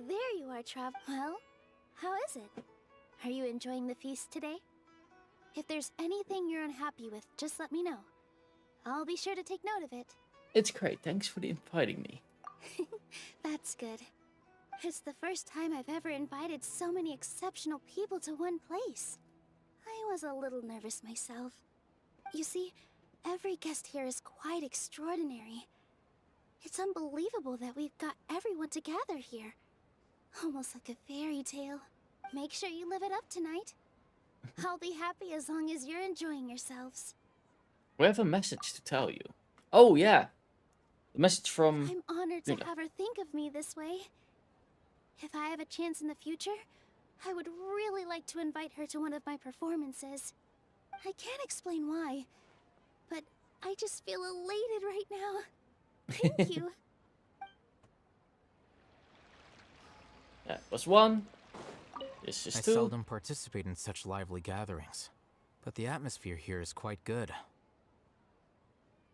There you are, Trav. Well, how is it? Are you enjoying the feast today? If there's anything you're unhappy with, just let me know. I'll be sure to take note of it. It's great. Thanks for inviting me. That's good. It's the first time I've ever invited so many exceptional people to one place. I was a little nervous myself. You see, every guest here is quite extraordinary. It's unbelievable that we've got everyone together here. Almost like a fairy tale. Make sure you live it up tonight. I'll be happy as long as you're enjoying yourselves. We have a message to tell you. Oh, yeah. The message from... I'm honored to have her think of me this way. If I have a chance in the future, I would really like to invite her to one of my performances. I can't explain why, but I just feel elated right now. Thank you. That was one. This is two. I seldom participate in such lively gatherings, but the atmosphere here is quite good.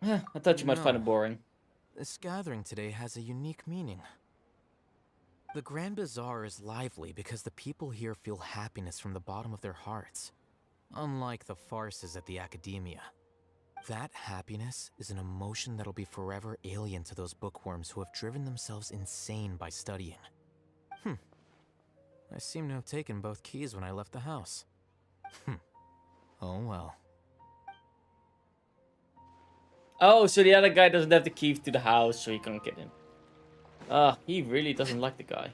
Yeah, I thought you might find it boring. This gathering today has a unique meaning. The Grand Bazaar is lively because the people here feel happiness from the bottom of their hearts, unlike the farces at the Academia. That happiness is an emotion that'll be forever alien to those bookworms who have driven themselves insane by studying. I seem to have taken both keys when I left the house. Oh well. Oh, so the other guy doesn't have the key to the house, so he can't get in. He really doesn't like the guy.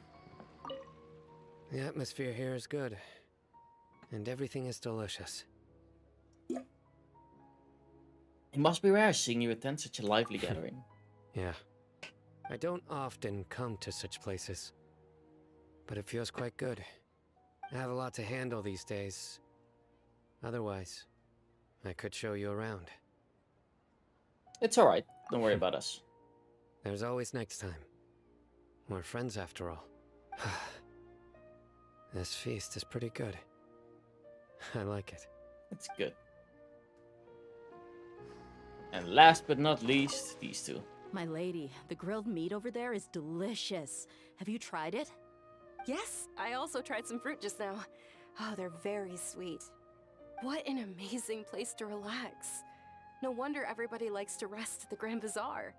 The atmosphere here is good, and everything is delicious. It must be rare seeing you attend such a lively gathering. Yeah. I don't often come to such places, but it feels quite good. I have a lot to handle these days. Otherwise, I could show you around. It's alright. Don't worry about us. There's always next time. We're friends after all. This feast is pretty good. I like it. It's good. And last but not least, these two. My lady, the grilled meat over there is delicious. Have you tried it? Yes, I also tried some fruit just now. Oh, they're very sweet. What an amazing place to relax. No wonder everybody likes to rest at the Grand Bazaar.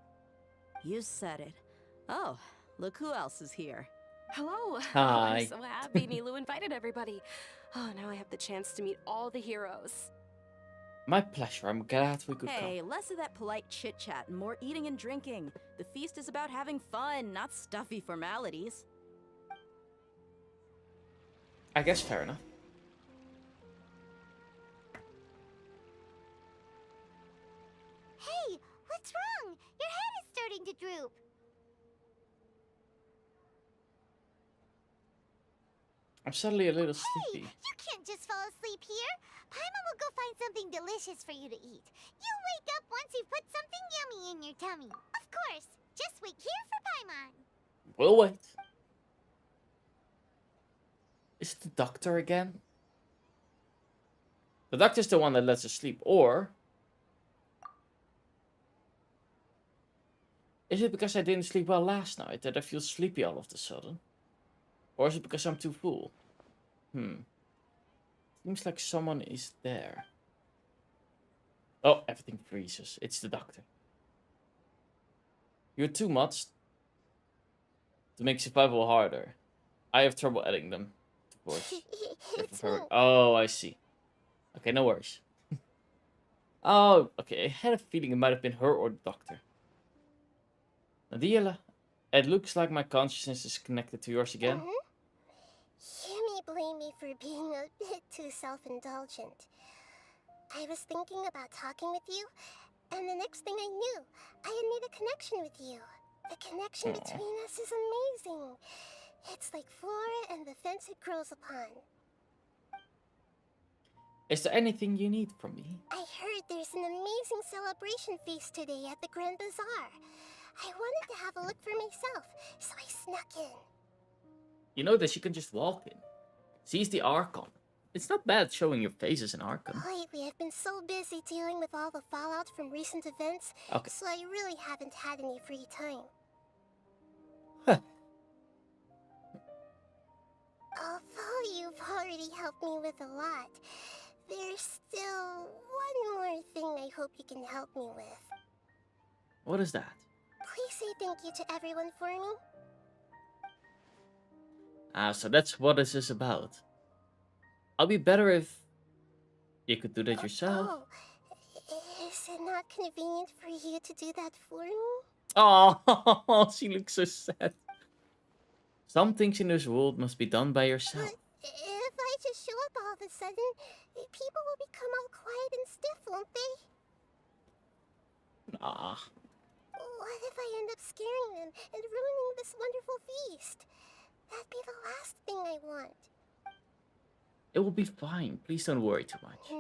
You said it. Oh, look who else is here. Hello. Hi. I'm so happy Nilu invited everybody. Oh, now I have the chance to meet all the heroes. My pleasure. I'm glad we could Hey, come. less of that polite chit-chat and more eating and drinking. The feast is about having fun, not stuffy formalities. I guess fair enough. Hey, what's wrong? Your head is starting to droop. I'm suddenly a little Hey, sleepy. you can't just fall asleep here. Paimon will go find something delicious for you to eat. You'll wake up once you've put something yummy in your tummy. Of course. Just wait here for Paimon. We'll wait. Is it the doctor again? The doctor's the one that lets us sleep, or... Is it because I didn't sleep well last night that I feel sleepy all of a sudden? Or is it because I'm too full? Seems like someone is there. Oh, everything freezes. It's the doctor. You're too much to make survival harder. I have trouble adding them. Of course. It's me. Oh, I see. Okay, no worries. Oh, okay. I had a feeling it might have been her or the doctor. Nadia, it looks like my consciousness is connected to yours again. You may blame me for being a bit too self-indulgent. I was thinking about talking with you, and the next thing I knew, I had made a connection with you. The connection between us is amazing. It's like flora and the fence it grows upon. Is there anything you need from me? I heard there's an amazing celebration feast today at the Grand Bazaar. I wanted to have a look for myself, so I snuck in. You know that you can just walk in. Seize the Archon. It's not bad showing your face as an Archon. Lately, I've been so busy dealing with all the fallout from recent events, Okay. so I really haven't had any free time. Huh. Although you've already helped me with a lot, there's still one more thing I hope you can help me with. What is that? Please say thank you to everyone for me. Ah, so that's what this is about. I'll be better if you could do that yourself. Oh, is it not convenient for you to do that for me? Oh, she looks so sad. Some things in this world must be done by yourself. But if I just show up all of a sudden, people will become all quiet and stiff, won't they? Nah. What if I end up scaring them and ruining this wonderful feast? That'd be the last thing I want. It will be fine. Please don't worry too much.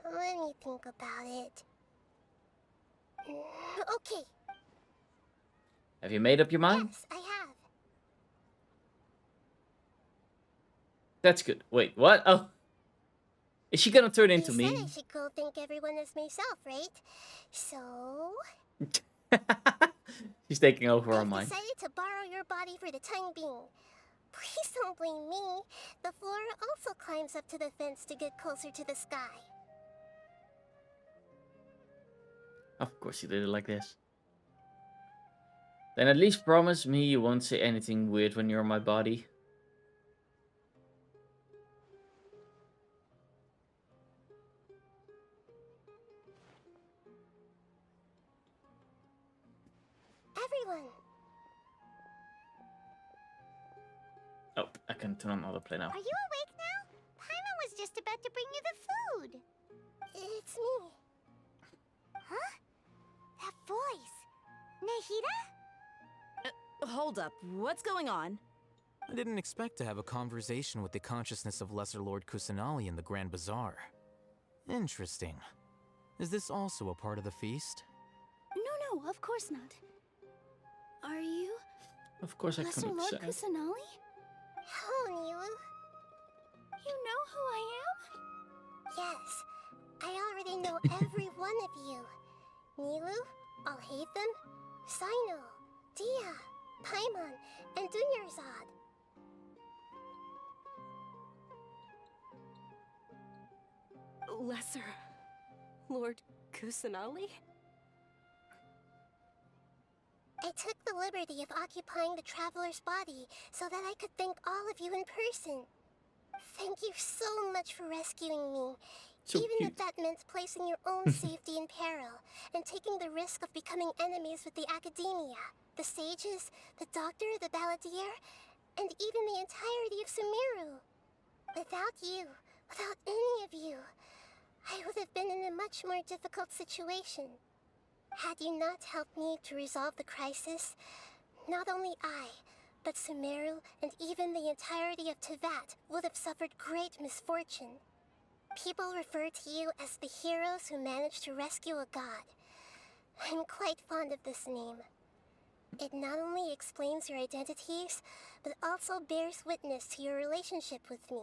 Let me think about it. Okay. Have you made up your mind? Yes, I have. That's good. Wait, what? Oh. Is she gonna turn into You me? said I should go thank everyone as myself, right? So... She's taking over our I've mind. decided to borrow your body for the time being. Please don't blame me. The flora also climbs up to the fence to get closer to the sky. Of course you did it like this. Then at least promise me you won't say anything weird when you're in my body. Everyone! Oh, I can turn on autoplay now. Are you awake now? Paimon was just about to bring you the food. It's me. Huh? That voice. Nahida? Hold up, what's going on? I didn't expect to have a conversation with the consciousness of Lesser Lord Kusanali in the Grand Bazaar. Interesting. Is this also a part of the feast? No, of course not. Are you Of course I Lesser couldn't Lord say. Kusanali? Oh, Nilu. You know who I am? Yes, I already know every one of you. Nilu, Alhaitham, Sino, Dia, Paimon, and Dunyarzad. Lesser Lord Kusanali? I took the liberty of occupying the traveler's body so that I could thank all of you in person. Thank you so much for rescuing me, So even cute. if that meant placing your own safety in peril and taking the risk of becoming enemies with the academia, the sages, the doctor, the balladeer, and even the entirety of Sumeru. Without you, without any of you, I would have been in a much more difficult situation. Had you not helped me to resolve the crisis, not only I, but Sumeru and even the entirety of Tevat would have suffered great misfortune. People refer to you as the heroes who managed to rescue a god. I'm quite fond of this name. It not only explains your identities, but also bears witness to your relationship with me.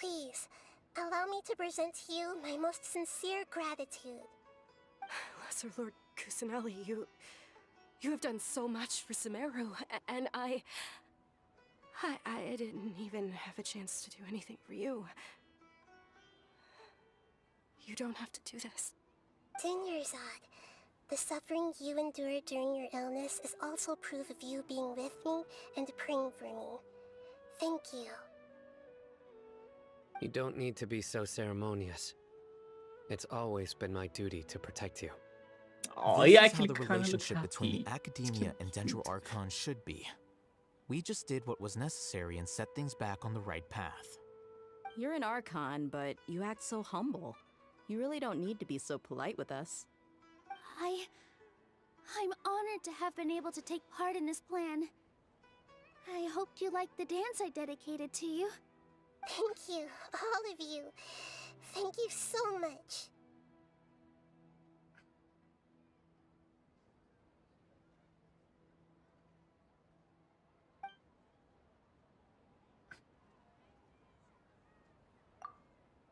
Please, allow me to present to you my most sincere gratitude. Lesser Lord Kusanali, you have done so much for Sumeru, and I didn't even have a chance to do anything for you. You don't have to do this. Dunyarzad, the suffering you endured during your illness is also proof of you being with me and praying for me. Thank you. You don't need to be so ceremonious. It's always been my duty to protect you. Oh, This he is how actually the kind of looks relationship between happy. the Academia and Dendro Archon should be. We just did what was necessary and set things back on the right path. You're an Archon, but you act so humble. You really don't need to be so polite with us. I'm honored to have been able to take part in this plan. I hoped you liked the dance I dedicated to you. Thank you, all of you. Thank you so much.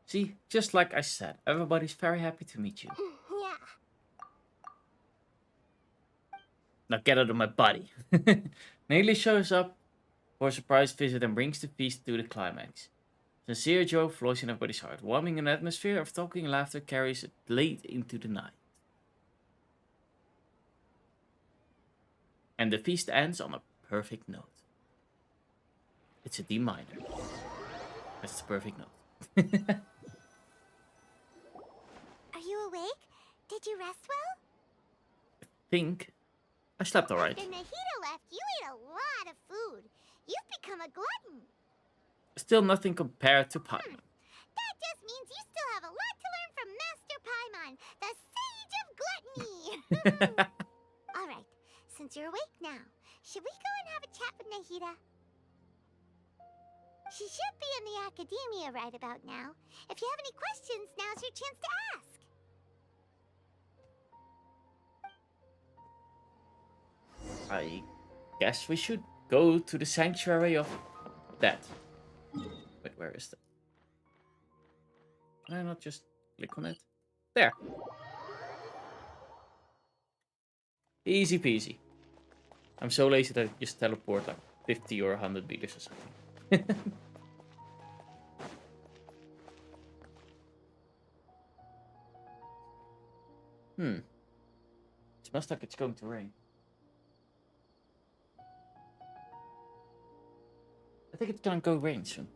See, just like I said, everybody's very happy to meet you. Yeah. Now get out of my body. Nearly shows up for a surprise visit and brings the feast to the climax. Sincere joy flows in everybody's heart, warming an atmosphere of talking and laughter carries it late into the night. And the feast ends on a perfect note. It's a D minor. That's the perfect note. Are you awake? Did you rest well? Think I slept alright. After Nahida left, you ate a lot of food. You've become a glutton. Still nothing compared to Paimon. That just means you still have a lot to learn from Master Paimon, the Sage of Gluttony. All right, since you're awake now, should we go and have a chat with Nahida? She should be in the academia right about now. If you have any questions, now's your chance to ask. I guess we should go to the sanctuary of that. Wait, where is that? Can I not just click on it? There. Easy peasy. I'm so lazy that I just teleport like 50 or 100 meters or something. It smells like it's going to rain. I think it's gonna go rain soon.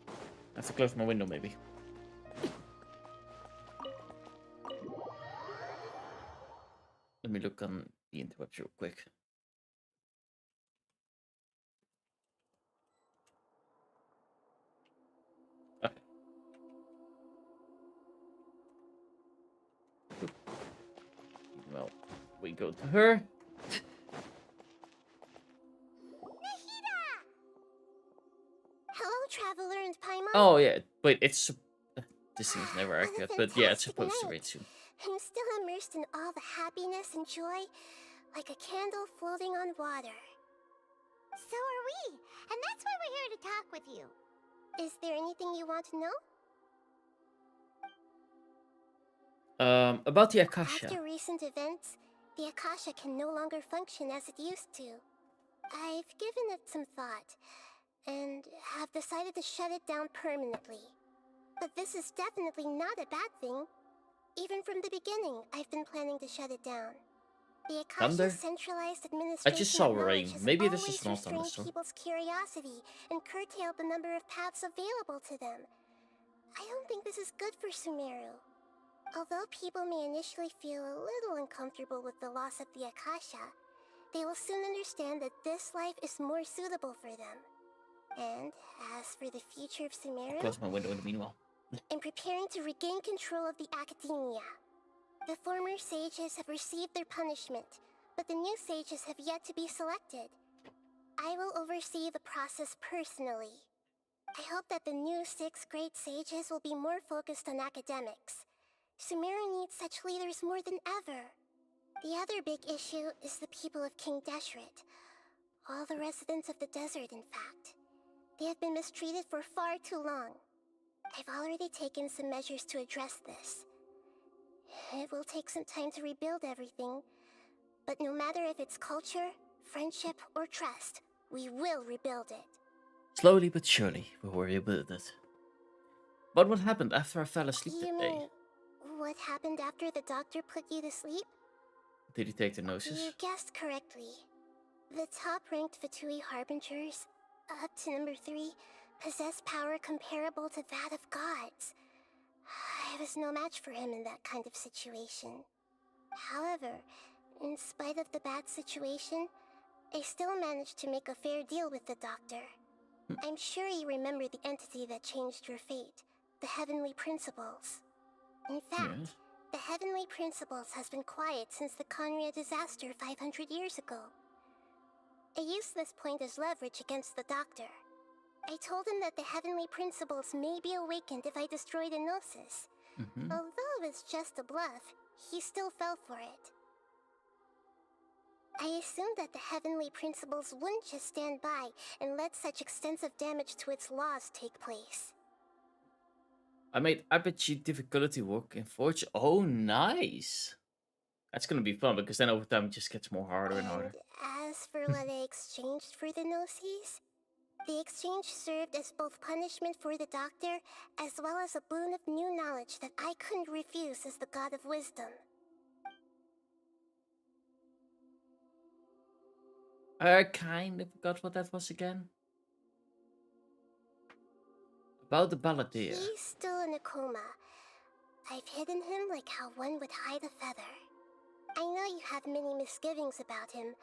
I have to close my window maybe. Let me look on the interwebs real quick. Okay. go to her. Hello, Traveler and Paimon. Oh yeah, wait, it's this thing is never accurate, but yeah, it's supposed to read soon. I'm still immersed in all the happiness and joy, like a candle floating on water. So are we, and that's why we're here to talk with you. Is there anything you want to know? About the Akasha. After recent events, the Akasha can no longer function as it used to. I've given it some thought, and have decided to shut it down permanently. But this is definitely not a bad thing. Even from the beginning, I've been planning to shut it down. The Thunder? Akasha's centralized I administration just saw of knowledge rain. has Maybe this always is not restrained thunderstorm. people's curiosity and curtailed the number of paths available to them. I don't think this is good for Sumeru. Although people may initially feel a little uncomfortable with the loss of the Akasha, they will soon understand that this life is more suitable for them. And as for the future of Sumeru, Close my window in the meanwhile. I'm preparing to regain control of the Academia. The former sages have received their punishment, but the new sages have yet to be selected. I will oversee the process personally. I hope that the new 6 great sages will be more focused on academics. Sumeru needs such leaders more than ever. The other big issue is the people of King Deshret. All the residents of the desert, in fact. They have been mistreated for far too long. I've already taken some measures to address this. It will take some time to rebuild everything, but no matter if it's culture, friendship, or trust, we will rebuild it. Slowly but surely, we will rebuild it. But what happened after I fell asleep You that mean, day? what happened after the doctor put you to sleep? Did he take the You gnosis? guessed correctly. The top-ranked Vtuber Harbingers, up to number 3, possess power comparable to that of gods. I was no match for him in that kind of situation. However, in spite of the bad situation, I still managed to make a fair deal with the doctor. I'm sure you remember the entity that changed your fate, the Heavenly Principles. In fact, Yes. the Heavenly Principles has been quiet since the Conria disaster 500 years ago. I used this point as leverage against the doctor. I told him that the Heavenly Principles may be awakened if I destroy the Gnosis. Although it's just a bluff, he still fell for it. I assumed that the Heavenly Principles wouldn't just stand by and let such extensive damage to its laws take place. I made RPG difficulty work in Forge. Oh, nice. That's gonna be fun because then over time it just gets more harder and harder. As for what I exchanged for the Gnosis, the exchange served as both punishment for the doctor, as well as a boon of new knowledge that I couldn't refuse as the God of Wisdom. I kind of forgot what that was again. About the balladeer. He's still in a coma. I've hidden him like how one would hide a feather. I know you have many misgivings about him,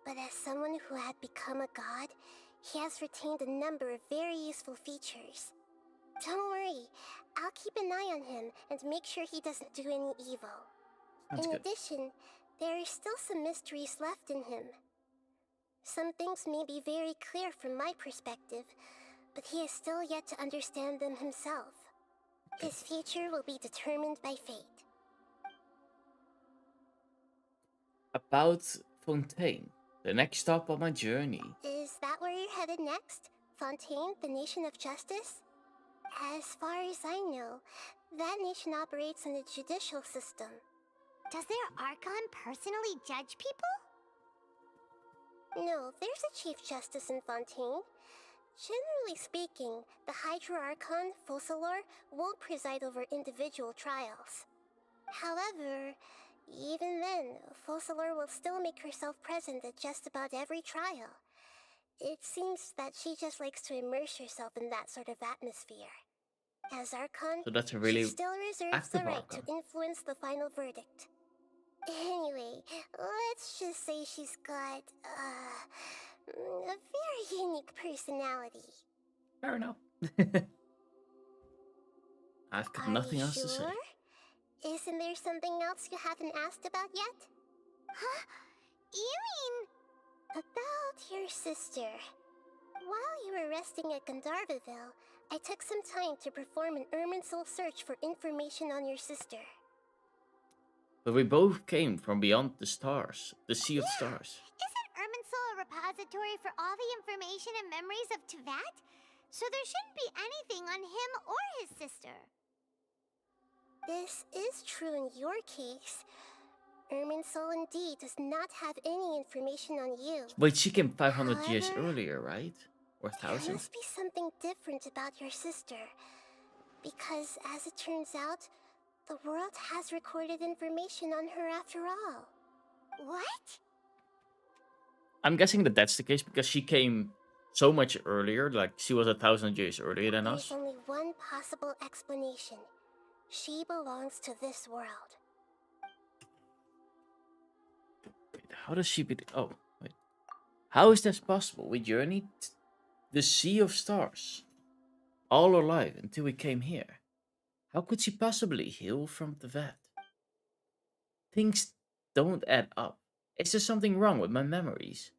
but as someone who had become a god, he has retained a number of very useful features. Don't worry, I'll keep an eye on him and make sure he doesn't do any evil. That's In good. addition, there are still some mysteries left in him. Some things may be very clear from my perspective, but he is still yet to understand them himself. His future will be determined by fate. About Fontaine. The next stop on my journey. Is that where you're headed next? Fontaine, the nation of justice? As far as I know, that nation operates in a judicial system. Does their Archon personally judge people? No, there's a Chief Justice in Fontaine. Generally speaking, the Hydra Archon, Focalor, won't preside over individual trials. However, even then, Focalor will still make herself present at just about every trial. It seems that she just likes to immerse herself in that sort of atmosphere. As Archon, So that's a really she still reserves the active right Archon. to influence the final verdict. Anyway, let's just say she's got, a very unique personality. Fair enough. I've got Are nothing you else to say. sure? Isn't there something else you haven't asked about yet? Huh? You mean... About your sister. While you were resting at Gandharvaville, I took some time to perform an Irminsul search for information on your sister. But we both came from beyond the stars, the Sea of Stars. Isn't Irminsul a repository for all the information and memories of Teyvat? So there shouldn't be anything on him or his sister. This is true in your case. Irminsul indeed does not have any information on you. Wait, she came 500 years However, earlier, right? Or there 1,000? must be something different about your sister. Because, as it turns out, the world has recorded information on her after all. What? I'm guessing that that's the case because she came so much earlier, like she was 1,000 years earlier than us. There's only one possible explanation. She belongs to this world. Wait, how does she be... Oh, wait. How is that possible? We journeyed the Sea of Stars all our life until we came here. How could she possibly hail from Teyvat? Things don't add up. Is there something wrong with my memories?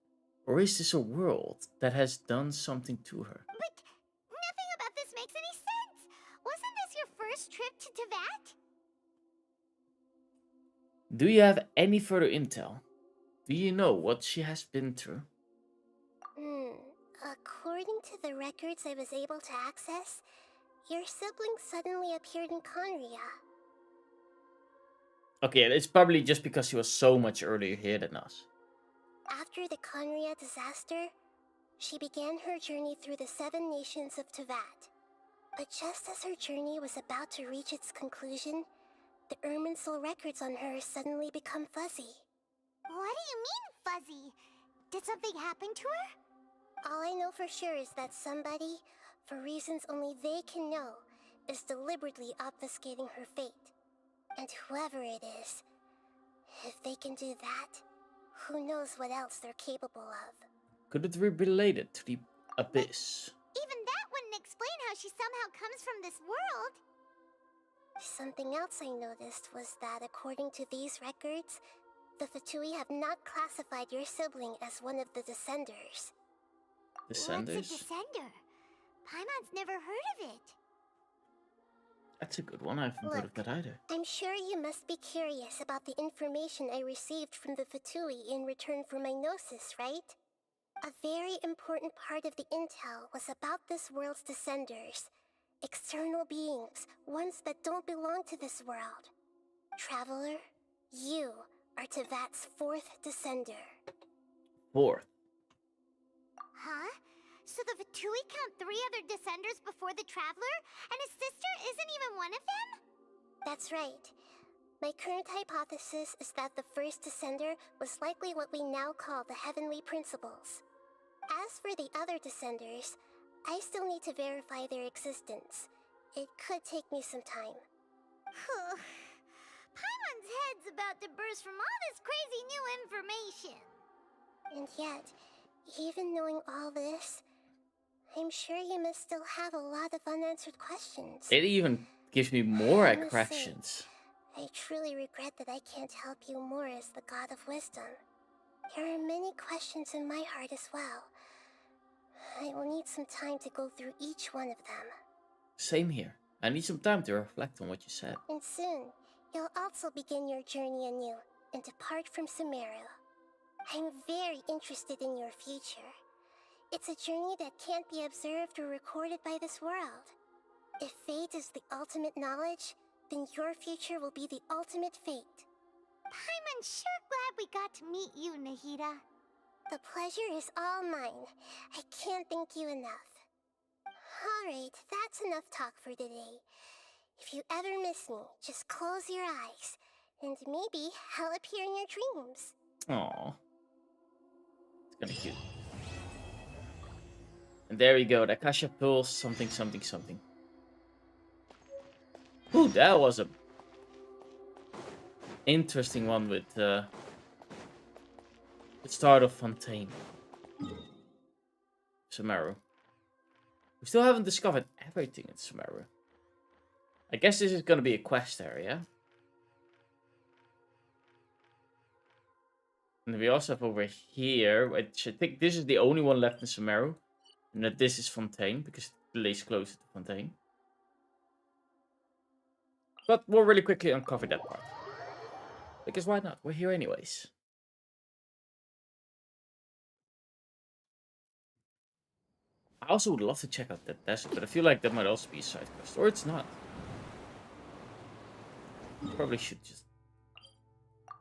Or is this a world that has done something to her? But nothing about this makes any sense. Wasn't this your first trip to Teyvat? Do you have any further intel? Do you know what she has been through? According to the records I was able to access, your sibling suddenly appeared in Conria. Okay, it's probably just because she was so much earlier here than us. After the Conria disaster, she began her journey through the 7 nations of Teyvat. But just as her journey was about to reach its conclusion, the Irminsul records on her suddenly become fuzzy. What do you mean, fuzzy? Did something happen to her? All I know for sure is that somebody, for reasons only they can know, is deliberately obfuscating her fate. And whoever it is, if they can do that, who knows what else they're capable of. Could it be related to the Abyss? Even that wouldn't explain how she somehow comes from this world. Something else I noticed was that according to these records, the Fatui have not classified your sibling as one of the Descenders. Descenders? What's a Descender? Paimon's never heard of it. That's a good one. I haven't heard of that either. I'm sure you must be curious about the information I received from the Fatui in return for my gnosis, right? A very important part of the intel was about this world's Descenders. External beings, ones that don't belong to this world. Traveler, you are Teyvat's 4th Descender. 4th? Huh? So the Fatui count 3 other Descenders before the Traveler, and his sister isn't even one of them? That's right. My current hypothesis is that the first Descender was likely what we now call the Heavenly Principles. As for the other Descenders, I still need to verify their existence. It could take me some time. Paimon's head's about to burst from all this crazy new information. And yet, even knowing all this, I'm sure you must still have a lot of unanswered questions. It even gives me more I must questions. say, I truly regret that I can't help you more as the God of Wisdom. There are many questions in my heart as well. I will need some time to go through each one of them. Same here. I need some time to reflect on what you said. And soon, you'll also begin your journey anew and depart from Sumeru. I'm very interested in your future. It's a journey that can't be observed or recorded by this world. If fate is the ultimate knowledge, then your future will be the ultimate fate. Paimon's sure glad we got to meet you, Nahida. The pleasure is all mine. I can't thank you enough. Alright, that's enough talk for today. If you ever miss me, just close your eyes, and maybe I'll appear in your dreams. Aww. It's kinda cute. And there we go, the Akasha Pulse, something, something, something. Ooh, that was a interesting one with the start of Fontaine. Sumeru. We still haven't discovered everything in Sumeru. I guess this is gonna be a quest area. And we also have over here, which I think this is the only one left in Sumeru. And that this is Fontaine, because it lays closer to Fontaine. But we'll really quickly uncover that part. Because why not? We're here anyways. I also would love to check out that desert, but I feel like that might also be a side quest. Or it's not. Probably should just...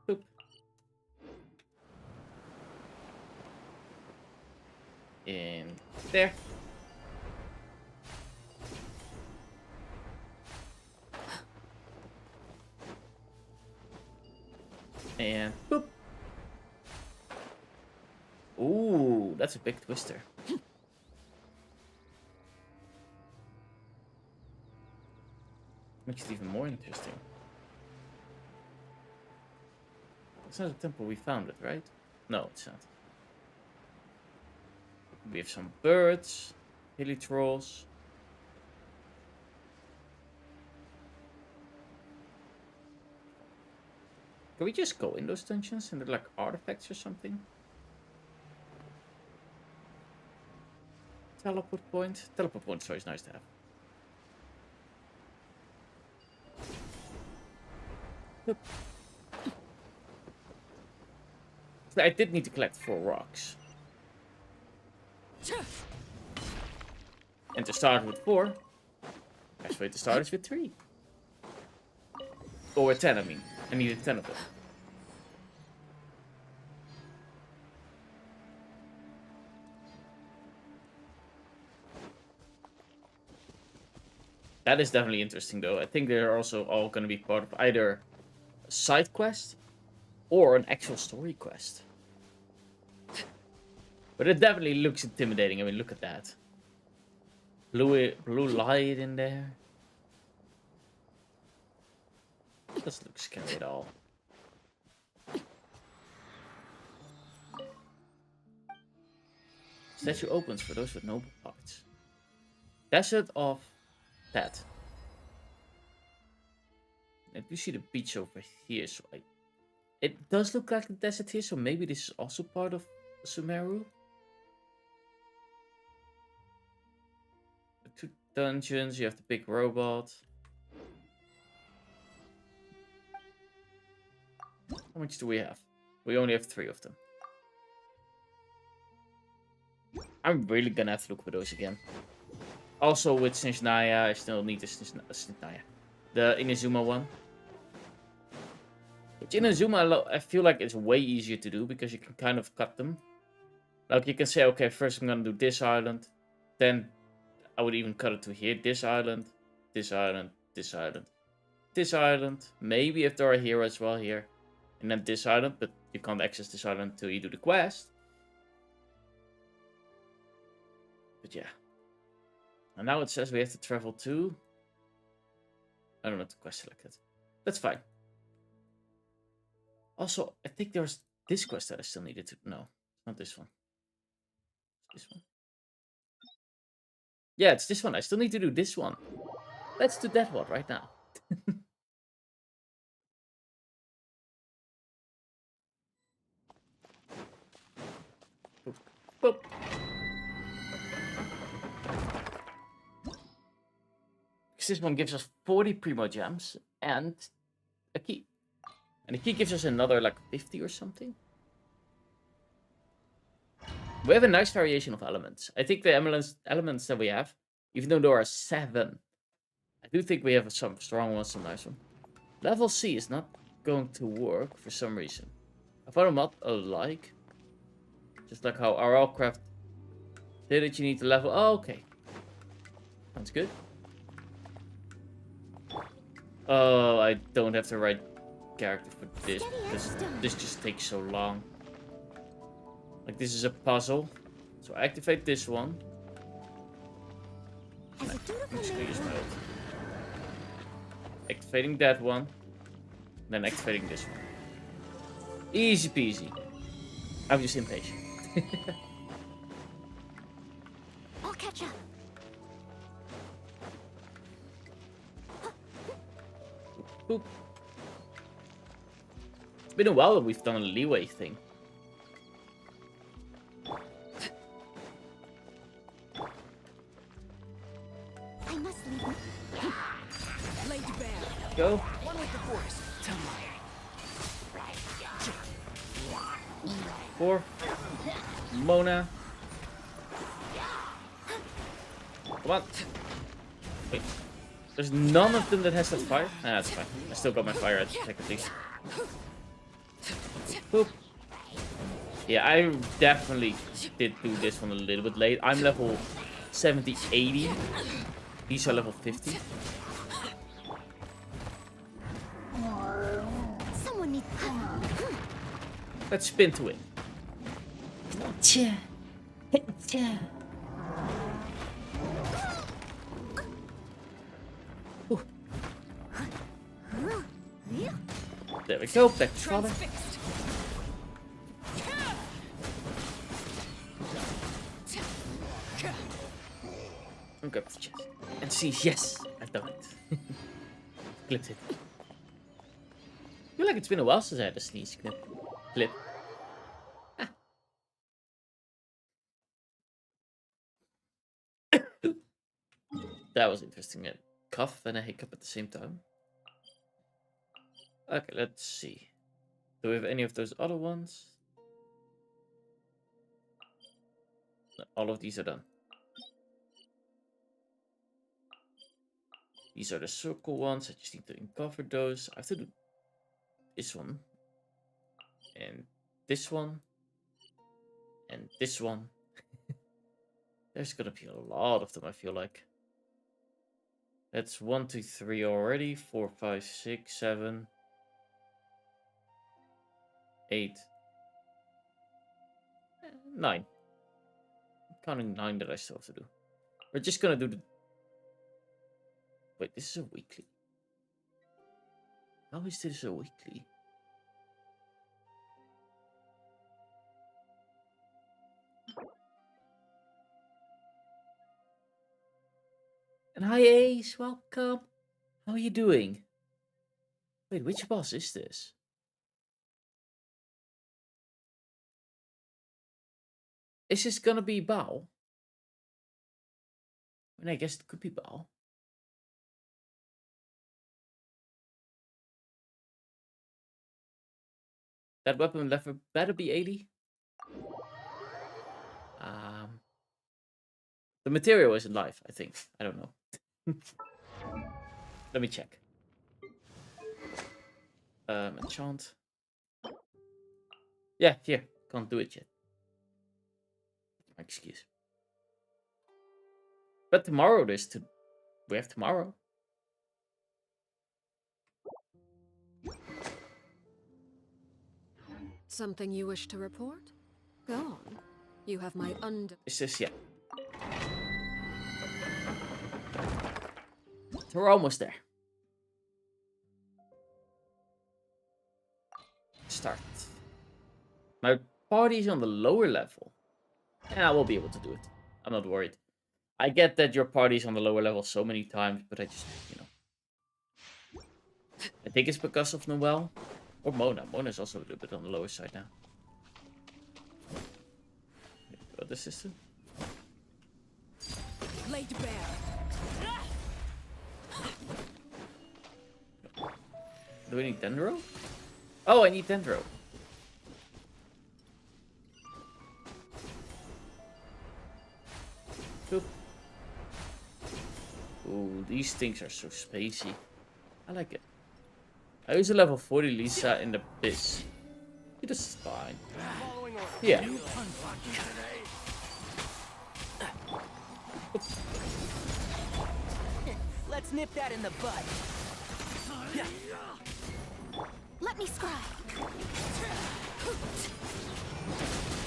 Boop. In there. And boop. Ooh, that's a big twister. Makes it even more interesting. It's not a temple we found it, right? No, it's not. We have some birds, hilly trolls. Can we just go in those dungeons and they're like artifacts or something? Teleport point? Teleport point is always nice to have. Yep. So I did need to collect 4 rocks. And to start with 4, best way to start is with 3. Or with 10, I mean. I needed 10 of them. That is definitely interesting, though. I think they're also all going to be part of either a side quest or an actual story quest. But it definitely looks intimidating. I mean, look at that. Blue light in there. Doesn't look scary at all. Statue opens for those with noble parts. Desert of that. I do see the beach over here, so it does look like the desert here, so maybe this is also part of Sumeru. The 2 dungeons, you have the big robot. How much do we have? We only have 3 of them. I'm really gonna have to look for those again. Also with Shinshnaya, I still need the Shinshnaya. The Inazuma one. Which Inazuma, I feel like it's way easier to do because you can kind of cut them. Like you can say, okay, first I'm gonna do this island. Then I would even cut it to here. This island, this island, this island, this island. Maybe if there are heroes as well here. And then this island, but you can't access this island until you do the quest. But yeah. And now it says we have to travel to... I don't know the quest selected. That's fine. Also, I think there's this quest that I still needed to... No, not this one. This one. Yeah, it's this one. I still need to do this one. Let's do that one right now. Boop. Boop. Because this one gives us 40 Primo Gems and a key. And the key gives us another like 50 or something. We have a nice variation of elements. I think the elements that we have, even though there are 7, I do think we have some strong ones, some nice ones. Level C is not going to work for some reason. I found them not alike. Just like how RLcraft did it, you need to level. Oh, okay. Sounds good. Oh, I don't have the right character for this because this just takes so long. Like this is a puzzle. So I activate this one. I'm just gonna use my ult. Activating that one. Then activating this one. Easy peasy. I'm just impatient. I'll catch up. Boop. It's been a while that we've done a leeway thing. Go. One with the force. 4. Mona. Come on. Wait. There's none of them that has that fire? Ah, that's fine. I still got my fire at technically. Boop. Yeah, I definitely did do this one a little bit late. I'm level 70, 80. These are level 50. Someone needs help. Let's spin to win. Ooh. There we go. Back to father. And grab the chest. And see, yes, I've done it. Clipped it. I feel like it's been a while since I had a sneeze clip. Ah. That was interesting. A cough and a hiccup at the same time. Okay, let's see. Do we have any of those other ones? No, all of these are done. These are the circle ones. I just need to uncover those. I have to do this one. And this one. And this one. There's gonna be a lot of them, I feel like. That's 1, 2, 3 already. 4, 5, 6, 7. 8. 9. I'm counting 9 that I still have to do. We're just gonna do the... Wait, this is a weekly. How is this a weekly? And hi Ace, welcome. How are you doing? Wait, which boss is this? Is this gonna be Bao? I mean, I guess it could be Bao. That weapon level better be 80. The material isn't live, I think. I don't know. Let me check. Enchant. Yeah, here. Can't do it yet. My excuse. But tomorrow we have tomorrow. Something you wish to report? Go on. You have my Is this, yeah. So we're almost there. Start. My party's on the lower level. And I will be able to do it. I'm not worried. I get that your party's on the lower level so many times, but I just, you know. I think it's because of Noelle. Or Mona. Mona's also a little bit on the lower side now. What is this? laid bare. Do we need Dendro? Oh, I need Dendro. Boop. Ooh, these things are so spacey. I like it. I use a level 40 Lisa in the Biz. It is fine. Yeah. Let's nip that in the bud. Let me scribe.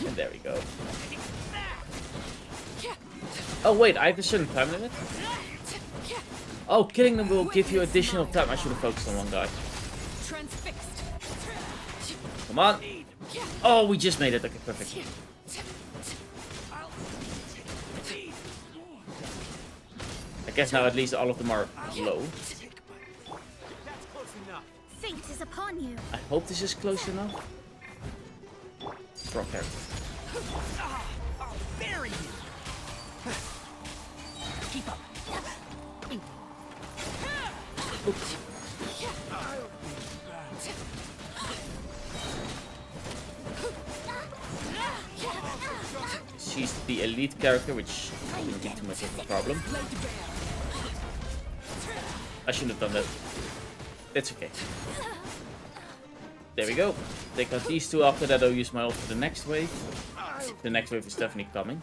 And there we go. Oh wait, I have a certain time limit? Oh, killing them will give you additional time. I should have focused on one guy. Come on. Oh, we just made it. Okay, perfect. I guess now at least all of them are low. Fate is upon you. I hope this is close enough. Wrong character. I'll bury you. Keep up. Oops. She's the elite character, which shouldn't be too much of a problem. I shouldn't have done that. It's okay. There we go. Take out these two. After that, I'll use my ult for the next wave. The next wave is definitely coming.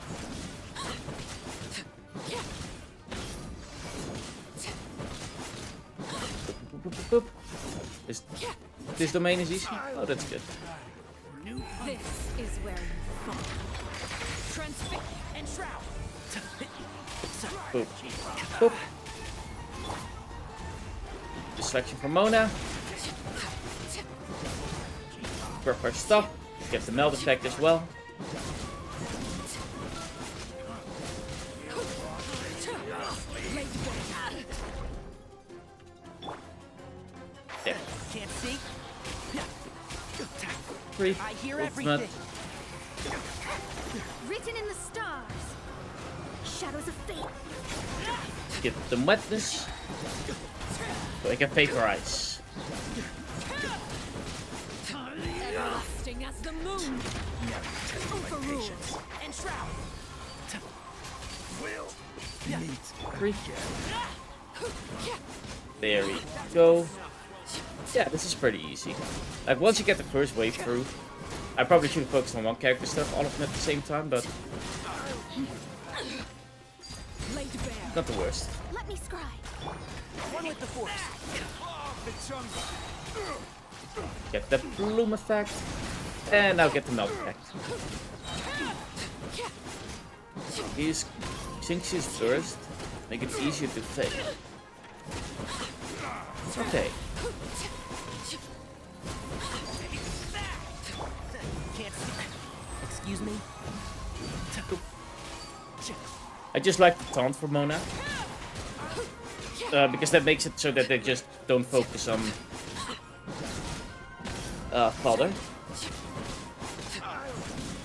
This domain is easy. Oh, that's good. This is where you fall. Transfix and shroud. Boop. Boop. Distraction from Mona. Grab her stuff. Get the melt effect as well. There. Can't see. Free. I hear Ultimate. everything. Written in the stars. Shadows of fate. Get the wetness. So I can vaporize. Everlasting as the moon. Overruled. And shroud. Free. There we go. Yeah, this is pretty easy. Like, once you get the first wave through, I probably should have focused on one character stuff, all of them at the same time, but not the worst. Let me scribe. One with the force. Get the bloom effect, and now get the melt effect. Since she's first, make it easier to fake. Okay. Excuse me? I just like the taunt for Mona. Because that makes it so that they just don't focus on Father.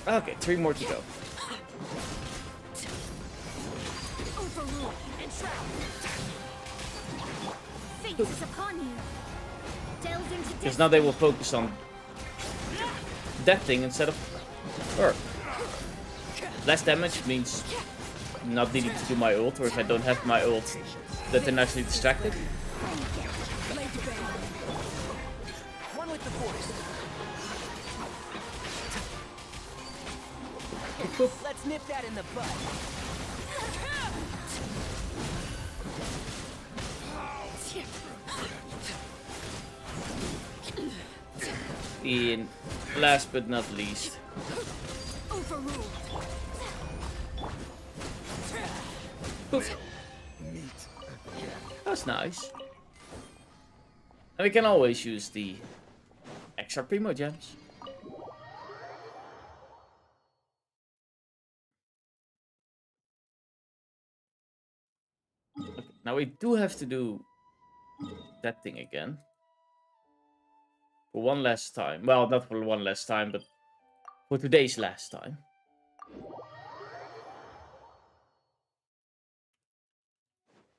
Okay, 3 more to go. Overruled and shroud. Fate is upon you. Delved into Because now they will focus on that thing instead of her. Less damage means not needing to do my ult, or if I don't have my ult, that they're naturally distracted. One with the force. Let's nip that in the bud. And last but not least, poof. That's nice. And we can always use the extra primo gems. Okay, now we do have to do that thing again. For one last time. Well, not for one last time, but for today's last time.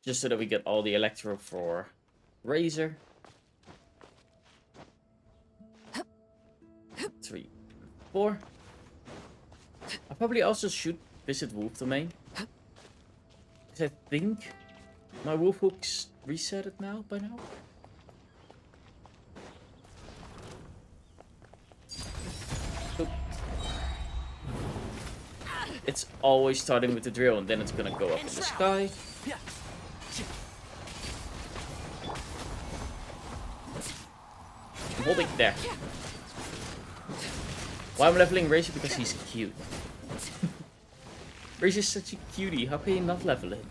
Just so that we get all the Electro for Razor. 3, 4. I'll probably also should visit Wolf Domain. Because I think my Wolf Hook's reset it now by now. It's always starting with the drill and then it's gonna go up in the sky. I'm holding there. Why I'm leveling Razor? Because he's cute. Razor's such a cutie, how can you not level him?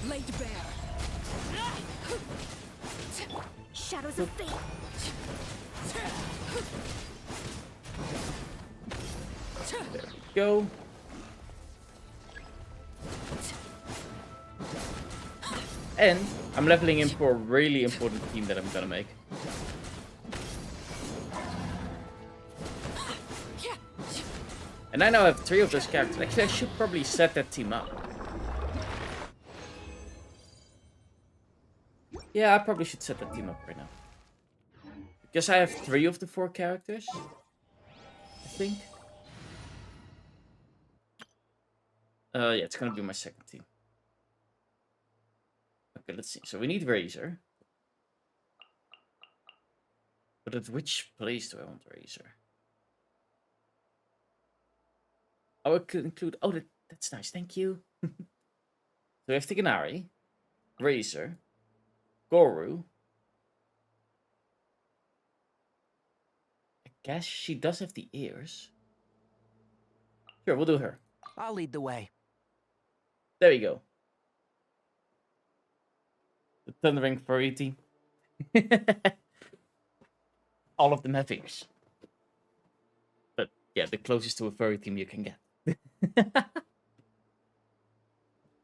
Laid bare. Shadows of fate. There we go. And I'm leveling him for a really important team that I'm gonna make. And I now have 3 of those characters. Actually, I should probably set that team up. Yeah, I probably should set that team up right now. Because I have 3 of the 4 characters. I think. Yeah, it's gonna be my second team. Okay, let's see. So we need Razor. But at which place do I want Razor? Oh, I could include... Oh, that's nice. Thank you. So we have Tiganari, Razor, Goru. I guess she does have the ears. Sure, we'll do her. I'll lead the way. There you go. The Thundering Furry team. All of them have ears. But yeah, the closest to a furry team you can get.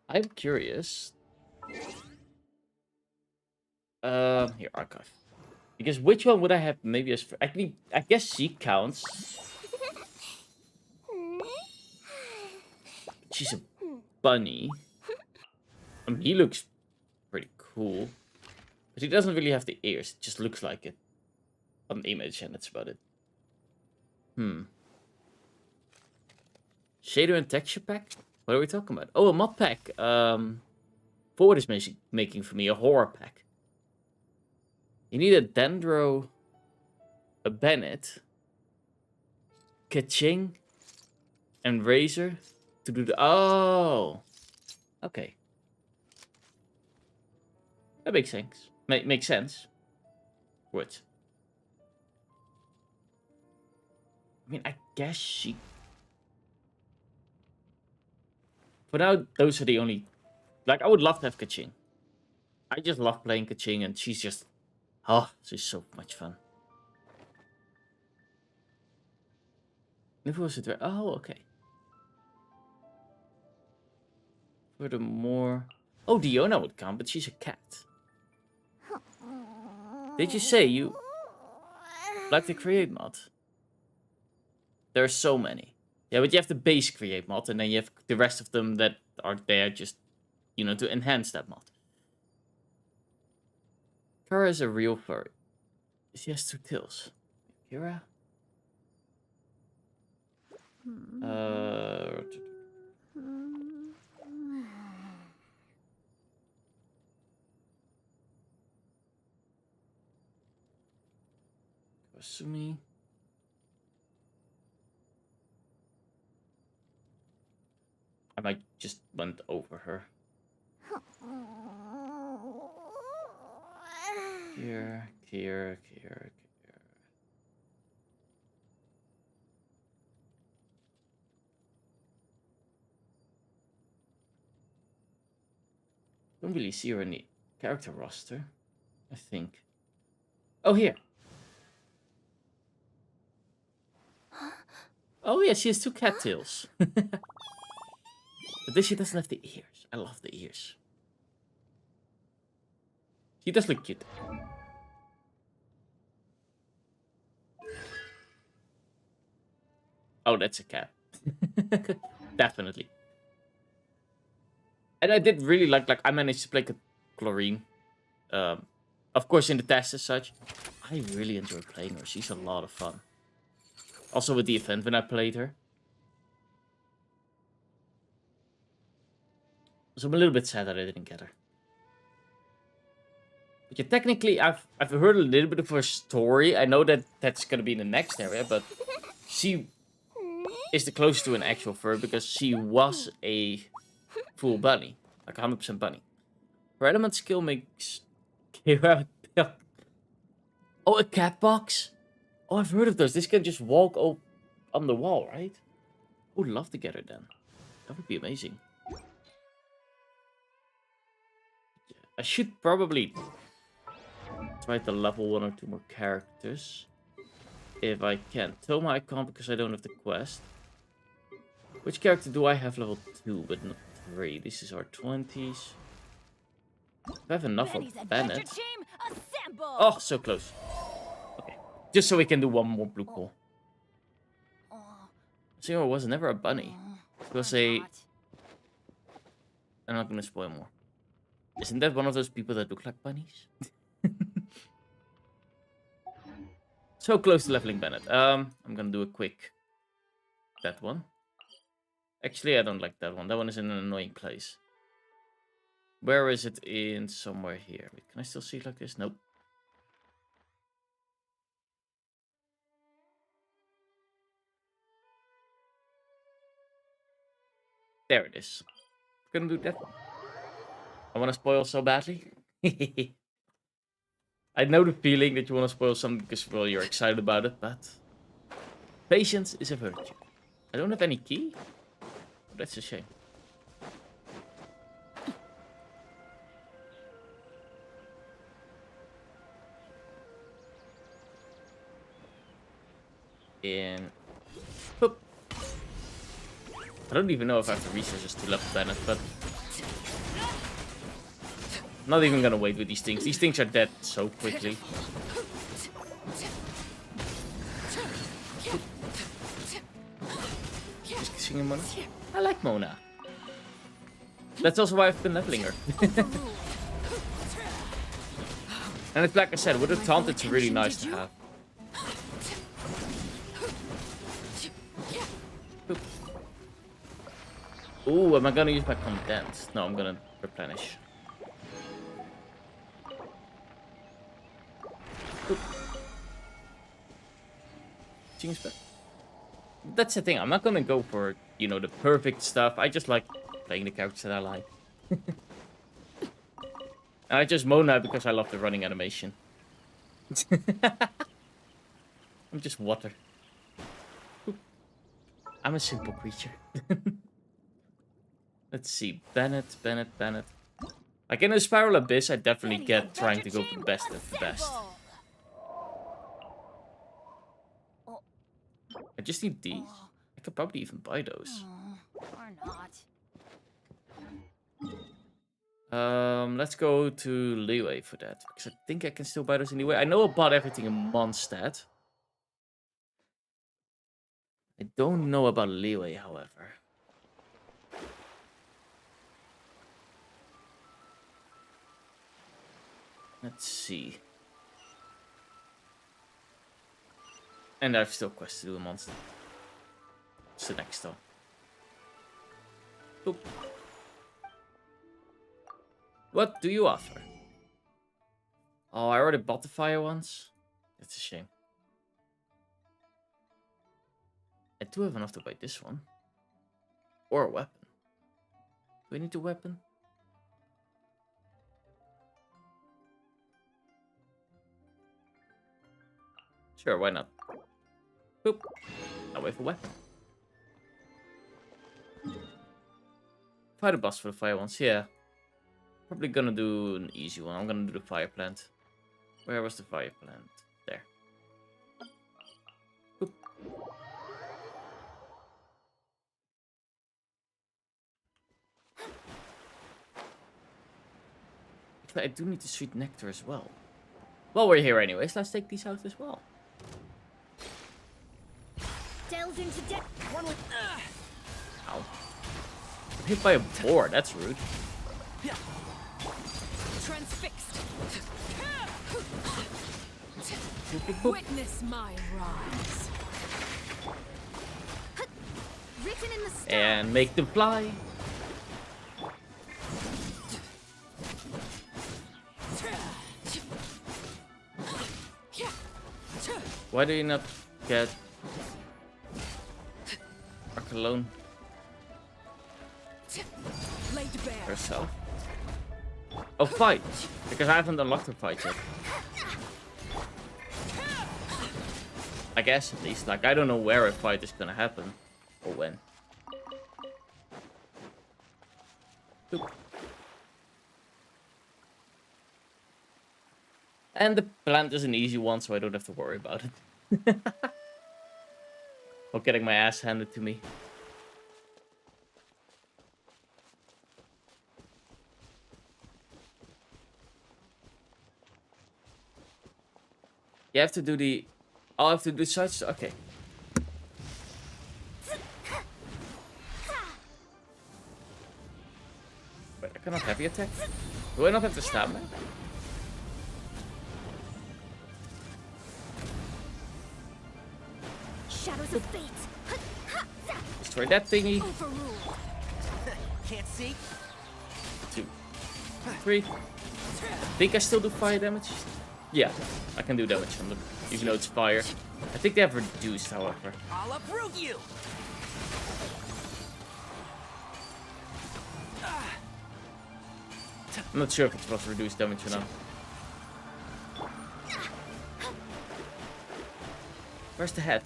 I'm curious. Here, archive. Because which one would I have maybe as... I guess she counts. She's a bunny. I mean, he looks pretty cool. But he doesn't really have the ears. It just looks like it. On the image, and that's about it. Shader and texture pack? What are we talking about? Oh, a mod pack. Forward is making for me a horror pack. You need a Dendro, a Bennett, Kaching, and Razor to do the... Oh! Okay. That makes sense. Makes sense. What? I mean, I guess she... For now, those are the only... Like, I would love to have Kaching. I just love playing Kaching, and she's just... Oh, she's so much fun. If it was it... Oh, okay. Furthermore... Oh, Diona would count, but she's a cat. Did you say you... like the create mod? There are so many. Yeah, but you have the base create mod, and then you have the rest of them that are there just, you know, to enhance that mod. Kara is a real furry. She has 2 tails. Kira? Kasumi. I might just went over her. Here. Don't really see her in the character roster, I think. Oh, here. Oh yeah, she has 2 cattails. But this she doesn't have the ears. I love the ears. She does look cute. Oh, that's a cat. Definitely. And I did really like I managed to play Chlorine. Of course in the test as such. I really enjoy playing her. She's a lot of fun. Also with the event when I played her. So I'm a little bit sad that I didn't get her. But yeah, technically, I've heard a little bit of her story. I know that that's going to be in the next area, but she is the closest to an actual fur because she was a full bunny. Like 100% bunny. Her element skill makes... Oh, a cat box? Oh, I've heard of those. This can just walk on the wall, right? I would love to get her then. That would be amazing. I should probably try to level 1 or 2 more characters. If I can. Toma I can't because I don't have the quest. Which character do I have level 2 but not 3? This is our 20s. I have enough of Bennett. Oh, so close. Okay. Just so we can do 1 more blue call. Zero was never a bunny. It was a... I'm not gonna spoil more. Isn't that one of those people that look like bunnies? So close to leveling Bennett. I'm gonna do a quick that one. Actually, I don't like that one. That one is in an annoying place. Where is it? In somewhere here. Wait, can I still see it like this? Nope. There it is. Gonna do that one. I want to spoil so badly. I know the feeling that you want to spoil something because, well, you're excited about it, but patience is a virtue. I don't have any key. That's a shame. In. Boop. I don't even know if I have the resources to level Bennett, but I'm not even gonna wait with these things. These things are dead so quickly. Just singing Mona. I like Mona. That's also why I've been leveling her. And it's like I said, with a taunt, it's really nice to have. Ooh, am I gonna use my condense? No, I'm gonna replenish. That's the thing, I'm not gonna go for, you know, the perfect stuff. I just like playing the characters that I like. And I just Mona because I love the running animation. I'm just water. I'm a simple creature. Let's see. Bennett. Like in a Spiral Abyss, I definitely get trying to go for the best of the best. I just need these. I could probably even buy those. Or not. Let's go to Leeway for that. Because I think I can still buy those anyway. I know I bought everything in Mondstadt. I don't know about Leeway, however. Let's see. And I have still quests to do in Mondstadt. What's the next one? Oop. What do you offer? Oh, I already bought the fire once. That's a shame. I do have enough to buy this one. Or a weapon. Do I need a weapon? Sure, why not? Boop. Now wait for weapon. Fight a boss for the fire ones, yeah. Probably gonna do an easy one. I'm gonna do the fire plant. Where was the fire plant? There. Boop. I do need the sweet nectar as well. Well, we're here anyways. Let's take these out as well. Delves into debt. One with. Ow. I'm hit by a boar. That's rude. Transfixed. Witness my rise. Written in the stars. And make them fly. Why do you not get Arcalone herself? Oh, fight! Because I haven't unlocked her fight yet. I guess at least. Like, I don't know where a fight is gonna happen. Or when. Oop. And the plant is an easy one, so I don't have to worry about it. Or getting my ass handed to me. You have to do the... Oh, I have to do such... Okay. Wait, I cannot heavy attack? Do I not have the stamina? Shadows of fate. destroy that thingy. Can't see. 2, 3. I think I still do fire damage. Yeah, I can do damage on them, even though it's fire. I think they have reduced, however. I'll uproot you. I'm not sure if it was reduced damage or not. Where's the head?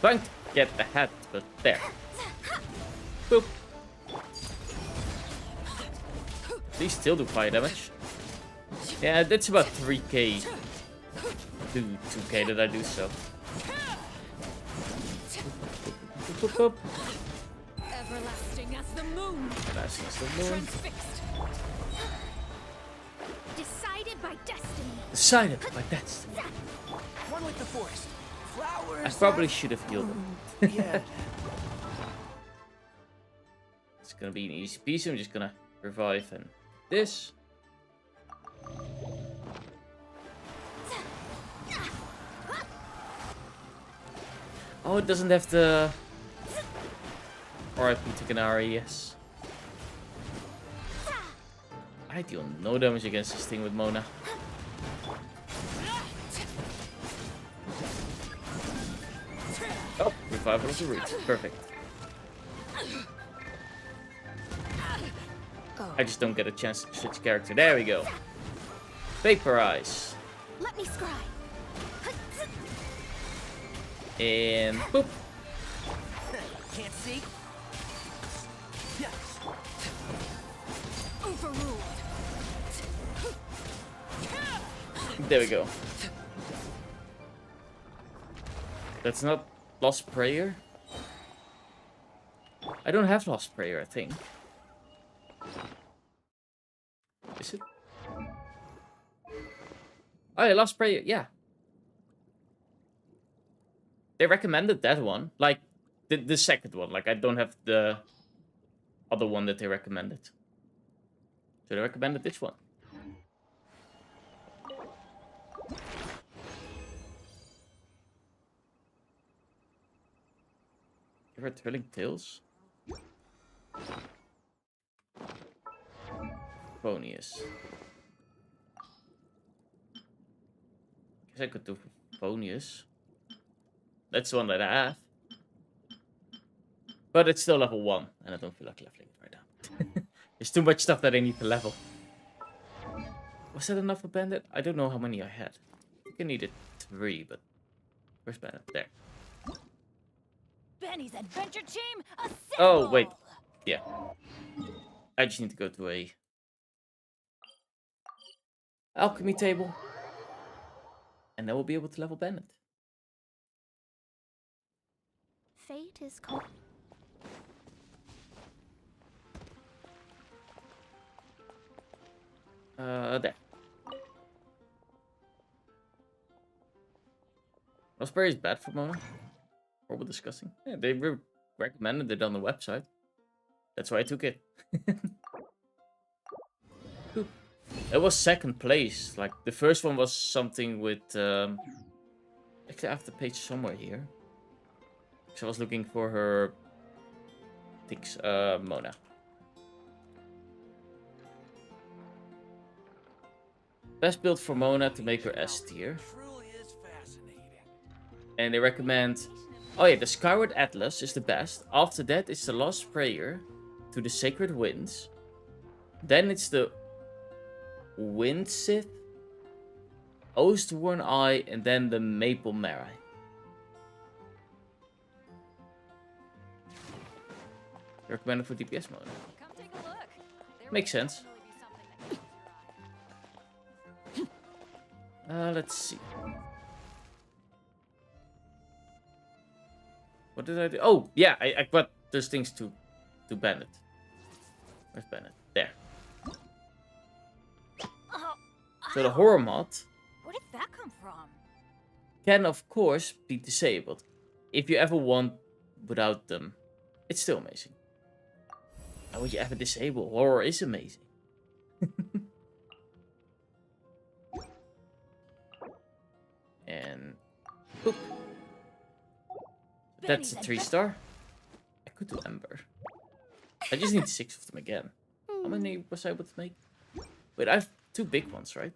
Trying to get the head, but there. Boop. These still do fire damage. Yeah, that's about 3k to 2k that I do so. Boop, boop, boop. Everlasting as the moon. Everlasting as the moon. Transfixed. Decided by destiny. Decided by destiny. One with the forest. Flowers. I probably should have healed him. Yeah. It's gonna be an easy piece. I'm just gonna revive and this. Oh, it doesn't have the RIP to Canary, yes. I deal no damage against this thing with Mona. Oh, revival of the root. Perfect. I just don't get a chance to switch character. There we go. Vaporize. Let me scry. And boop. Can't see. Overruled. There we go. That's not Lost Prayer. I don't have Lost Prayer, I think. Is it? Oh yeah, Lost Prayer, yeah. They recommended that one. Like, the second one. Like, I don't have the other one that they recommended. So they recommended this one. You heard Thrilling Tales? Phonius. Guess I could do Phonius. That's the one that I have. But it's still level 1, and I don't feel like leveling it right now. There's too much stuff that I need to level. Was that enough for Bandit? I don't know how many I had. I think I needed 3, but... Where's Bandit? There. Benny's adventure team, assemble! Oh, wait. Yeah. I just need to go to a... alchemy table. And then we'll be able to level Bandit. Fate is cold. There. Raspberry is bad for Mona. Or we're discussing. Yeah, they recommended it on the website. That's why I took it. It was second place. Like, the first one was something with... Actually, I have the page somewhere here. So I was looking for her... I think, Mona. Best build for Mona to make her S tier. And they recommend... Oh yeah, the Skyward Atlas is the best. After that, it's the Lost Prayer to the Sacred Winds. Then it's the Wind Sith, Oastworn Eye, and then the Maple Mara. Recommended for DPS mode. Come take a look. Makes sense. Let's see. What did I do? Oh, yeah, I got those things to Bandit. Where's Bandit? There. So the horror mod Where did that come from? can, of course, be disabled. If you ever want without them, it's still amazing. Why would you ever disable? Horror is amazing. Boop. That's a 3-star. I could do Ember. I just need 6 of them again. How many was I able to make? Wait, I have 2 big ones, right?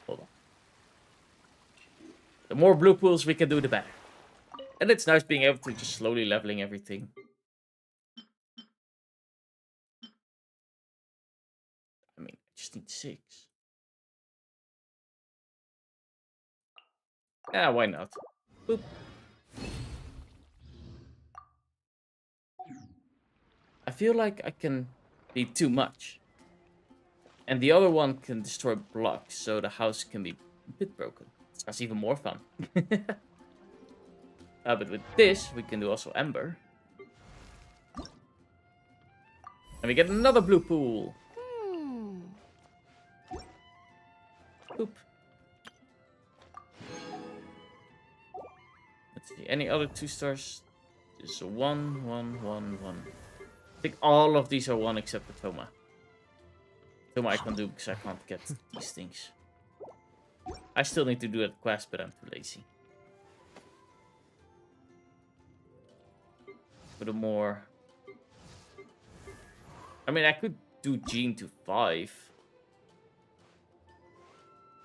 Hold on. The more blue pools we can do, the better. And it's nice being able to just slowly leveling everything. I mean, I just need 6. Yeah, why not? Boop. I feel like I can be too much. And the other one can destroy blocks, so the house can be a bit broken. That's even more fun. But with this, we can do also Ember. And we get another blue pool. Boop. Let's see, any other 2-stars? There's a 1, 1, 1, 1. I think all of these are 1 except for Thoma. Thoma I can do because I can't get these things. I still need to do that quest, but I'm too lazy. For the more... I mean, I could do Gene to 5.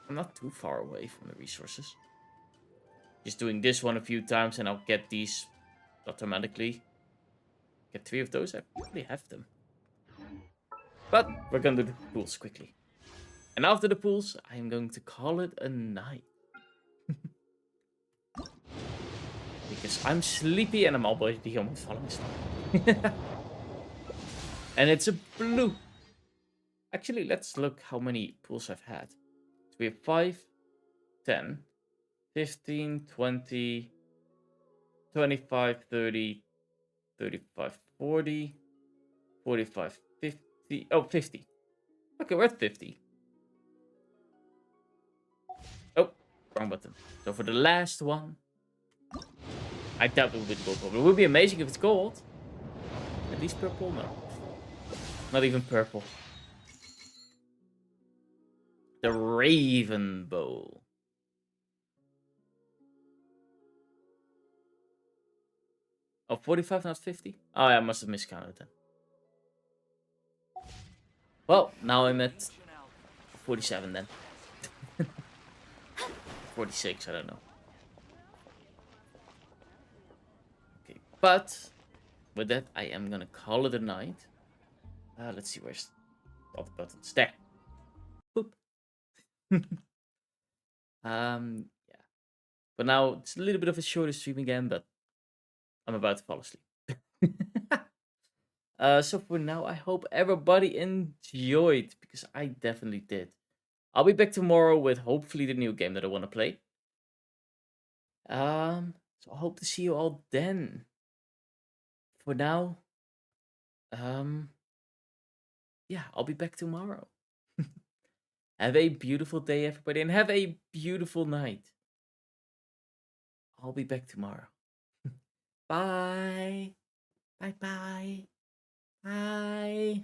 I'm not too far away from the resources. Just doing this one a few times and I'll get these automatically. Get 3 of those, I probably have them. But we're gonna do the pools quickly. And after the pools, I'm going to call it a night. Because I'm sleepy and I'm already almost falling asleep. And it's a blue. Actually, let's look how many pools I've had. So we have 5, 10, 15, 20, 25, 30, 35, 40, 45, 50. Oh, 50. Okay, we're at 50. Oh, wrong button. So for the last one, I doubt it will be the gold one. It would be amazing if it's gold. At least purple? No. Not even purple. The Raven Bow. Oh, 45, not 50? Oh, yeah, I must have miscounted then. Well, now I'm at 47 then. 46, I don't know. Okay, but with that, I am gonna call it a night. Let's see, where's all the buttons? There. Boop. Yeah. But now it's a little bit of a shorter stream again, but I'm about to fall asleep. So for now, I hope everybody enjoyed, because I definitely did. I'll be back tomorrow with hopefully the new game that I want to play. So I hope to see you all then. For now, yeah, I'll be back tomorrow. Have a beautiful day, everybody, and have a beautiful night. I'll be back tomorrow. Bye. Bye bye. Bye.